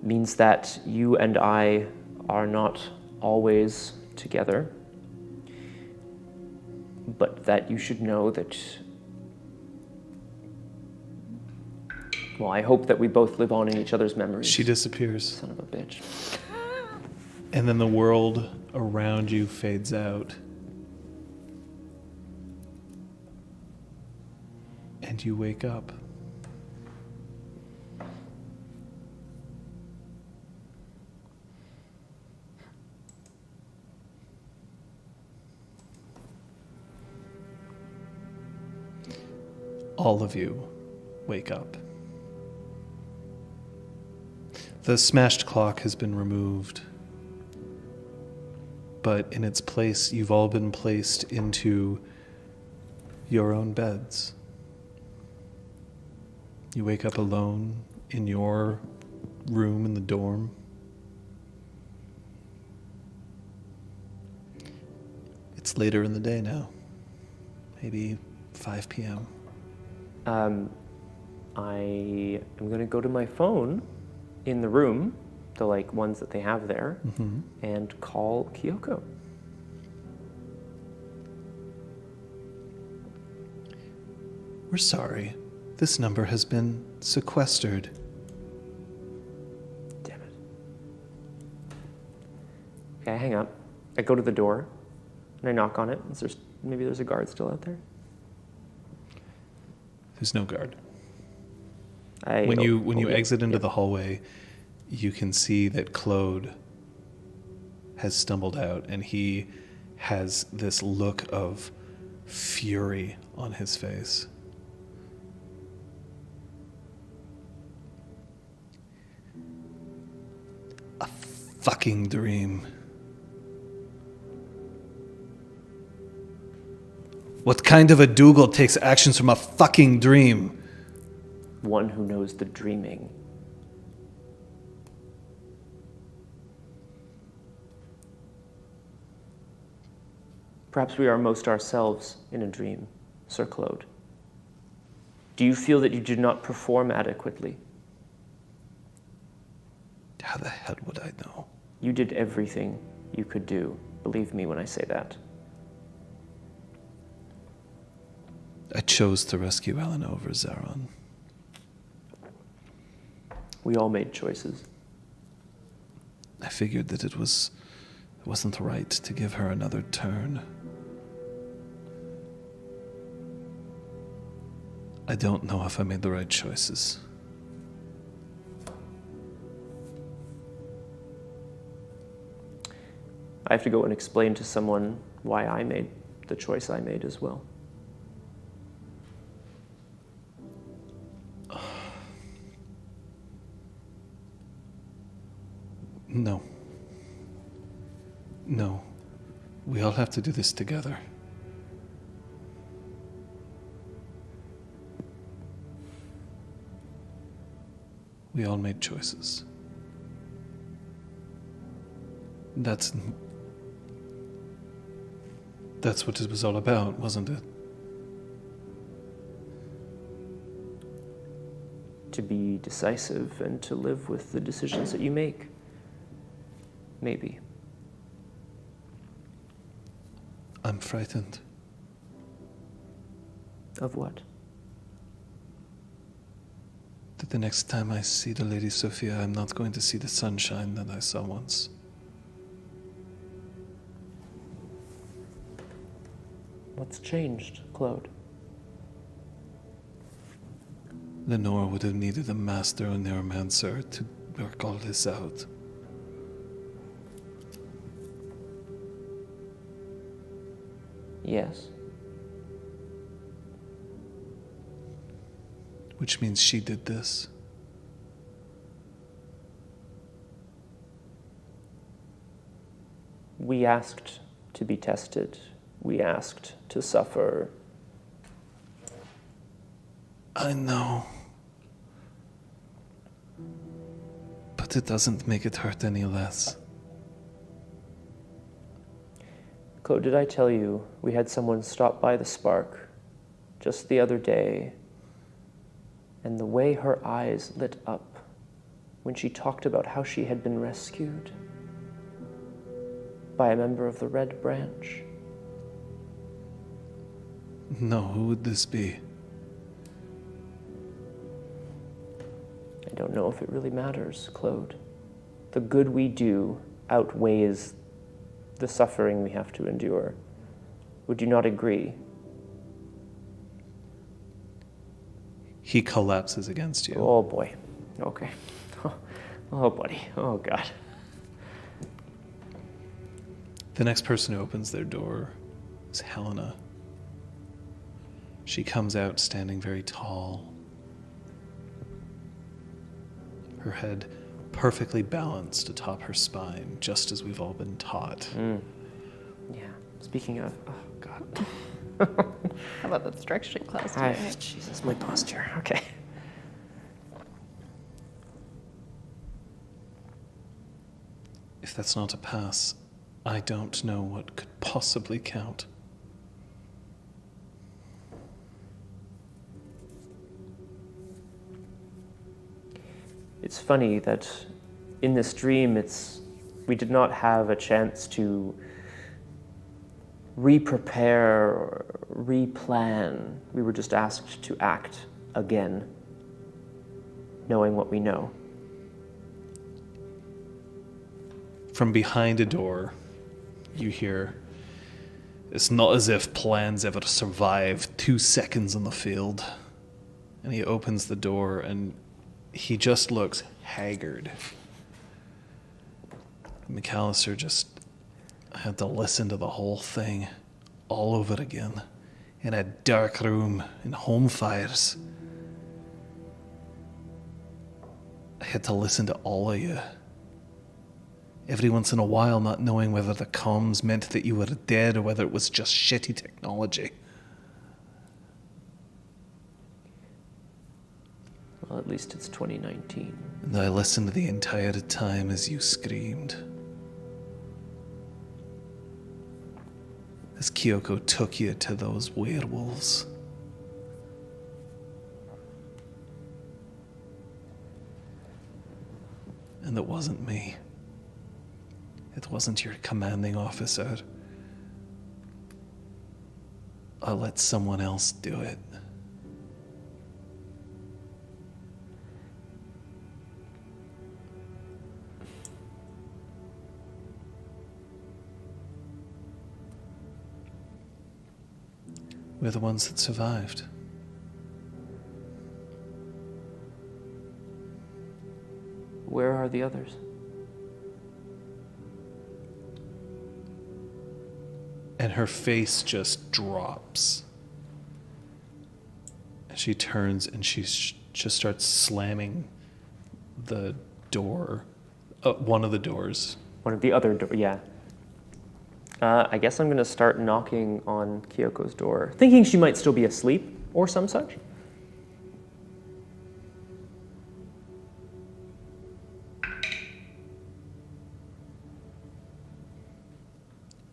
Means that you and I are not always together, but that you should know that, well, I hope that we both live on in each other's memories. She disappears. Son of a bitch. And then the world around you fades out. And you wake up. All of you wake up. The smashed clock has been removed, but in its place, you've all been placed into your own beds. You wake up alone in your room in the dorm. It's later in the day now, Maybe 5 p.m. I am gonna go to my phone in the room, the like ones that they have there, and call Kyoko. We're sorry. This number has been sequestered. Damn it. Okay, I hang up. I go to the door and I knock on it. Maybe there's a guard still out there? There's no guard. I When you yeah, exit into yeah. the hallway, you can see that Claude has stumbled out, and he has this look of fury on his face. A fucking dream. What kind of a Dougal takes actions from a fucking dream? One who knows the dreaming. Perhaps we are most ourselves in a dream, Sir Claude. Do you feel that you did not perform adequately? How the hell would I know? You did everything you could do. Believe me when I say that. I chose to rescue Elena over Zaron. We all made choices. I figured that it wasn't right to give her another turn. I don't know if I made the right choices. I have to go and explain to someone why I made the choice I made as well. No. No. We all have to do this together. We all made choices. That's what it was all about, wasn't it? To be decisive and to live with the decisions that you make. Maybe. I'm frightened. Of what? That the next time I see the Lady Sophia, I'm not going to see the sunshine that I saw once. What's changed, Claude? Lenore would have needed a master or neuromancer to work all this out. Yes. Which means she did this. We asked to be tested. We asked to suffer. I know. But it doesn't make it hurt any less. Claude, did I tell you we had someone stop by the Spark just the other day, and the way her eyes lit up when she talked about how she had been rescued by a member of the Red Branch? No, who would this be? I don't know if it really matters, Claude. The good we do outweighs the suffering we have to endure. Would you not agree? He collapses against you. Oh boy. Okay. Oh buddy. Oh God. The next person who opens their door is Helena. She comes out standing very tall. Her head perfectly balanced atop her spine, just as we've all been taught. Yeah. Speaking of, oh God. How about that stretching class today? Jesus, my posture. Okay. If that's not a pass, I don't know what could possibly count. It's funny that in this dream, we did not have a chance to re-prepare or re-plan. We were just asked to act again, knowing what we know. From behind a door, you hear, "It's not as if plans ever survived 2 seconds on the field." And he opens the door and he just looks haggard. McAllister just had to listen to the whole thing all over again in a dark room in home fires. I had to listen to all of you. Every once in a while, not knowing whether the comms meant that you were dead or whether it was just shitty technology. Well, at least it's 2019. And I listened the entire time as you screamed. As Kyoko took you to those werewolves. And it wasn't me. It wasn't your commanding officer. I let someone else do it. We're the ones that survived. Where are the others? And her face just drops. And she turns and she just starts slamming the door, one of the doors. One of the other doors, yeah. I guess I'm going to start knocking on Kyoko's door, thinking she might still be asleep or some such.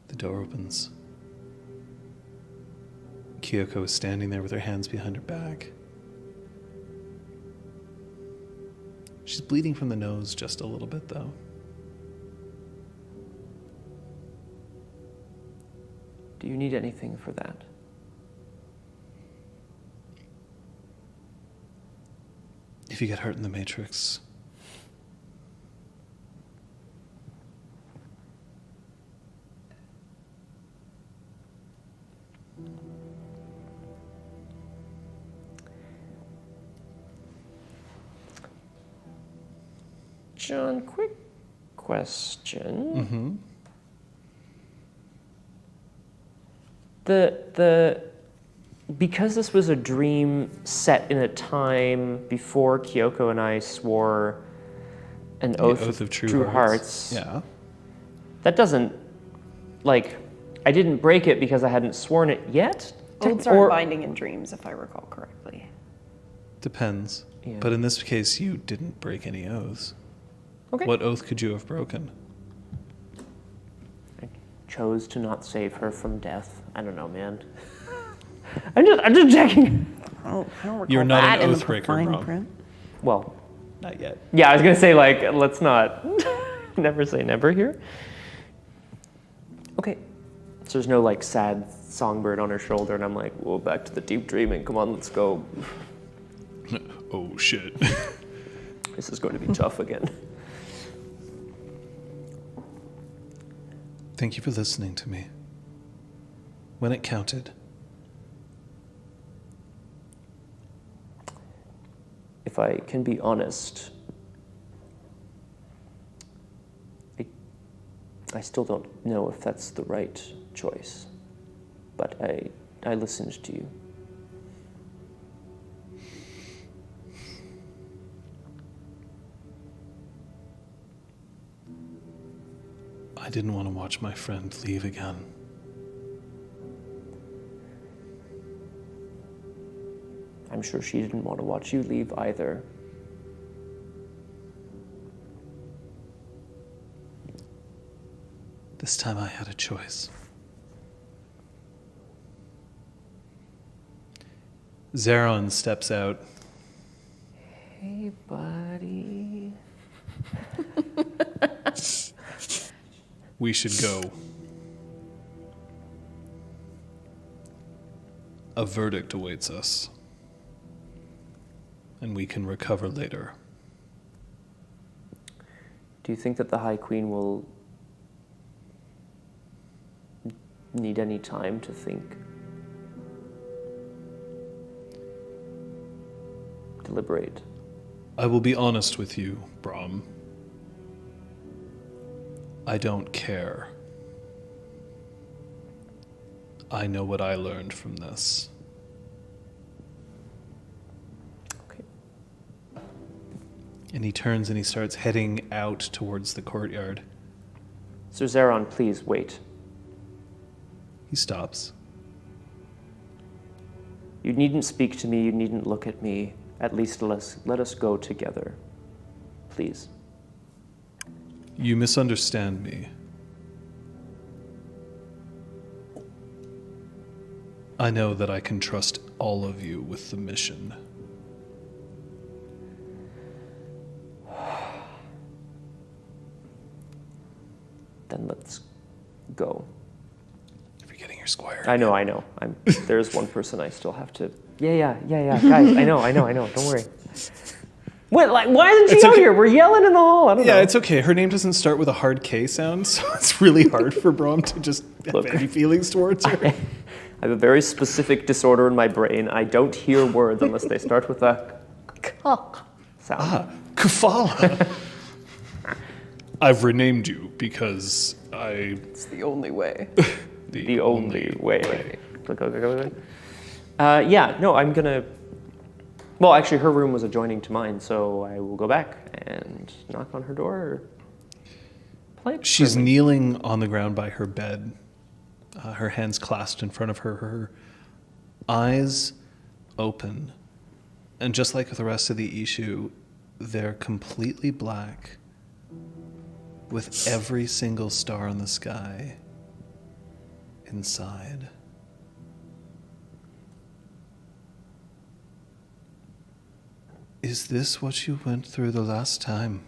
The door opens. Kyoko is standing there with her hands behind her back. She's bleeding from the nose just a little bit, though. Do you need anything for that? If you get hurt in the Matrix, John, quick question. Because this was a dream set in a time before Kyoko and I swore an oath of true hearts. Yeah. That doesn't, like, I didn't break it because I hadn't sworn it yet. Oaths aren't binding in dreams, if I recall correctly. Depends. Yeah. But in this case, you didn't break any oaths. Okay. What oath could you have broken? I chose to not save her from death. I don't know, man. I'm just checking. I don't recall You're not that an in the oathbreaker, fine bro. print. Well, Not yet. yeah, I was gonna say, like, let's not never say never here. Okay. So there's no, like, sad songbird on her shoulder, and I'm like, whoa, back to the deep dreaming. Come on, let's go. Oh, shit. This is going to be tough again. Thank you for listening to me. When it counted. If I can be honest, I still don't know if that's the right choice, but I listened to you. I didn't want to watch my friend leave again. I'm sure she didn't want to watch you leave either. This time I had a choice. Zeron steps out. Hey, buddy. We should go. A verdict awaits us, and we can recover later. Do you think that the High Queen will need any time to think? Deliberate? I will be honest with you, Brahm. I don't care. I know what I learned from this. Okay. And he turns and he starts heading out towards the courtyard. Sir Zeron, please wait. He stops. You needn't speak to me, you needn't look at me. At least let us go together. Please. You misunderstand me. I know that I can trust all of you with the mission. Then let's go. You're forgetting your squire. I know. There's one person I still have to. Yeah. Guys, I know. Don't worry. What? Like, why isn't she It's out okay. here? We're yelling in the hall. I don't know. Yeah, it's okay. Her name doesn't start with a hard K sound, so it's really hard for Brahm to just have Look. any feelings towards her. I have a very specific disorder in my brain. I don't hear words unless they start with a k sound. Kufala. I've renamed you because It's the only way. The only way. Yeah, no, I'm gonna. Well, actually, her room was adjoining to mine, so I will go back and knock on her door. Or play. She's kneeling on the ground by her bed, her hands clasped in front of her, her eyes open. And just like the rest of the issue, they're completely black, with every single star in the sky inside. Is this what you went through the last time?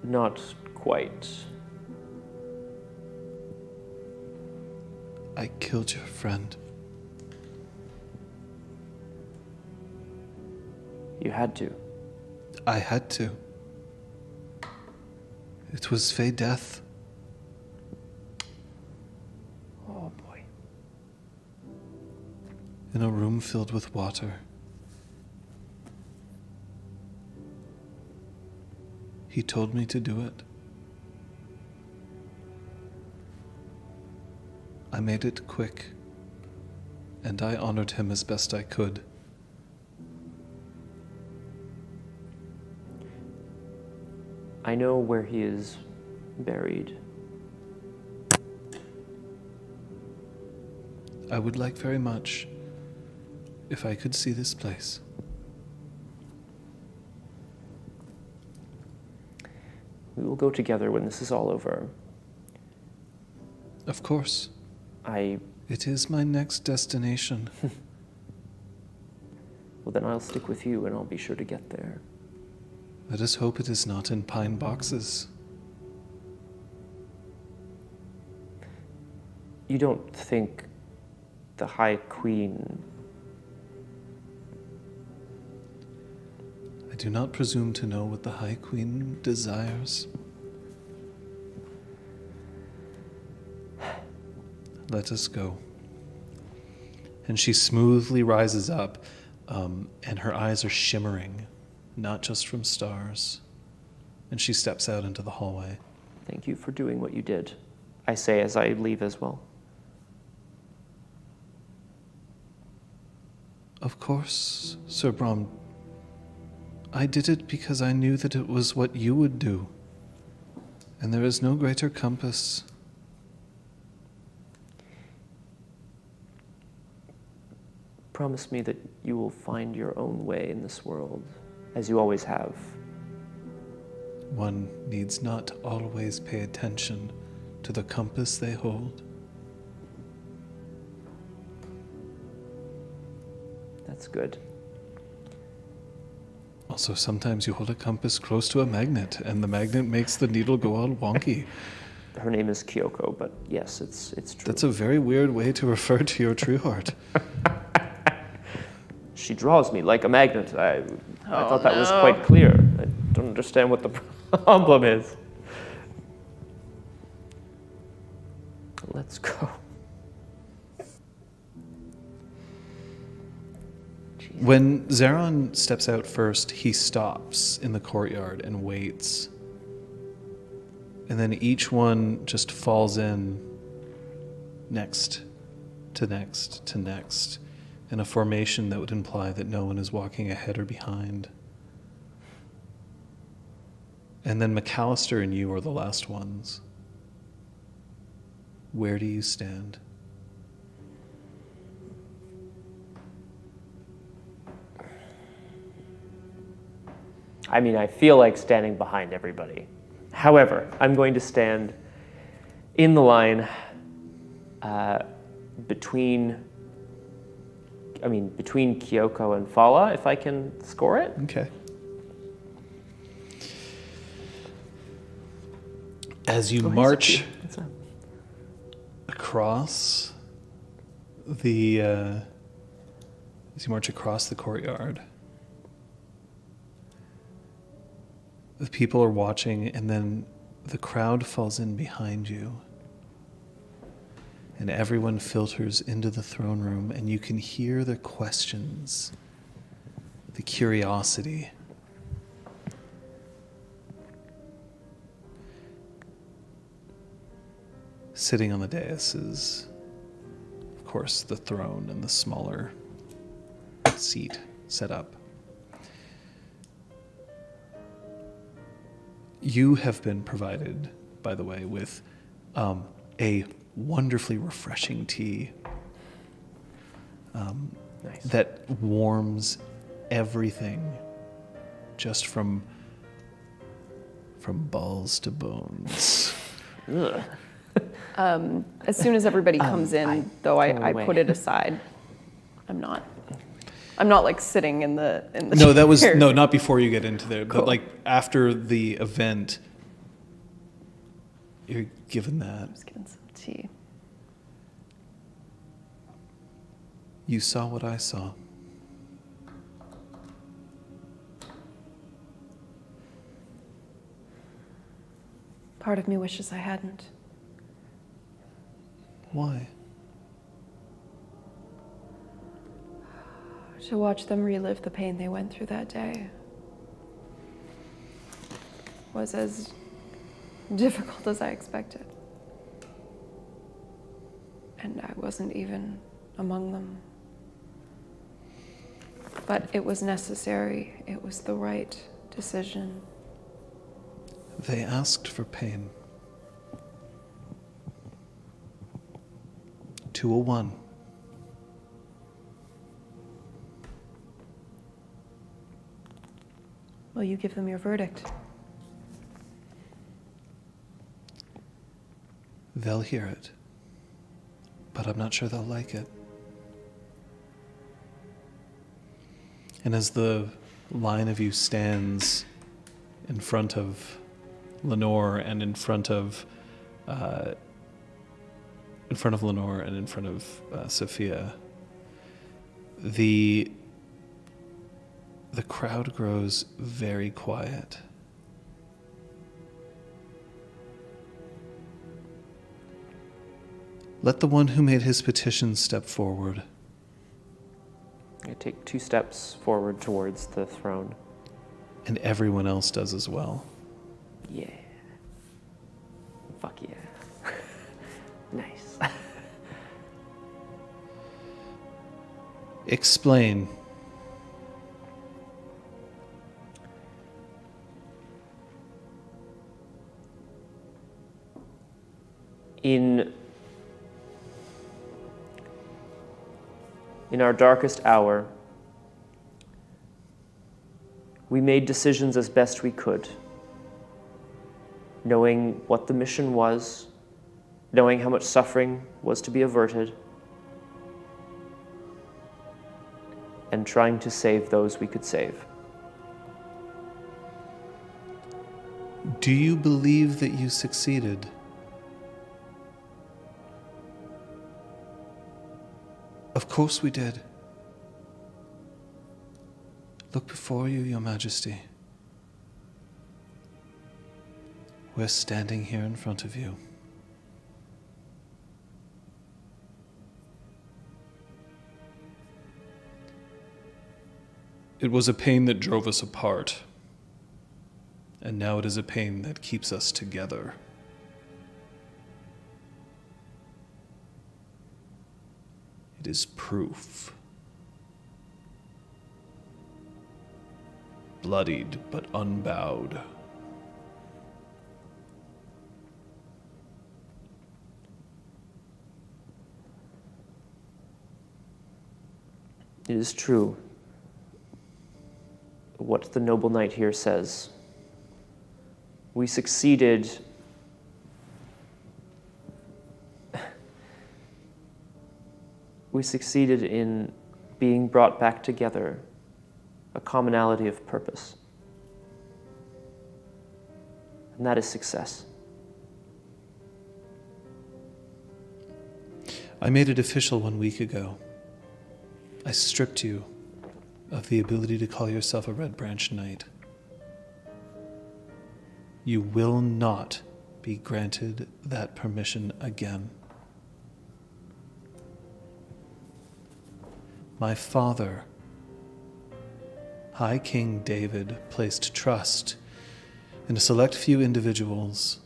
Not quite. I killed your friend. You had to. I had to. It was Fey death. Oh boy. In a room filled with water. He told me to do it. I made it quick, and I honored him as best I could. I know where he is buried. I would like very much if I could see this place. We will go together when this is all over. Of course. Well, It is my next destination. then I'll stick with you and I'll be sure to get there. Let us hope it is not in pine boxes. You don't think the High Queen... I do not presume to know what the High Queen desires. Let us go. And she smoothly rises up, and her eyes are shimmering, not just from stars. And she steps out into the hallway. Thank you for doing what you did. I say as I leave as well. Of course, Sir Brahm. I did it because I knew that it was what you would do. And there is no greater compass. Promise me that you will find your own way in this world, as you always have. One needs not always pay attention to the compass they hold. That's good. Also, sometimes you hold a compass close to a magnet, and the magnet makes the needle go all wonky. Her name is Kyoko, but yes, it's true. That's a very weird way to refer to your true heart. She draws me like a magnet. I thought that was quite clear. I don't understand what the problem is. Let's go. When Zeron steps out first, he stops in the courtyard and waits. And then each one just falls in next to next to next in a formation that would imply that no one is walking ahead or behind. And then McAllister and you are the last ones. Where do you stand? I mean, I feel like standing behind everybody. However, I'm going to stand in the line between Kyoko and Fala, if I can score it. Okay. As you march across the courtyard, the people are watching, and then the crowd falls in behind you, and everyone filters into the throne room, and you can hear the questions, the curiosity. Sitting on the dais is, of course, the throne and the smaller seat set up. You have been provided, by the way, with a wonderfully refreshing tea Nice. that warms everything just from balls to bones. Ugh. As soon as everybody comes in, though, I away. put it aside. I'm not like sitting in the No, that was chair. not before you get into there, Cool. but like after the event, you're given that. Just getting some tea. You saw what I saw. Part of me wishes I hadn't. Why? To watch them relive the pain they went through that day was as difficult as I expected. And I wasn't even among them. But it was necessary. It was the right decision. They asked for pain. 201. Will you give them your verdict? They'll hear it, but I'm not sure they'll like it. And as the line of you stands in front of Lenore and in front of Lenore and in front of Sophia, the crowd grows very quiet. Let the one who made his petition step forward. I take 2 steps forward towards the throne. And everyone else does as well. Yeah. Fuck yeah. Nice. Explain. In our darkest hour, we made decisions as best we could, knowing what the mission was, knowing how much suffering was to be averted, and trying to save those we could save. Do you believe that you succeeded? Of course we did. Look before you, Your Majesty. We're standing here in front of you. It was a pain that drove us apart, and now it is a pain that keeps us together. It is proof. Bloodied but unbowed. It is true what the noble knight here says. We succeeded in being brought back together, a commonality of purpose. And that is success. I made it official 1 week ago. I stripped you of the ability to call yourself a Red Branch Knight. You will not be granted that permission again. My father, High King David, placed trust in a select few individuals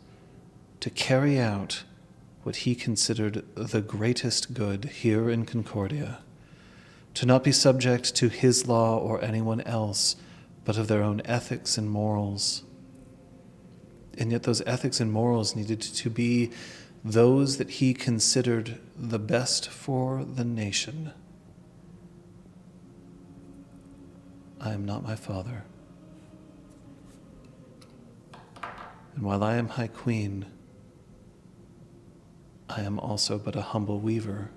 to carry out what he considered the greatest good here in Concordia, to not be subject to his law or anyone else, but of their own ethics and morals. And yet those ethics and morals needed to be those that he considered the best for the nation. I am not my father. And while I am High Queen, I am also but a humble weaver.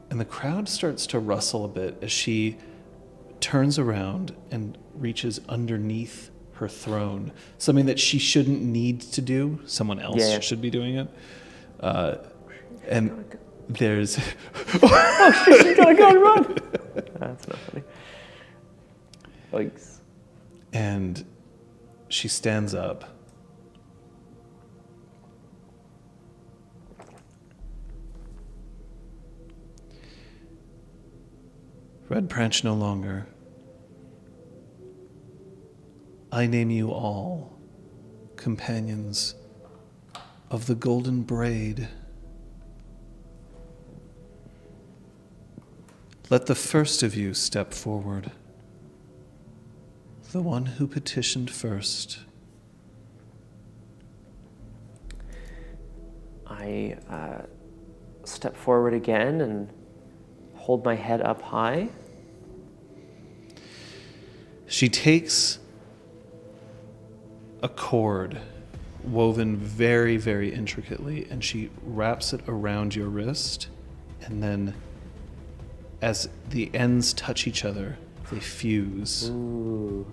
And the crowd starts to rustle a bit as she turns around and reaches underneath her throne, something that she shouldn't need to do. Someone else should be doing it. And there's... Oh shit, she's gotta go and run! That's not funny. Yikes. And she stands up. Red Branch no longer. I name you all companions of the Golden Braid. Let the first of you step forward. The one who petitioned first. I step forward again and hold my head up high. She takes a cord woven very, very intricately, and she wraps it around your wrist, and then as the ends touch each other, they fuse. Ooh.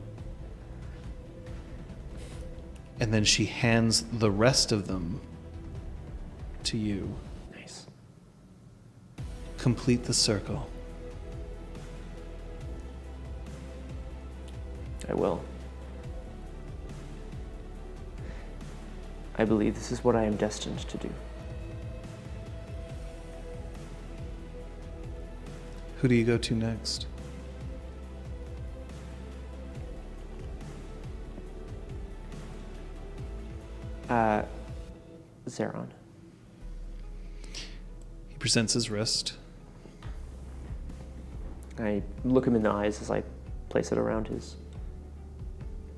And then she hands the rest of them to you. Nice. Complete the circle. I will. I believe this is what I am destined to do. Who do you go to next? Zeron. He presents his wrist. I look him in the eyes as I place it around his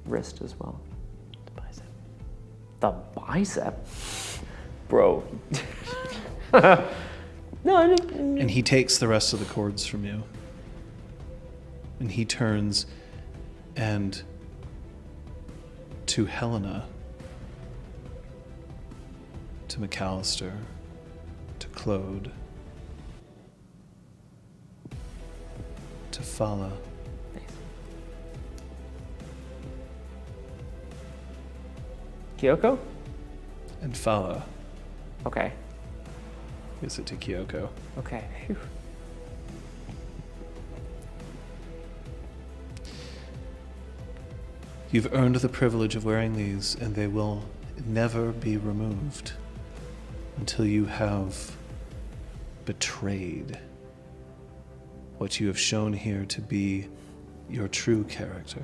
wrist as well. The bicep. The bicep? Bro. No, I didn't. And he takes the rest of the cords from you. And he turns and to Helena, to McAllister, to Claude, Fala. Kyoko? And Fala. Okay. Gives it to Kyoko. Okay. Phew. You've earned the privilege of wearing these, and they will never be removed until you have betrayed what you have shown here to be your true character.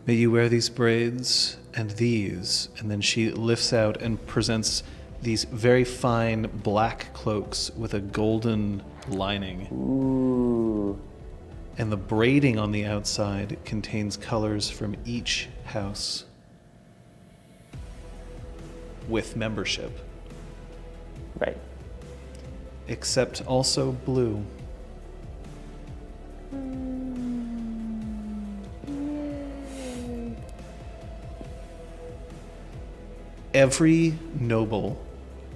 May you wear these braids and these, and then she lifts out and presents these very fine black cloaks with a golden lining. Ooh. And the braiding on the outside contains colors from each house with membership, Right. except also blue. Every noble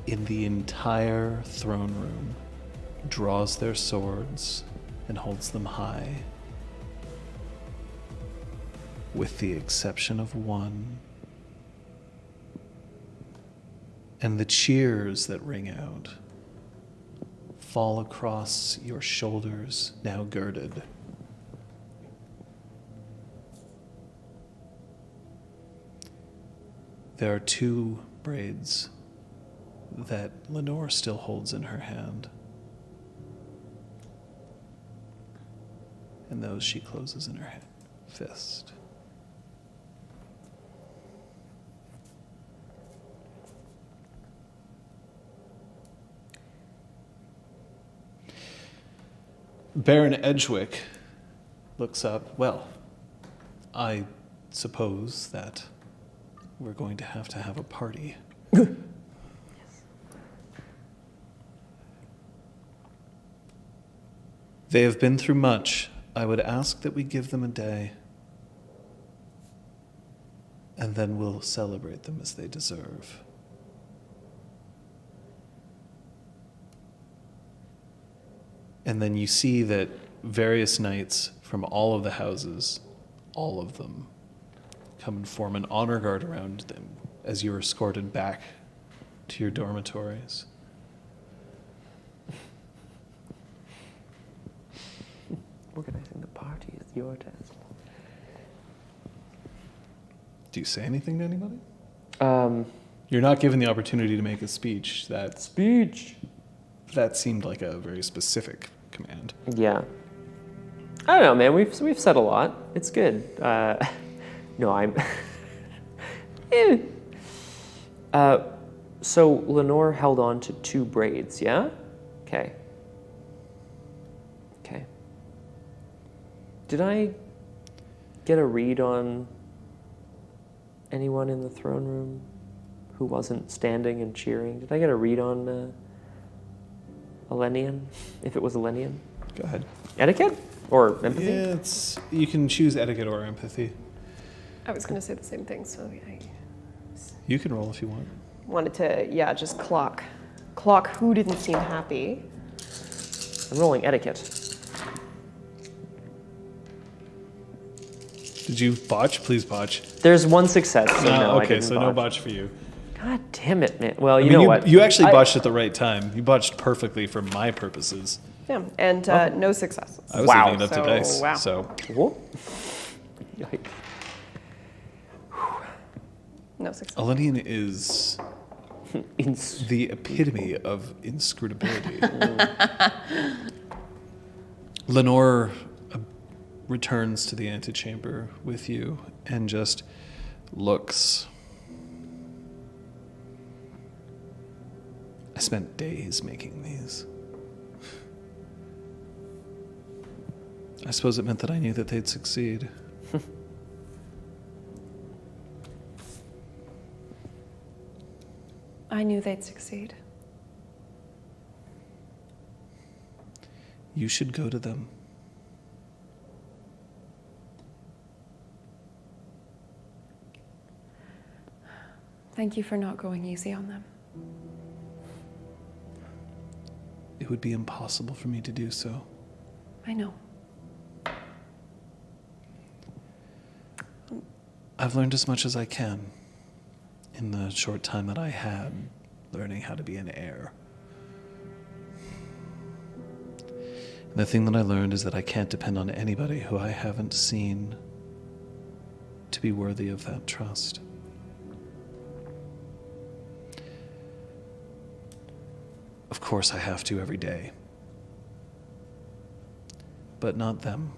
in the entire throne room draws their swords and holds them high, with the exception of one. And the cheers that ring out fall across your shoulders, now girded. There are two braids that Lenore still holds in her hand, and those she closes in her fist. Baron Edgewick looks up. Well, I suppose that we're going to have a party. They have been through much. I would ask that we give them a day, and then we'll celebrate them as they deserve. And then you see that various knights from all of the houses, all of them, come and form an honor guard around them as you're escorted back to your dormitories. Organizing the party is your task. Do you say anything to anybody? Um, You're not given the opportunity to make a speech. Speech. That seemed like a very specific command. Yeah. I don't know, man. We've said a lot. It's good. No, I'm. Eh. So Lenore held on to two braids, yeah? Okay. Okay. Did I get a read on anyone in the throne room who wasn't standing and cheering? Did I get a read on Elenian, if it was Elenian? Go ahead. Etiquette? Or empathy? Yeah, you can choose etiquette or empathy. I was going to say the same thing, so I You can roll if you want. wanted to, just clock who didn't seem happy. I'm rolling etiquette. Did you botch? Please botch. There's one success, so no, I okay, didn't so botch. no botch for you. God damn it, man. Well, I know mean, what? You actually I- botched at the right time. You botched perfectly for my purposes. Yeah, and no successes. I was Wow. leaving it up to So, dice. wow. So Whoa. Yikes. No success. Elenian is the epitome of inscrutability. Lenore returns to the antechamber with you and just looks. I spent days making these. I suppose it meant that I knew that they'd succeed. I knew they'd succeed. You should go to them. Thank you for not going easy on them. It it would be impossible for me to do so. I know. I've learned as much as I can in the short time that I had learning how to be an heir. And the thing that I learned is that I can't depend on anybody who I haven't seen to be worthy of that trust. Of course I have to every day. But not them.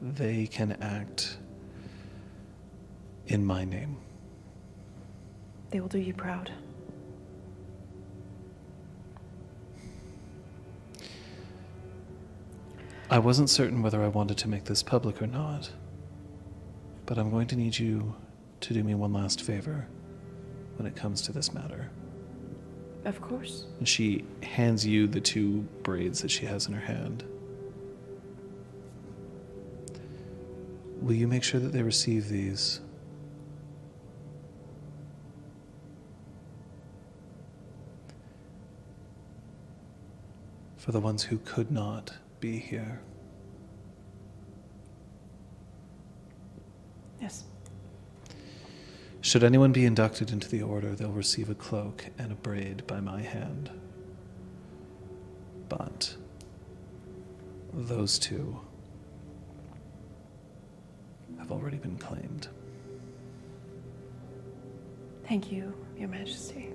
They can act in my name. They will do you proud. I wasn't certain whether I wanted to make this public or not, but I'm going to need you to do me one last favor when it comes to this matter. Of course. And she hands you the 2 braids that she has in her hand. Will you make sure that they receive these? For the ones who could not be here. Yes. Should anyone be inducted into the order, they'll receive a cloak and a braid by my hand. But those 2 have already been claimed. Thank you, Your Majesty.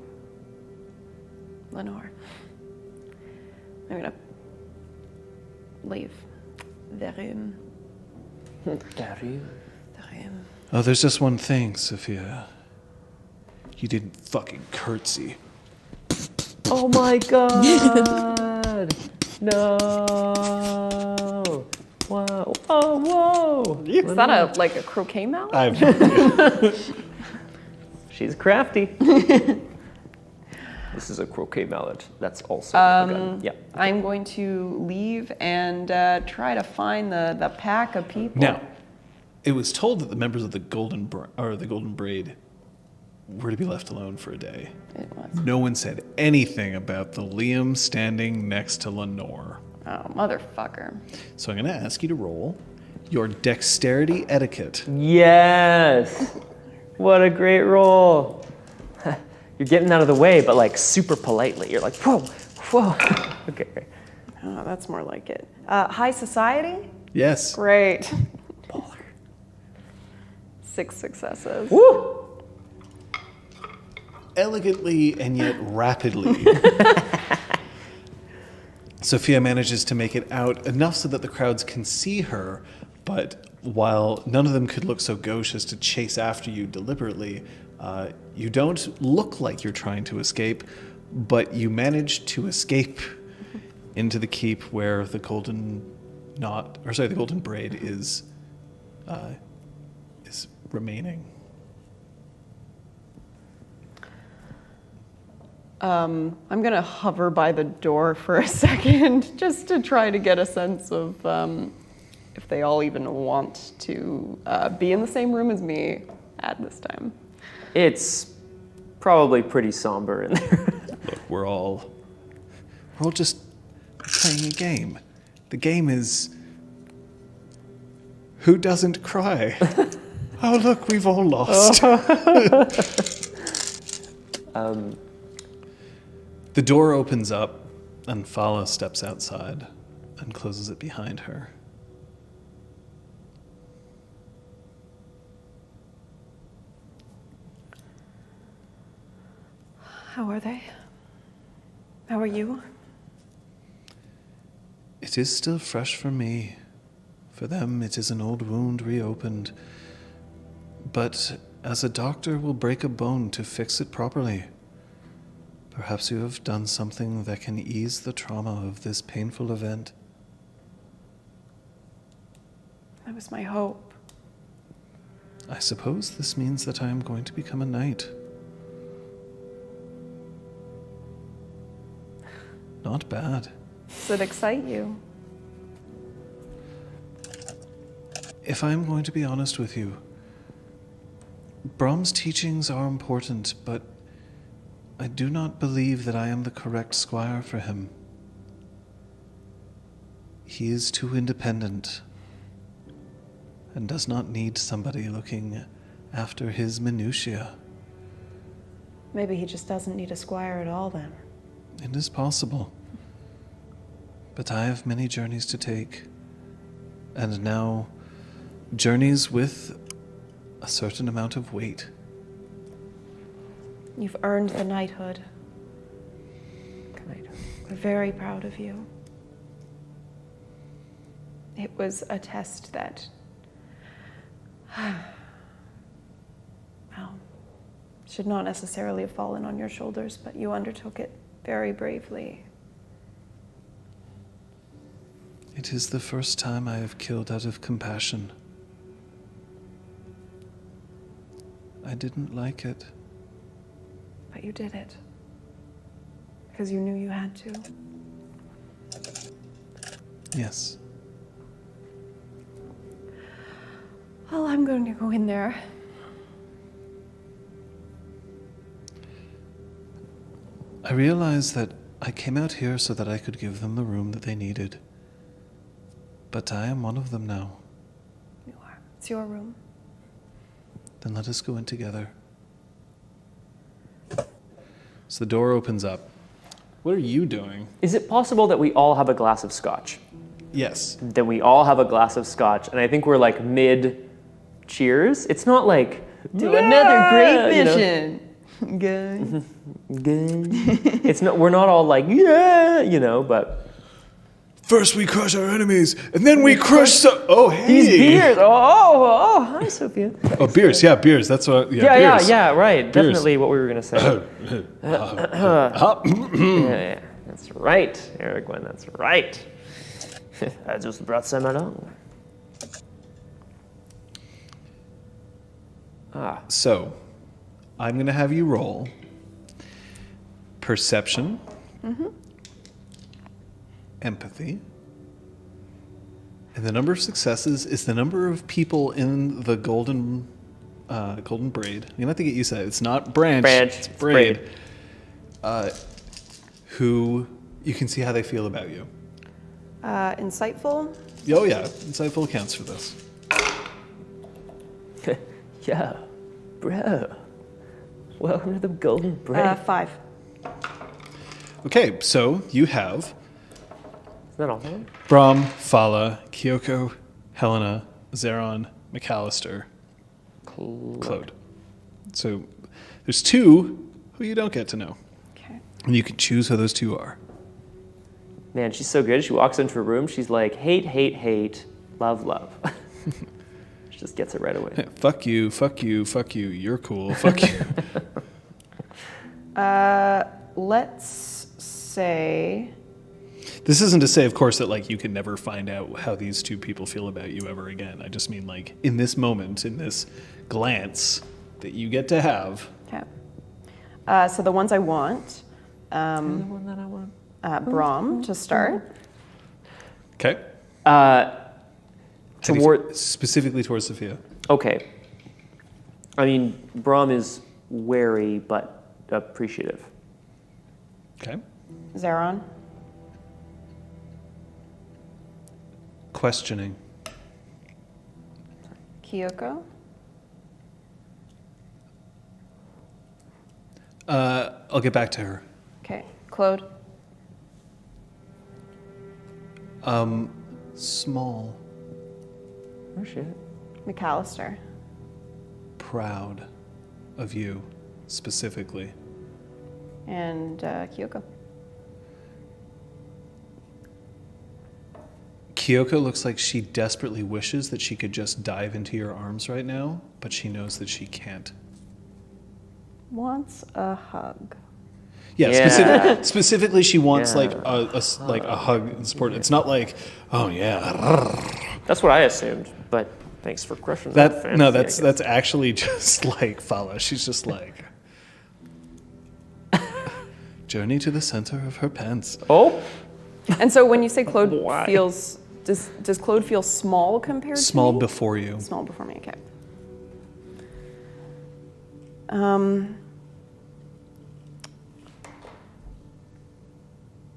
Lenore. I'm gonna leave the room. The room. Oh, there's just one thing, Sophia. You didn't fucking curtsy. Oh my god! No! Wow. Oh, whoa! Is that like a croquet mallet? She's crafty. This is a croquet mallet. That's also a gun. Yeah. I'm going to leave and try to find the pack of people. Now, it was told that the members of the Golden Braid were to be left alone for a day. It was. No one said anything about the Liam standing next to Lenore. Oh, motherfucker. So I'm going to ask you to roll your dexterity etiquette. Yes! What a great roll. You're getting out of the way, but like super politely. You're like, whoa, whoa. Okay, great. Oh, that's more like it. High society? Yes. Great. Baller. 6 successes. Woo! Elegantly and yet rapidly. Sophia manages to make it out enough so that the crowds can see her, but while none of them could look so gauche as to chase after you deliberately, you don't look like you're trying to escape, but you manage to escape into the keep where the golden braid is remaining. I'm gonna hover by the door for a second just to try to get a sense of if they all even want to be in the same room as me at this time. It's probably pretty somber in there. Look, we're all just playing a game. The game is who doesn't cry? Oh, look, we've all lost. The door opens up, and Fala steps outside and closes it behind her. How are they? How are you? It is still fresh for me. For them, it is an old wound reopened. But as a doctor will break a bone to fix it properly, perhaps you have done something that can ease the trauma of this painful event. That was my hope. I suppose this means that I am going to become a knight. Not bad. Does it excite you? If I am going to be honest with you, Brahm's teachings are important, but I do not believe that I am the correct squire for him. He is too independent and does not need somebody looking after his minutiae. Maybe he just doesn't need a squire at all then. It is possible. But I have many journeys to take, and now journeys with a certain amount of weight. You've earned the knighthood. We're very proud of you. It was a test that, well, should not necessarily have fallen on your shoulders, but you undertook it very bravely. It is the first time I have killed out of compassion. I didn't like it. But you did it. Because you knew you had to. Yes. Well, I'm going to go in there. I realized that I came out here so that I could give them the room that they needed. But I am one of them now. You are. It's your room. Then let us go in together. So the door opens up. What are you doing? Is it possible that we all have a glass of scotch? Yes. That we all have a glass of scotch, and I think we're like mid cheers. It's not like Do another great you know? mission. Good. Good. It's not. We're not all like yeah, you know. But First we crush our enemies, and then we crush Oh, hey! these beers. Oh, hi, Sophia. Oh, beers. Yeah, beers. That's what... Yeah, beers. right. Beers. Definitely what we were gonna say. Yeah, that's right, Eric. Gwen, that's right. I just brought some along. So, I'm going to have you roll perception, empathy, and the number of successes is the number of people in the golden braid. You're going to have to get used to that. It's not branch, it's braid. Who you can see how they feel about you. Insightful. Oh yeah, insightful counts for this. Yeah, bro. Welcome to the golden braid. 5. Okay, so you have Is that all of them? Brahm, Fala, Kyoko, Helena, Zeron, McAllister, Claude. So there's 2 who you don't get to know. Okay. And you can choose who those 2 are. Man, she's so good. She walks into a room. She's like, hate, hate, hate, love, love. She just gets it right away. Fuck you, fuck you, fuck you, you're cool, fuck you. Let's say. This isn't to say, of course, that like you can never find out how these 2 people feel about you ever again. I just mean like in this moment, in this glance that you get to have. Okay. So the ones I want. The one that I want. Brahm to start. Okay. Specifically towards Sophia. Okay. I mean, Brahm is wary but appreciative. Okay. Zeron. Questioning. Kyoko. I'll get back to her. Okay. Claude. Small, Oh, shit. McAllister. proud of you, specifically. And Kyoko. Kyoko looks like she desperately wishes that she could just dive into your arms right now, but she knows that she can't. Wants a hug. Yeah, Yeah. Specifically, she wants Yeah. like a hug and support. It's not like, oh yeah, That's what I assumed, but thanks for crushing that. that. No, fantasy, I that's actually just like Fala. She's just like journey to the center of her pants. guess. Oh, And so when you say Claude Why? feels, does Claude feel small compared Small to me? before you. Small before me, okay.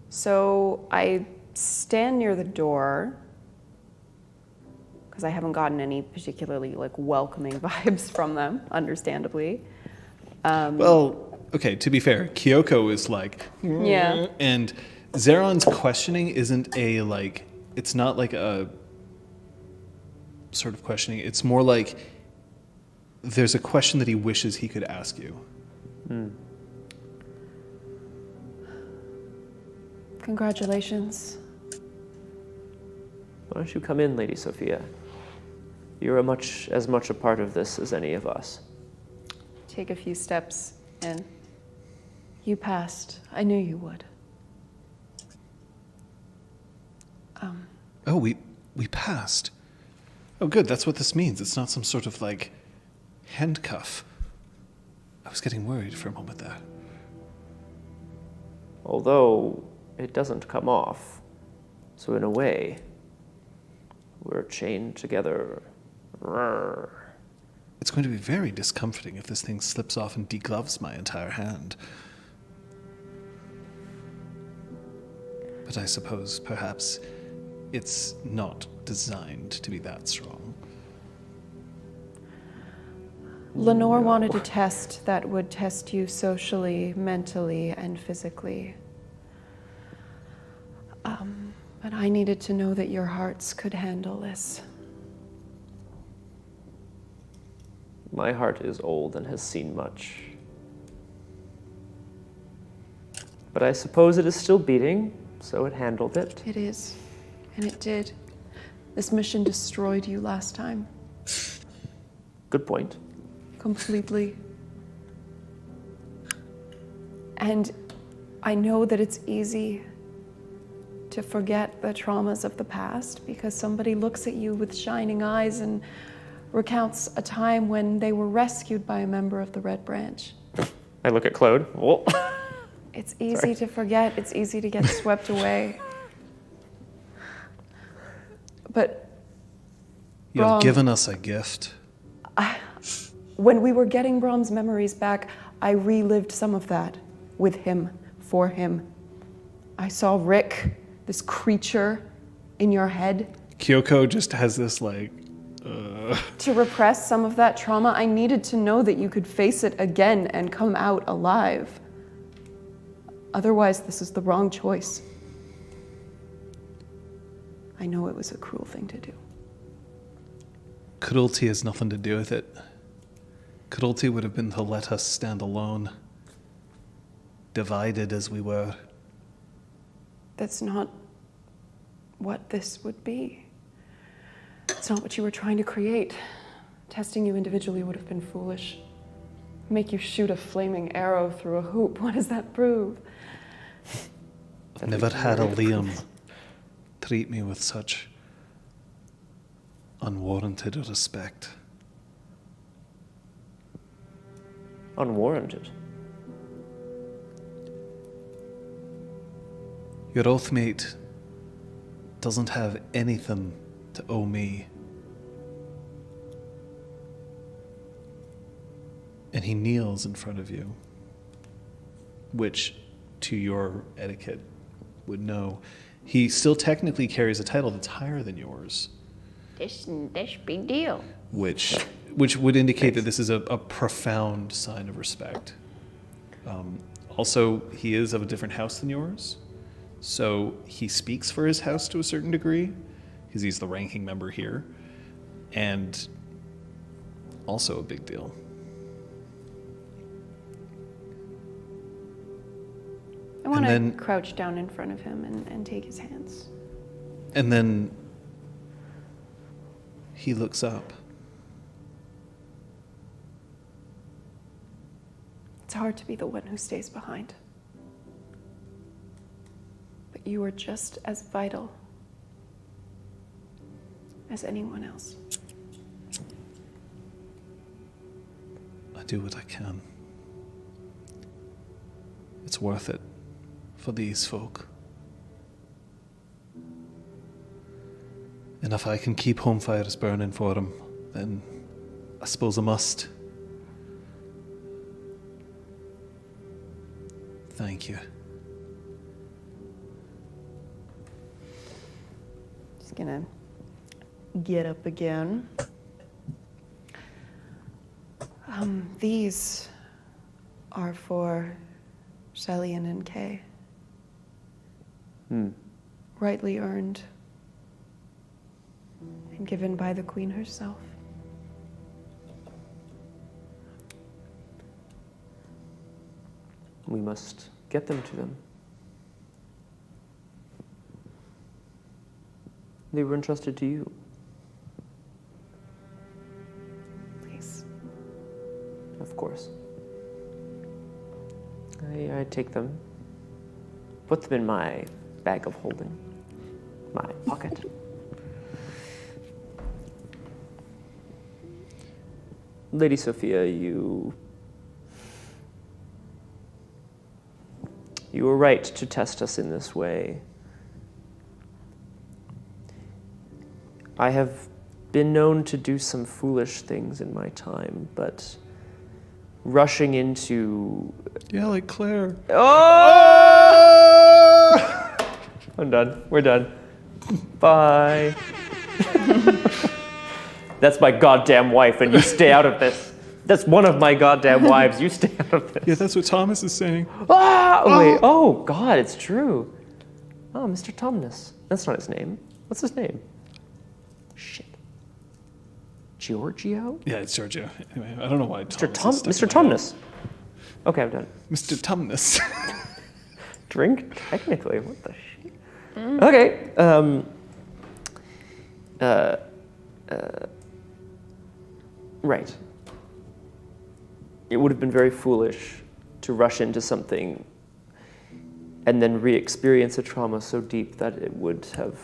So I stand near the door, because I haven't gotten any particularly like welcoming vibes from them, understandably. Well, okay, to be fair, Kyoko is like, Yeah. and Zeron's questioning isn't a like, it's not like a sort of questioning. It's more like there's a question that he wishes he could ask you. Congratulations. Why don't you come in, Lady Sophia? You're as much a part of this as any of us. Take a few steps in. You passed. I knew you would. Oh, we passed. Oh, good. That's what this means. It's not some sort of like handcuff. I was getting worried for a moment there. Although it doesn't come off. So in a way, we're chained together. Rawr. It's going to be very discomforting if this thing slips off and degloves my entire hand. But I suppose perhaps it's not designed to be that strong. Lenore wanted a test that would test you socially, mentally, and physically. But I needed to know that your hearts could handle this. My heart is old and has seen much. But I suppose it is still beating, so it handled it. It is, and it did. This mission destroyed you last time. Good point. Completely. And I know that it's easy to forget the traumas of the past because somebody looks at you with shining eyes and recounts a time when they were rescued by a member of the Red Branch. I look at Claude. Whoa. It's easy to forget. It's easy to get swept away. But You've Brom, given us a gift. when we were getting Brom's memories back, I relived some of that with him, for him. I saw Rick, this creature in your head. Kyoko just has this like, To repress some of that trauma, I needed to know that you could face it again and come out alive. Otherwise, this is the wrong choice. I know it was a cruel thing to do. cruelty has nothing to do with it. Cruelty would have been to let us stand alone, divided as we were. That's not what this would be. It's not what you were trying to create. Testing you individually would have been foolish. Make you shoot a flaming arrow through a hoop. What does that prove? I've never had a Liam treat me with such unwarranted respect. Unwarranted. Your oathmate doesn't have anything to owe me. And he kneels in front of you, which, to your etiquette, would know. He still technically carries a title that's higher than yours, This big deal. which would indicate that this is a profound sign of respect. Also, he is of a different house than yours, so he speaks for his house to a certain degree, because he's the ranking member here, and also a big deal. I want then- to crouch down in front of him and take his hands. And then he looks up. It's hard to be the one who stays behind. But you are just as vital as anyone else. I do what I can. It's worth it for these folk. And if I can keep home fires burning for them, then I suppose I must. Thank you. He's gonna get up again. These are for Shellyan and Kay. Rightly earned and given by the Queen herself. We must get them to them. They were entrusted to you. Please. Of course. I take them, put them in my bag of holding, my pocket. Lady Sophia, you were right to test us in this way. I have been known to do some foolish things in my time, but rushing into... Yeah, like Claire. Oh! I'm done. We're done. Bye. That's my goddamn wife, and you stay out of this. That's one of my goddamn wives. You stay out of this. Yeah, that's what Thomas is saying. Ah! Oh, wait. Oh, God, it's true. Oh, Mr. Tumnus. That's not his name. What's his name? Shit. Giorgio? Yeah, it's Giorgio. Anyway, I don't know why Mr. Thomas Mr. Tumnus. Okay, I'm done. Mr. Tumnus. Drink? Technically. What the shit? Okay. Right. It would have been very foolish to rush into something and then re-experience a trauma so deep that it would have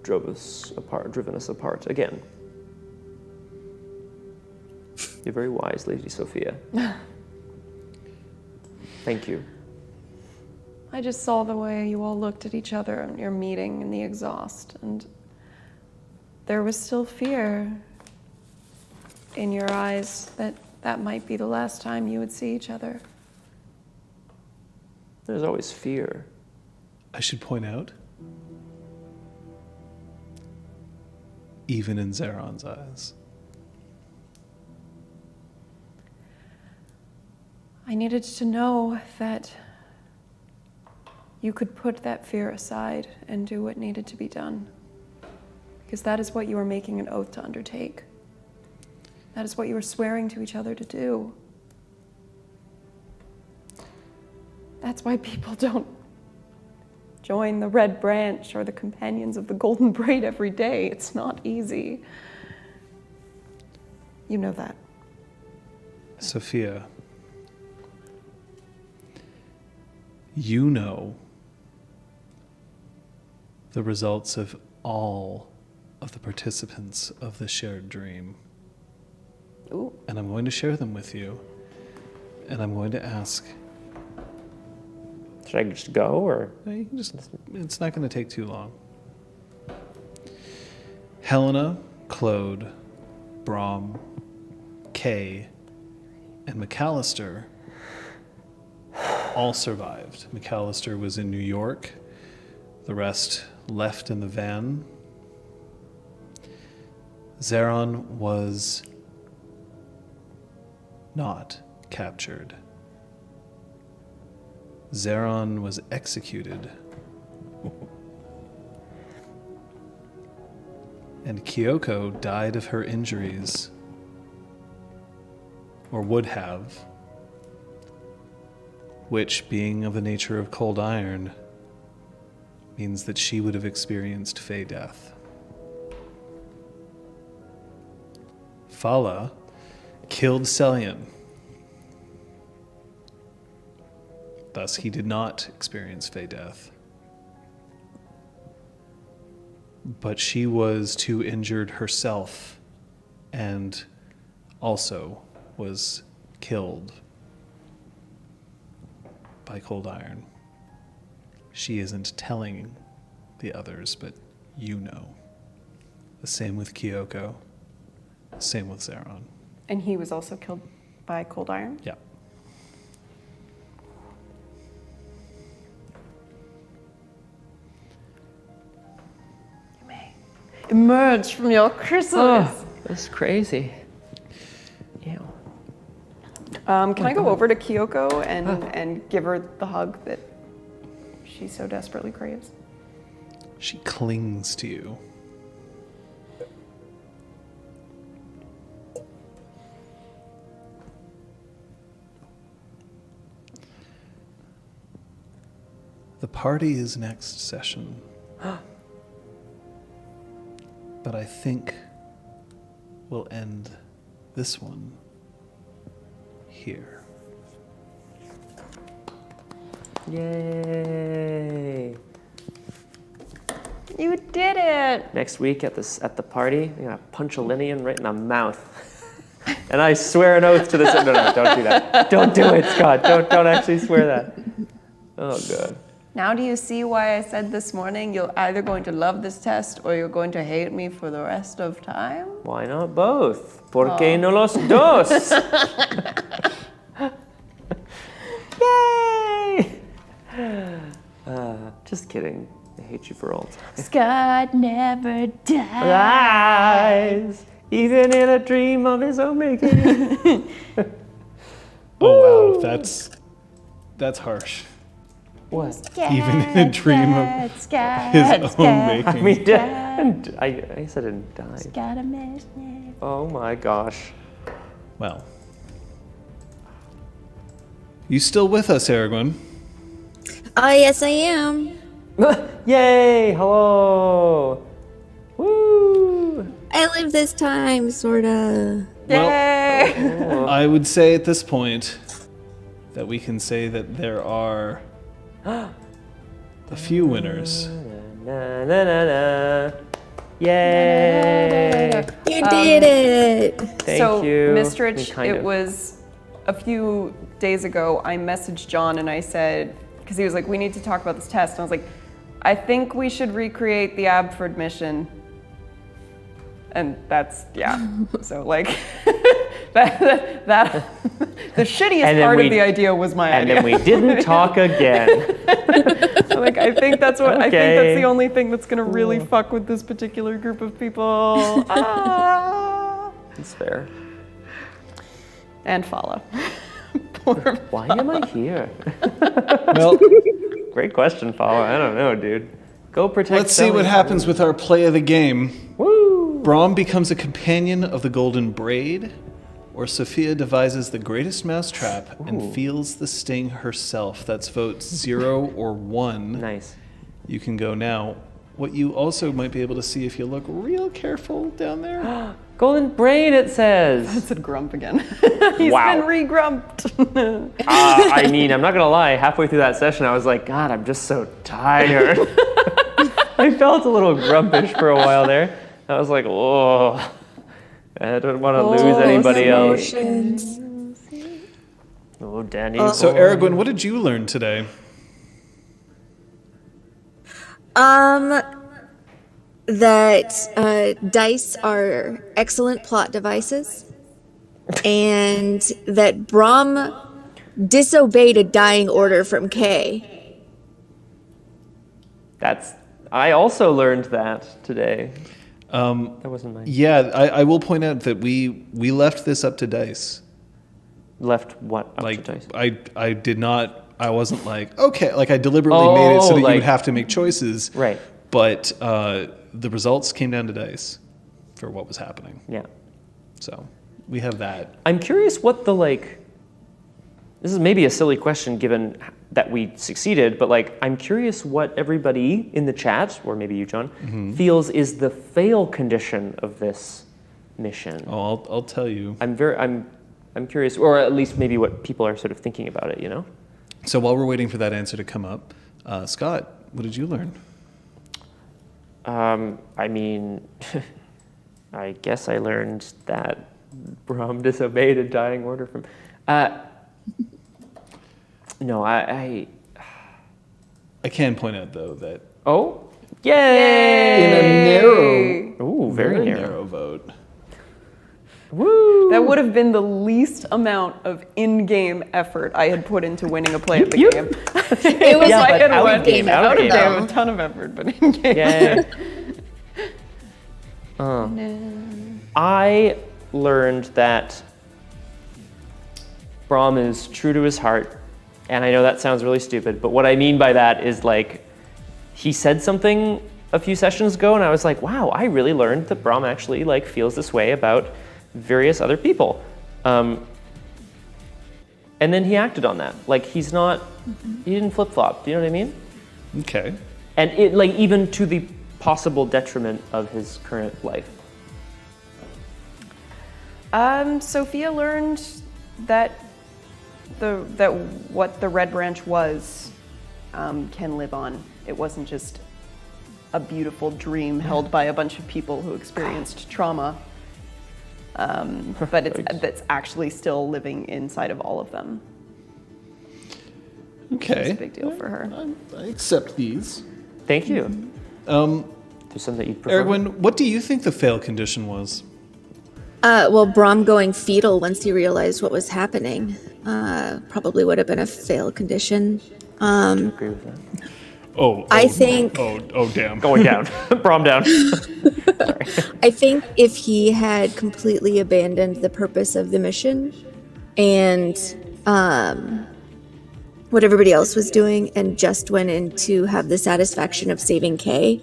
driven us apart again. You're very wise, Lady Sophia. Thank you. I just saw the way you all looked at each other in your meeting in the exhaust, and there was still fear in your eyes that that might be the last time you would see each other. There's always fear. I should point out, even in Zeron's eyes. I needed to know that you could put that fear aside and do what needed to be done. Because that is what you were making an oath to undertake. That is what you were swearing to each other to do. That's why people don't join the Red Branch or the Companions of the Golden Braid every day. It's not easy. You know that. Sophia, you know the results of all of the participants of the shared dream. Ooh. And I'm going to share them with you. And I'm going to ask... Should I just go, or? No, you can just, it's not going to take too long. Helena, Claude, Brom, Kay, and McAllister all survived. McAllister was in New York. The rest left in the van. Zeron was not captured. Zeron was executed. And Kyoko died of her injuries, or would have, which, being of the nature of cold iron, means that she would have experienced Fey death. Fala killed Celian. Thus, he did not experience Fey death. But she was too injured herself and also was killed by cold iron. She isn't telling the others, but you know. The same with Kyoko. The same with Zeron. And he was also killed by cold iron? Yeah. You may. emerge from your chrysalis. Oh, that's crazy. Ew. Can I go over to Kyoko and give her the hug that she so desperately craves? She clings to you. The party is next session. But I think we'll end this one here. Yay! You did it. Next week at the party, I'm gonna punch a Linian right in the mouth. And I swear an oath to this. No, don't do that. Don't do it, Scott. Don't actually swear that. Oh god. Now do you see why I said this morning you're either going to love this test or you're going to hate me for the rest of time? Why not both? ¿Por qué no los dos? Yay! Just kidding. I hate you for all time. Scott never dies. Lies, even in a dream of his own making. Oh wow, that's harsh. What? Even in a dream of his own making. I mean, I said it died. Oh my gosh. Well. You still with us, Aragorn? Yes, I am. Yay! Hello! Woo! I live this time, sorta. Well, I would say at this point that we can say that there are a few winners. Na, na, na, na. Yay! You did it. Thank so, you. Miss Rich, Kind it of. was a few days ago, I messaged John and I said, because he was like, we need to talk about this test. And I was like, I think we should recreate the Abford mission. And that's, yeah. So like, that the shittiest part of the idea was my idea. And then we didn't talk again. Like, I think that's what, I think that's the only thing that's gonna really fuck with this particular group of people. It's fair. And follow. Why am I here? Well, Great question, Follow. I don't know, dude. Go protect. let's see what happens with our play of the game. Woo! Brom becomes a companion of the Golden Braid, or Sophia devises the greatest mousetrap and feels the sting herself. That's vote 0 or 1. Nice. You can go now. What you also might be able to see if you look real careful down there. Golden Braid, it says. It's a grump again. He's Wow. been re-grumped. I mean, I'm not gonna lie. Halfway through that session, I was like, God, I'm just so tired. I felt a little grumpish for a while there. I was like, oh, I don't want to lose anybody else. Oh, Danny. So, Aragorn, what did you learn today? That dice are excellent plot devices, and that Brom disobeyed a dying order from Kay. I also learned that today. That wasn't mine. Yeah, I will point out that we left this up to dice. Left what up Like, to dice? I did not, I wasn't like, okay, like I deliberately made it so that you like- would have to make choices. Right. But the results came down to dice for what was happening. Yeah. So we have that. I'm curious what the this is maybe a silly question given that we succeeded, but I'm curious what everybody in the chat, or maybe you, John, feels is the fail condition of this mission. Oh, I'll tell you. I'm curious, or at least maybe what people are sort of thinking about it, you know? So while we're waiting for that answer to come up, Scott, what did you learn? I mean, I guess I learned that Brom disobeyed a dying order from. No, I can point out though that Oh, yay! in a narrow, Ooh, very narrow. vote, Woo! That would have been the least amount of in-game effort I had put into winning a play of the game. It was but out out of game, out of game. game, a ton of effort, but in-game. Yeah. I learned that Brahm is true to his heart, and I know that sounds really stupid, but what I mean by that is like, he said something a few sessions ago, and I was like, wow, I really learned that Brahm actually like feels this way about various other people. And then he acted on that. Like he didn't flip-flop, do you know what I mean? Okay. And it like even to the possible detriment of his current life. Sophia learned that what the Red Branch was can live on. It wasn't just a beautiful dream held by a bunch of people who experienced trauma, but that's actually still living inside of all of them. Okay. It's a big deal for her. I accept these. Thank you. There's something that you prefer? Erwin, what do you think the fail condition was? Well, Brahm going fetal once he realized what was happening probably would have been a fail condition. I agree with that. I think... Oh, damn. Going down. Brahm down. I think if he had completely abandoned the purpose of the mission and what everybody else was doing and just went in to have the satisfaction of saving Kay,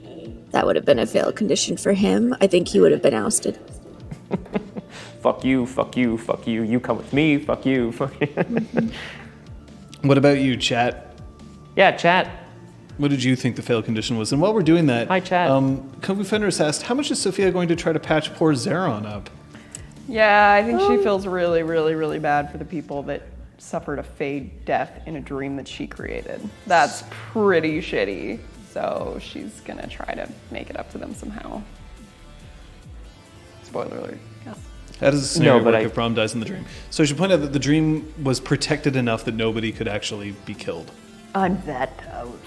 that would have been a fail condition for him. I think he would have been ousted. Fuck you, fuck you, fuck you. You come with me, fuck you, fuck you. What about you, chat? Yeah, chat. What did you think the fail condition was? And while we're doing that, Hi, chat. Kung Fu Fenris asked, how much is Sophia going to try to patch poor Zeron up? Yeah, I think she feels really, really, really bad for the people that suffered a fade death in a dream that she created. That's pretty shitty. So she's gonna try to make it up to them somehow. Spoiler alert, yes. How does the scenario but work if Brahm dies in the dream? So I should point out that the dream was protected enough that nobody could actually be killed. I'm that powerful.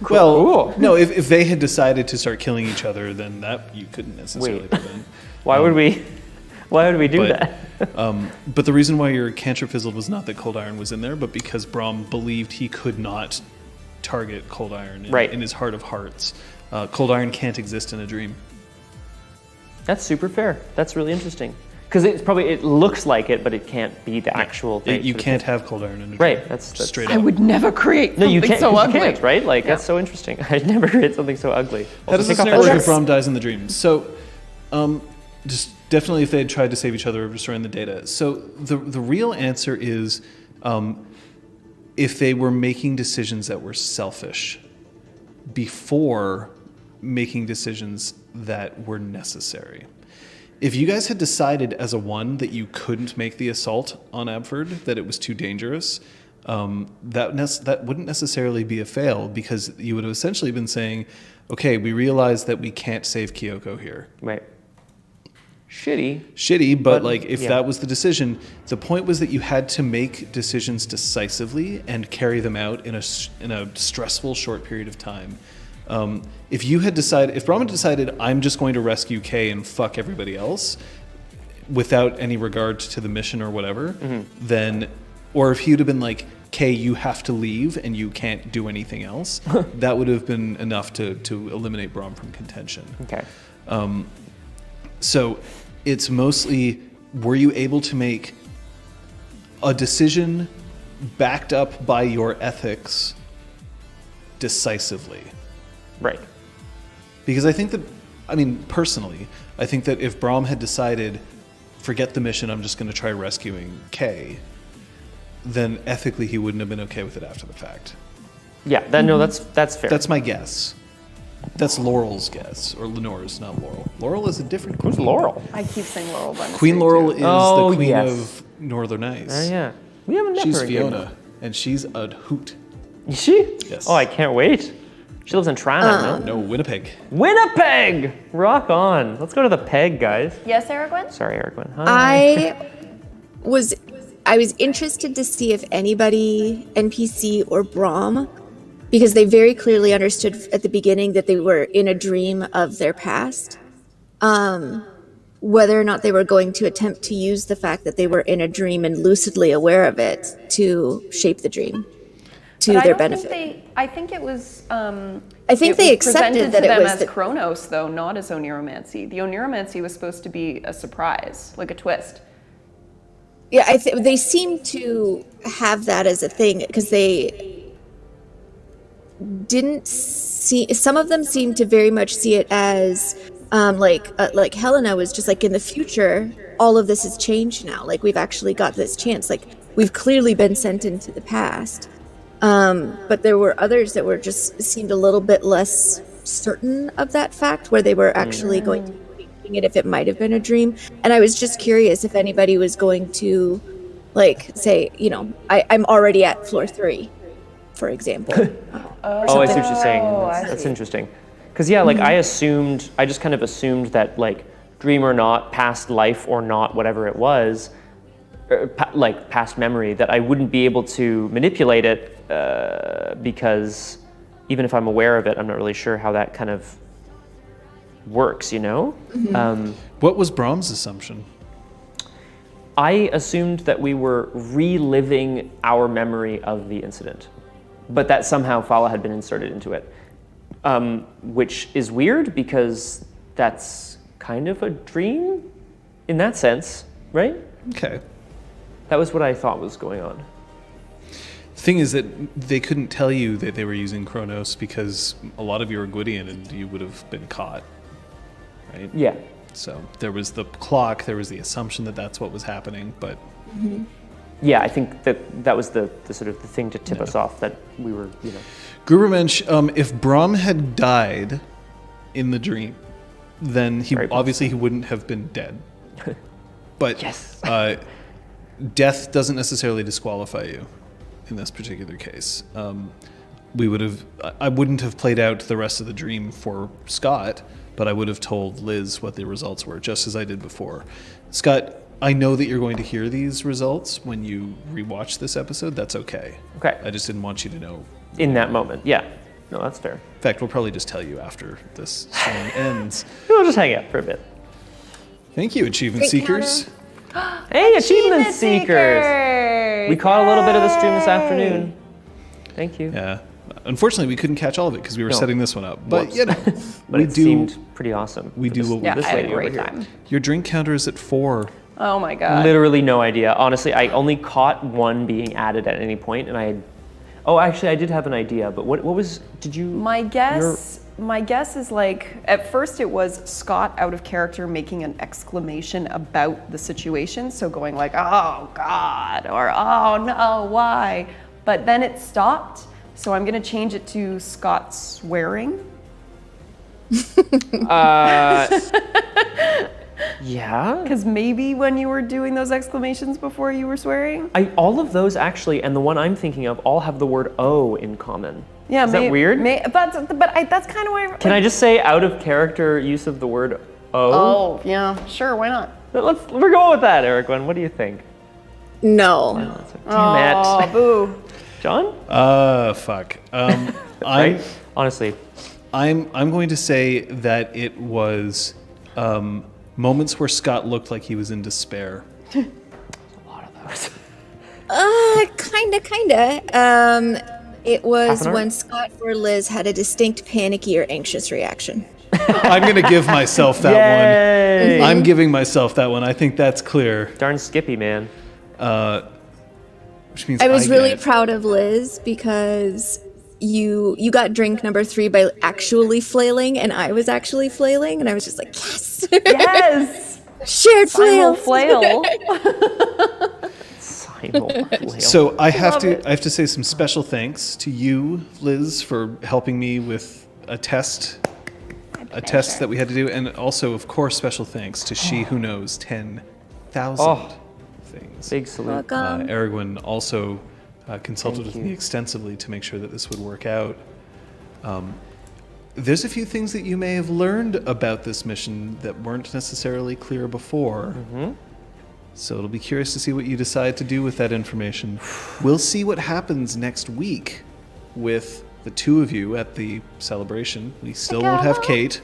Well, no, if they had decided to start killing each other, then that you couldn't necessarily prevent. Why would we do that? But the reason why your cantrip fizzled was not that Cold Iron was in there, but because Brahm believed he could not target Cold Iron in his heart of hearts. Cold Iron can't exist in a dream. That's super fair. That's really interesting. Because it looks like it, but it can't be the actual thing. You can't have Cold Iron in a dream. Right, that's straight I up. would never create something you can't, so ugly. You can't, right? Like, that's so interesting. I'd never create something so ugly. How does take the off scenario that work if shirt. Brahm dies in the dream? So, just definitely if they had tried to save each other or destroying the data. So the real answer is if they were making decisions that were selfish before making decisions that were necessary. If you guys had decided as a one that you couldn't make the assault on Abford, that it was too dangerous, that wouldn't necessarily be a fail, because you would have essentially been saying, okay, we realize that we can't save Kyoko here. Right. Shitty, but like if yeah. that was the decision, the point was that you had to make decisions decisively and carry them out in a stressful short period of time. If Brahm had decided, I'm just going to rescue Kay and fuck everybody else without any regard to the mission or whatever, then, or if he'd have been like, Kay, you have to leave and you can't do anything else, that would have been enough to eliminate Brahm from contention. Okay. So it's mostly, were you able to make a decision backed up by your ethics decisively? Right. Because I think that, personally, I think that if Brahm had decided, forget the mission, I'm just going to try rescuing Kay, then ethically he wouldn't have been okay with it after the fact. Yeah, that's fair. That's my guess. That's Laurel's guess, or Lenore's, not Laurel. Laurel is a different queen. Who's Laurel? I keep saying Laurel by mistake, Queen Laurel too. is Oh, the queen yes. of Northern Ice. Oh, yeah. We haven't met She's her again. Fiona, and she's a hoot. Is she? Yes. Oh, I can't wait. She lives in Toronto, no? No, Winnipeg. Winnipeg! Rock on. Let's go to the peg, guys. Yes, Aragwen? Sorry, Erwin. Hi. I was interested to see if anybody, NPC or Brahm, because they very clearly understood at the beginning that they were in a dream of their past, whether or not they were going to attempt to use the fact that they were in a dream and lucidly aware of it to shape the dream, to But their I don't benefit. think I think it was. I think it they was accepted presented that to it them was as the- Chronos, though, not as Oneiromancy. The Oneiromancy was supposed to be a surprise, like a twist. Yeah, I think they seem to have that as a thing because they didn't see. Some of them seem to very much see it as, like Helena was just like, in the future, all of this has changed now. Like, we've actually got this chance. Like, we've clearly been sent into the past. But there were others that were just seemed a little bit less certain of that fact, where they were actually going to be thinking it if it might have been a dream. And I was just curious if anybody was going to, like, say, I'm already at floor 3, for example. Oh, I see what you're saying. I That's see. interesting. Because yeah, like I just kind of assumed that like dream or not, past life or not, whatever it was, like past memory, that I wouldn't be able to manipulate it because even if I'm aware of it, I'm not really sure how that kind of works, What was Brahms' assumption? I assumed that we were reliving our memory of the incident, but that somehow Fala had been inserted into it, which is weird because that's kind of a dream in that sense, right? Okay. That was what I thought was going on. The thing is that they couldn't tell you that they were using Chronos because a lot of you are Gwydion and you would have been caught, right? Yeah. So there was the clock, there was the assumption that that's what was happening, but Yeah, I think that was the sort of the thing to tip us off that we were, Grubermensch, if Brahm had died in the dream, then Very obviously he wouldn't have been dead. But Yes. Death doesn't necessarily disqualify you in this particular case. I wouldn't have played out the rest of the dream for Scott, but I would have told Liz what the results were, just as I did before. Scott, I know that you're going to hear these results when you rewatch this episode. That's okay. Okay. I just didn't want you to know. In that moment, yeah. No, that's fair. In fact, we'll probably just tell you after this song ends. We'll just hang out for a bit. Thank you, Achievement Seekers. Hey, Achievement Seekers! We caught a little bit of the stream this afternoon. Thank you. Yeah. Unfortunately, we couldn't catch all of it because we were No. setting this one up. But, Whoops. But we it do. seemed pretty awesome. we for do this- what we Yeah, this I had lady a over great here. time. Your drink counter is at 4. Oh my god. Literally no idea. Honestly, I only caught one being added at any point, and I had. Oh, actually, I did have an idea. But what was? Did you? My guess is like, at first it was Scott out of character making an exclamation about the situation, so going like, oh God, or oh no, why? But then it stopped, so I'm gonna change it to Scott swearing. Yeah. Because maybe when you were doing those exclamations before you were swearing? All of those actually, and the one I'm thinking of, all have the word "o" in common. Yeah, Is that weird? That's kind of why. Can I just say out of character use of the word "o"? Oh, yeah, sure, why not? We're going with that, Eric. What do you think? No. Damn Oh, it, boo. John. Fuck. Right? Honestly, I'm going to say that it was moments where Scott looked like he was in despair. a lot of those. Kinda. It Half was an hour? when Scott or Liz had a distinct panicky or anxious reaction. I'm going to give myself that Yay! one. I'm giving myself that one. I think that's clear. Darn Skippy, man. Which means I was really get- proud of Liz because you got drink number 3 by actually flailing, and I was actually flailing, and I was just like, yes, Yes! shared Final flail. flail. Simul. So I have to say some special thanks to you, Liz, for helping me with a test that we had to do, and also, of course, special thanks to She Who Knows 10,000 things. Big salute. Welcome. Erwin also consulted Thank with you. me extensively to make sure that this would work out. There's a few things that you may have learned about this mission that weren't necessarily clear before. So it'll be curious to see what you decide to do with that information. We'll see what happens next week with the two of you at the celebration. We still won't have Kate.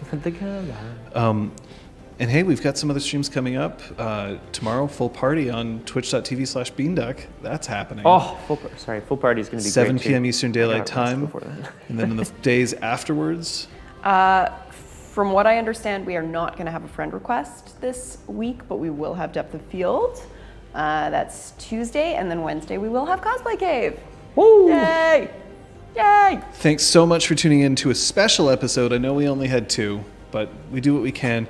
And hey, we've got some other streams coming up. Tomorrow, full party on twitch.tv/beanduck. That's happening. Oh, full party is going to be 7 great p.m. too. Eastern I Daylight got rest Time. before then. And then in the days afterwards, From what I understand, we are not going to have a friend request this week, but we will have Depth of Field. That's Tuesday, and then Wednesday we will have Cosplay Cave. Woo! Yay! Yay! thanks so much for tuning in to a special episode. I know we only had 2, but we do what we can.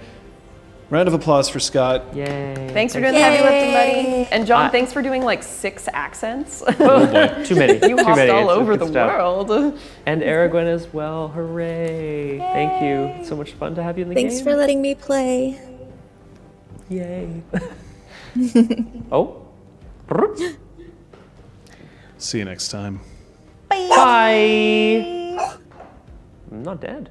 Round of applause for Scott. Yay. Thanks for doing the heavy lifting, buddy. And John, thanks for doing like 6 accents. Oh boy, too many. You too hopped many. all It's over good the stuff. world. And Aragwen as well. Hooray! Thank you. It's so much fun to have you in the Thanks game. for letting me play. Yay. Oh. See you next time. Bye. I'm not dead.